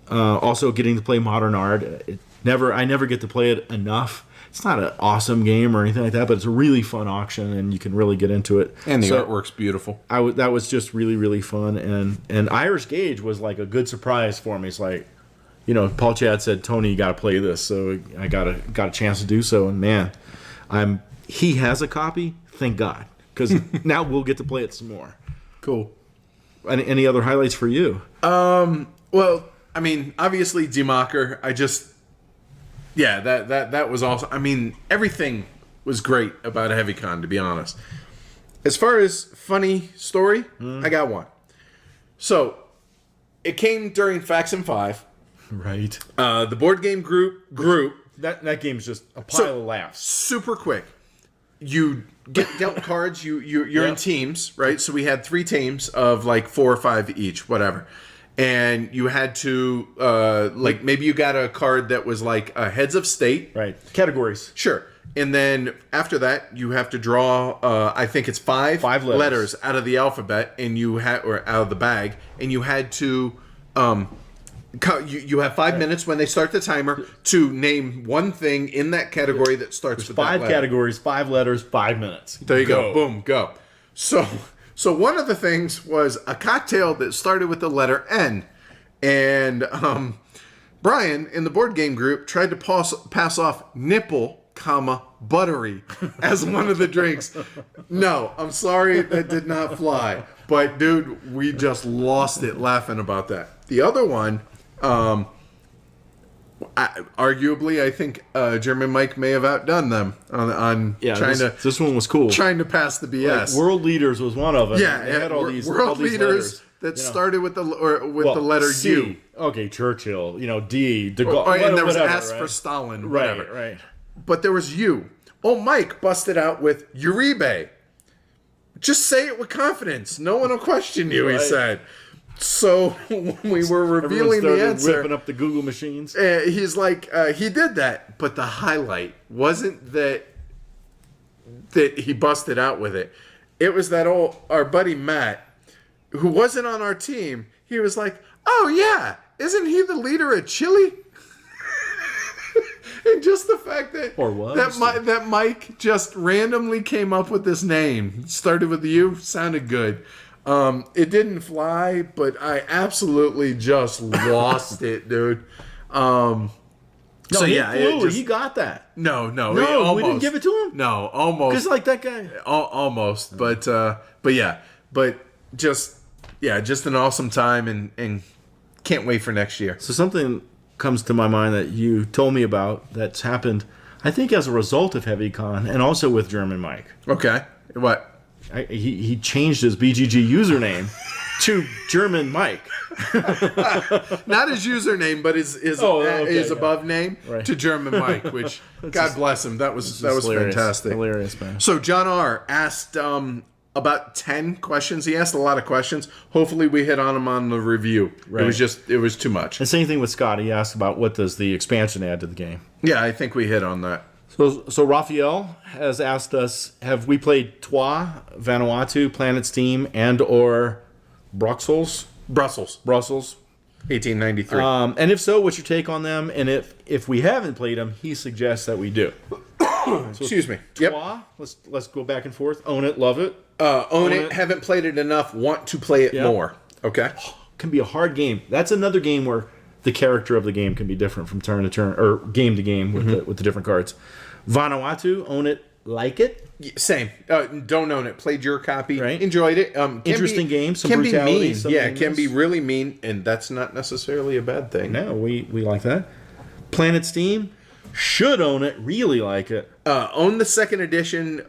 Also getting to play Modern Art. I never get to play it enough. It's not an awesome game or anything like that, but it's a really fun auction, and you can really get into it. And the artwork's beautiful. That was just really, really fun. And Irish Gauge was like a good surprise for me. It's like, Paul Chad said, Tony, you got to play this. So I got a chance to do so. And man, he has a copy. Thank God. Because now we'll get to play it some more. Cool. Any other highlights for you? Well, I mean, obviously Democker, that was awesome. I mean, everything was great about HeavyCon, to be honest. As far as funny story, I got one. So, it came during Faction 5. Right. The board game group. That game's just a pile of laughs. Super quick. You get dealt cards. You're in teams, right? So we had 3 teams of like 4 or 5 each, whatever. And you had to, maybe you got a card that was like heads of state. Right. Categories. Sure. And then after that, you have to draw, I think it's 5 letters out of the alphabet, and or out of the bag, and you had to, you have 5 minutes when they start the timer to name one thing in that category that starts with 5 that letter. categories, 5 letters, 5 minutes. There you go. Boom, go. So one of the things was a cocktail that started with the letter N. And Brian, in the board game group, tried to pass off nipple, buttery as one of the drinks. No, I'm sorry, that did not fly. But, dude, we just lost it laughing about that. The other one, arguably, I think German Mike may have outdone them on this one was cool. Trying to pass the BS. Like World Leaders was one of them. Yeah, they had all these World Leaders letters that started with the letter C, U. Okay, Churchill. D. De Gaulle. And there was whatever, S for Stalin. Right, Whatever. right. But there was U. Oh, Mike busted out with Uribe. Just say it with confidence. No one will question you, he said. So when we were revealing the answer, whipping up the Google machines. He's like, he did that, but the highlight wasn't that he busted out with it. It was that our buddy Matt, who wasn't on our team. He was like, "Oh yeah, isn't he the leader of Chile?" And just the fact that Mike just randomly came up with this name, started with the U, sounded good. It didn't fly, but I absolutely just lost it, dude. He got that. No, we didn't give it to him. No, almost. Because like that guy, almost, but just an awesome time, and can't wait for next year. So something comes to my mind that you told me about that's happened, I think, as a result of HeavyCon and also with German Mike. Okay, what? He changed his BGG username to German Mike. Not his username, but his above name to German Mike, which God bless him. That was fantastic. Hilarious, man. So John R. asked about 10 questions. He asked a lot of questions. Hopefully we hit on them on the review. Right. It was too much. And same thing with Scott. He asked about what does the expansion add to the game. Yeah, I think we hit on that. So Raphael has asked us, have we played Trois, Vanuatu, Planet Steam, and or Brussels? 1893. And if so, what's your take on them? And if we haven't played them, he suggests that we do. Excuse me. Yep. Trois, let's go back and forth. Own it, love it. Own it. Haven't played it enough. Want to play it more. Okay. Can be a hard game. That's another game where the character of the game can be different from turn to turn or game to game with the different cards. Vanuatu, own it, like it. Same. Don't own it. Played your copy. Right. Enjoyed it. Interesting game. Some can brutality. Be mean. Yeah, can be really mean, and that's not necessarily a bad thing. No, we like that. Planet Steam, should own it. Really like it. Own the second edition.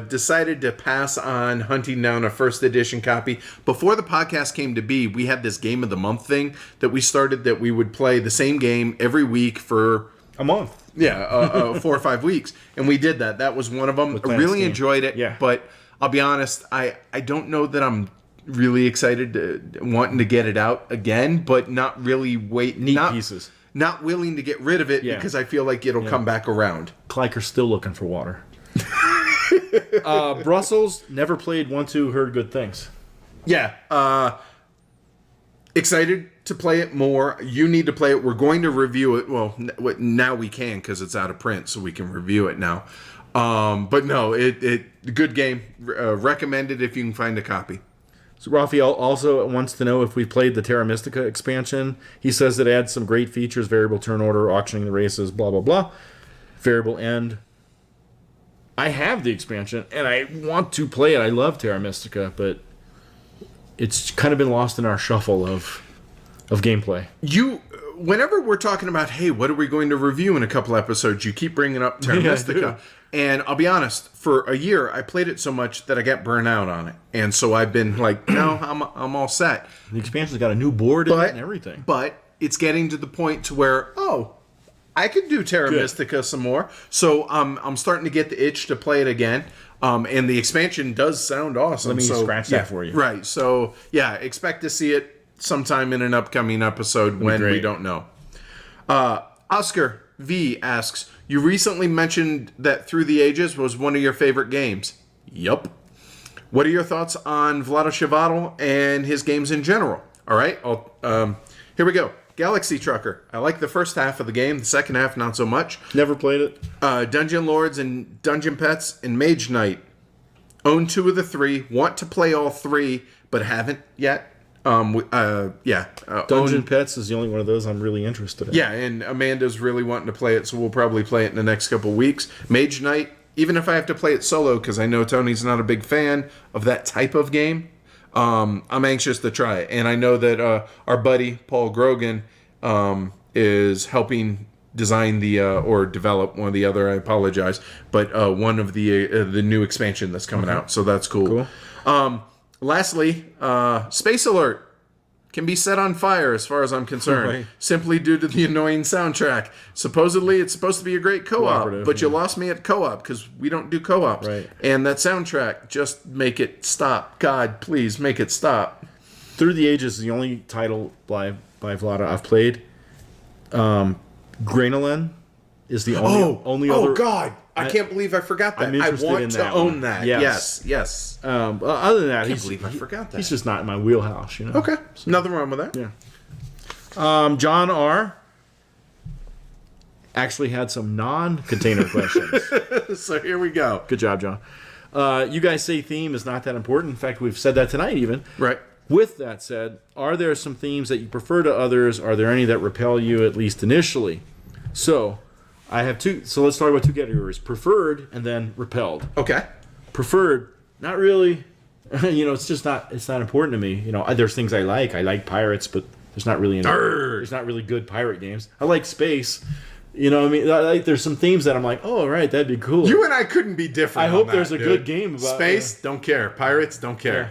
Decided to pass on hunting down a first edition copy. Before the podcast came to be, we had this game of the month thing that we started that we would play the same game every week for A month. Yeah, 4 or 5 weeks, and we did that. That was one of them. I really enjoyed it. Yeah. But I'll be honest, I don't know that I'm really excited to wanting to get it out again, but not really Pieces. Not willing to get rid of it because I feel like it'll come back around. Kleiker's still looking for water. Brussels, never played 1-2, heard good things. Yeah. Excited to play it more. You need to play it. We're going to review it. Well, now we can because it's out of print, so we can review it now. But no, good game. Recommended if you can find a copy. So Raphael also wants to know if we played the Terra Mystica expansion. He says it adds some great features, variable turn order, auctioning the races, blah, blah, blah. Variable end. I have the expansion, and I want to play it. I love Terra Mystica, but it's kind of been lost in our shuffle of gameplay. Whenever we're talking about, hey, what are we going to review in a couple episodes, you keep bringing up Terra Mystica. And I'll be honest, for a year, I played it so much that I got burnt out on it. And so I've been like, no, I'm all set. The expansion's got a new board in it and everything. But it's getting to the point to where, I could do Terra Mystica some more. So I'm starting to get the itch to play it again. And the expansion does sound awesome. Let me scratch that for you. Right. So, yeah, expect to see it sometime in an upcoming episode when we don't know. Oscar V asks, you recently mentioned that Through the Ages was one of your favorite games. Yup. What are your thoughts on Vlaada Chvátil and his games in general? All right. Here we go. Galaxy Trucker. I like the first half of the game. The second half, not so much. Never played it. Dungeon Lords and Dungeon Pets and Mage Knight. Own 2 of the 3. Want to play all 3, but haven't yet. Dungeon Pets is the only one of those I'm really interested in. Yeah, and Amanda's really wanting to play it, so we'll probably play it in the next couple weeks. Mage Knight, even if I have to play it solo, because I know Tony's not a big fan of that type of game, I'm anxious to try it. And I know that our buddy Paul Grogan is helping design or develop one of the other. I apologize, but one of the new expansion that's coming out. So that's cool. Lastly, Space Alert can be set on fire as far as I'm concerned, simply due to the annoying soundtrack. Supposedly, it's supposed to be a great co-op, but you lost me at co-op because we don't do co-ops. Right. And that soundtrack, just make it stop. God, please make it stop. Through the Ages is the only title by Vlaada I've played. Granolin is the only other. Oh, God. I can't believe I forgot that. I want to own that. Yes. Other than that, I can't believe I forgot that. He's just not in my wheelhouse, you know. Okay. Nothing wrong with that. Yeah. John R. actually had some non-container questions. So here we go. Good job, John. You guys say theme is not that important. In fact, we've said that tonight even. Right. With that said, are there some themes that you prefer to others? Are there any that repel you, at least initially? So, I have two. So let's talk about 2 categories: preferred and then repelled. Okay. Preferred, not really. It's just not. It's not important to me. There's things I like. I like pirates, but there's not really there's not really good pirate games. I like space. There's some themes that I'm like, oh, right, that'd be cool. You and I couldn't be different. I hope there's a good game about space. Don't care. Pirates don't care. Yeah.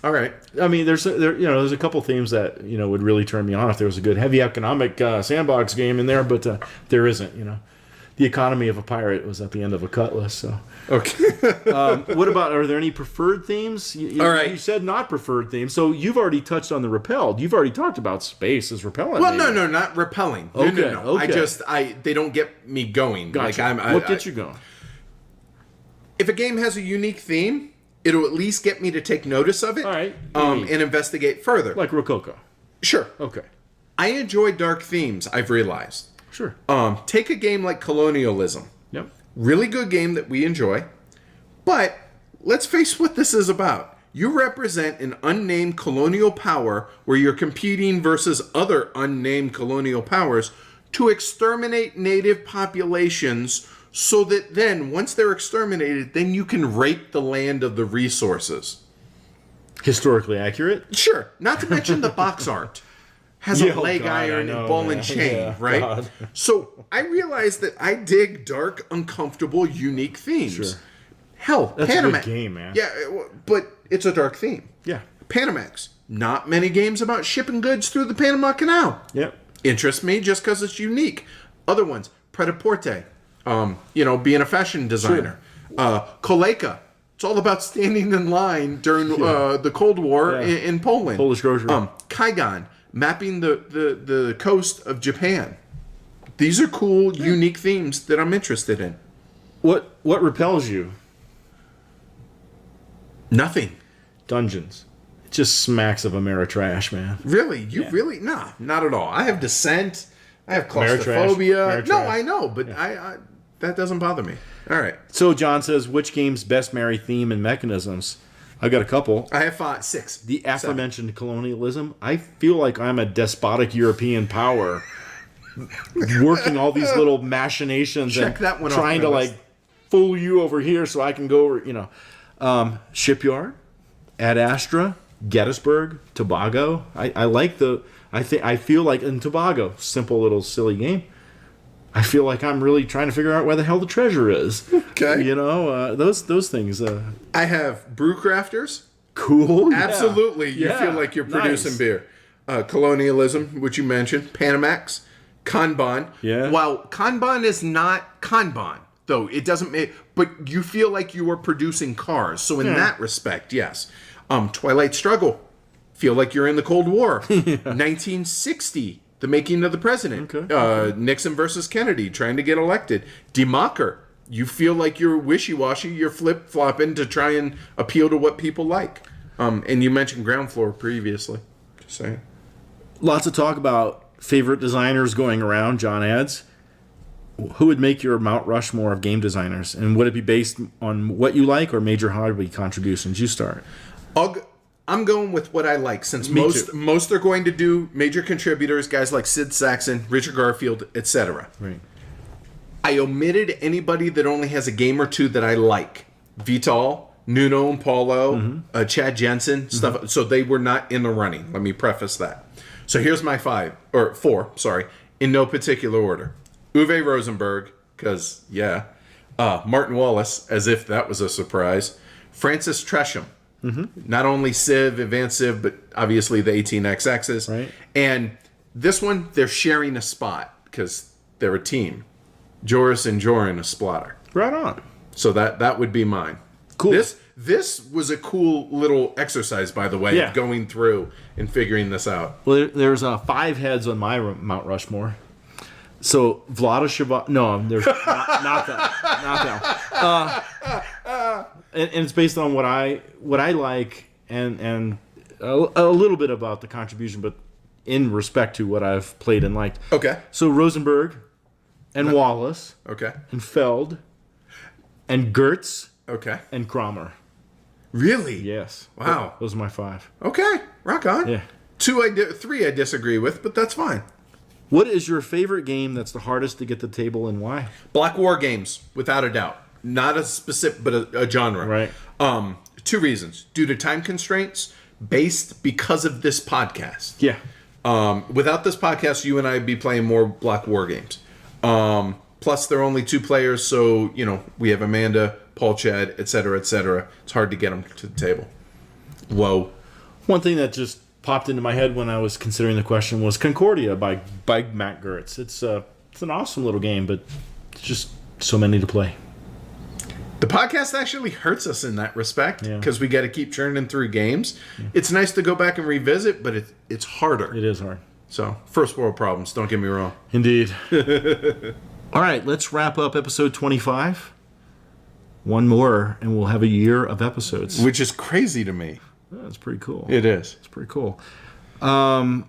All right. I mean, there's a couple themes that would really turn me on if there was a good heavy economic sandbox game in there, but there isn't. The economy of a pirate was at the end of a cutlass. So okay. What about? Are there any preferred themes? All right. You said not preferred themes, so you've already touched on the repelled. You've already talked about space as repellent. Well, no, not repelling. Okay. No. Okay. They don't get me going. Gotcha. What gets you going? If a game has a unique theme, it'll at least get me to take notice of it. All right. And investigate further. Like Rococo. Sure. Okay. I enjoy dark themes, I've realized. Sure. Take a game like Colonialism. Yep. Really good game that we enjoy. But let's face what this is about. You represent an unnamed colonial power where you're competing versus other unnamed colonial powers to exterminate native populations so that then, once they're exterminated, then you can rape the land of the resources. Historically accurate? Sure. Not to mention the box art. Has a leg iron and ball and chain, right? God. So I realized that I dig dark, uncomfortable, unique themes. Sure. Hell, that's a good game, man. Yeah, but it's a dark theme. Yeah. Panamax. Not many games about shipping goods through the Panama Canal. Yep. Interests me just because it's unique. Other ones, Pret-a-Porter, being a fashion designer. Kolejka, it's all about standing in line during the Cold War in Poland. Polish grocery. Kaigan, mapping the coast of Japan. These are cool, unique themes that I'm interested in. What repels you? Nothing. Dungeons. It just smacks of Ameritrash, man. Really? Really? Nah, not at all. I have Descent. I have claustrophobia. Ameritrash. No, I know, but I that doesn't bother me. All right. So John says, which game's best marry theme and mechanisms? I've got a couple. I have 6. The aforementioned colonialism. I feel like I'm a despotic European power working all these little machinations Check that one off trying my to list. fool you over here so I can go over, Shipyard, Ad Astra, Gettysburg, Tobago. I feel like in Tobago, simple little silly game. I feel like I'm really trying to figure out where the hell the treasure is. Okay. Those things. I have Brewcrafters. Cool. Absolutely. You Yeah. feel like you're producing Nice. beer. Colonialism, which you mentioned. Panamax. Kanban. Yeah. While Kanban is not Kanban, though it doesn't make, but you feel like you are producing cars. So in that respect, yes. Twilight Struggle. Feel like you're in the Cold War. 1960. The making of the president. Okay. Nixon versus Kennedy, trying to get elected. Democker. You feel like you're wishy-washy. You're flip-flopping to try and appeal to what people like. And you mentioned Ground Floor previously. Just saying. Lots of talk about favorite designers going around. John adds, who would make your Mount Rushmore of game designers? And would it be based on what you like or major hobby contributions? You start. I'm going with what I like, since Me most are going to do major contributors, guys like Sid Saxon, Richard Garfield, etc. Right. I omitted anybody that only has a game or two that I like. Vital, Nuno and Paulo, Chad Jensen, stuff. So they were not in the running. Let me preface that. So here's my 4, in no particular order. Uwe Rosenberg, because, Martin Wallace, as if that was a surprise. Francis Tresham. Not only Civ, Advanced Civ, but obviously the 18XXs. Right. And this one, they're sharing a spot because they're a team. Joris and Joran a splatter. Right on. So that would be mine. Cool. This was a cool little exercise, by the way, Yeah. of going through and figuring this out. Well, there's 5 heads on my Mount Rushmore. So Vlada no, there's not that. And it's based on what I like and a little bit about the contribution, but in respect to what I've played and liked. Okay. So Rosenberg and Wallace Okay. and Feld and Gertz Okay. and Kramer. Really? Yes. Wow. Those are my 5. Okay. Rock on. Yeah. 3 I disagree with, but that's fine. What is your favorite game that's the hardest to get to the table and why? Black War games, without a doubt. Not a specific, but a genre. Right. 2 reasons. Due to time constraints, based because of this podcast. Yeah. Without this podcast, you and I would be playing more Black War games. Plus, there are only 2 players, so, we have Amanda, Paul Chad, etc., etc. It's hard to get them to the table. Whoa. One thing that just popped into my head when I was considering the question was Concordia by Matt Gertz. It's an awesome little game, but it's just so many to play. The podcast actually hurts us in that respect because we got to keep churning through games. Yeah. It's nice to go back and revisit, but it's harder. It is hard. So, first world problems, don't get me wrong. Indeed. All right, let's wrap up episode 25. One more, and we'll have a year of episodes. Which is crazy to me. That's pretty cool. It is. It's pretty cool. Want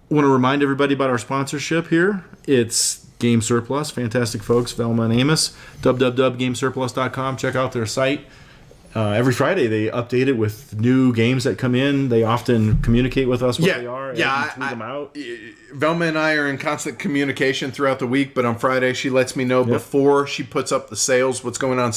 to remind everybody about our sponsorship here. It's Game Surplus. Fantastic folks, Velma and Amos. www.gamesurplus.com. Check out their site. Every Friday they update it with new games that come in. They often communicate with us what they are. Yeah, tweet them out. Velma and I are in constant communication throughout the week, but on Friday she lets me know before she puts up the sales, what's going on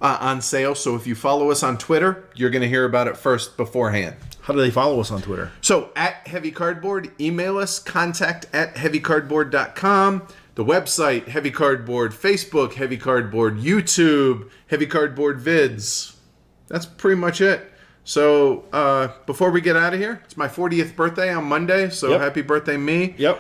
on sale. So if you follow us on Twitter, you're going to hear about it first beforehand. How do they follow us on Twitter? So at Heavy Cardboard, email us, contact@heavycardboard.com. The website, Heavy Cardboard, Facebook, Heavy Cardboard, YouTube, Heavy Cardboard Vids. That's pretty much it. So before we get out of here, it's my 40th birthday on Monday, so happy birthday me. Yep.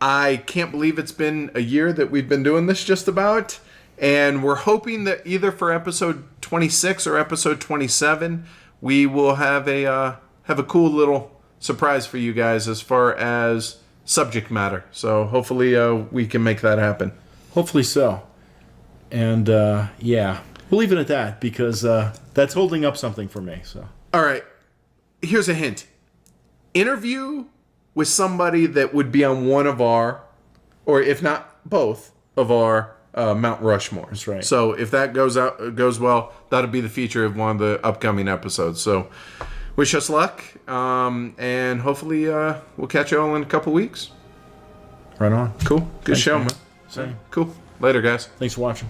I can't believe it's been a year that we've been doing this just about. And we're hoping that either for episode 26 or episode 27, we will have a cool little surprise for you guys as far as subject matter. So hopefully we can make that happen. Hopefully so. And yeah, we'll leave it at that because that's holding up something for me. So all right, here's a hint. Interview with somebody that would be on one of our, or if not both of our Mount Rushmore. That's right. So if that goes well, that'll be the feature of one of the upcoming episodes. So wish us luck, and hopefully we'll catch you all in a couple weeks. Right on. Cool. Good Thanks, show, man. man. Same. Cool. Later, guys. Thanks for watching.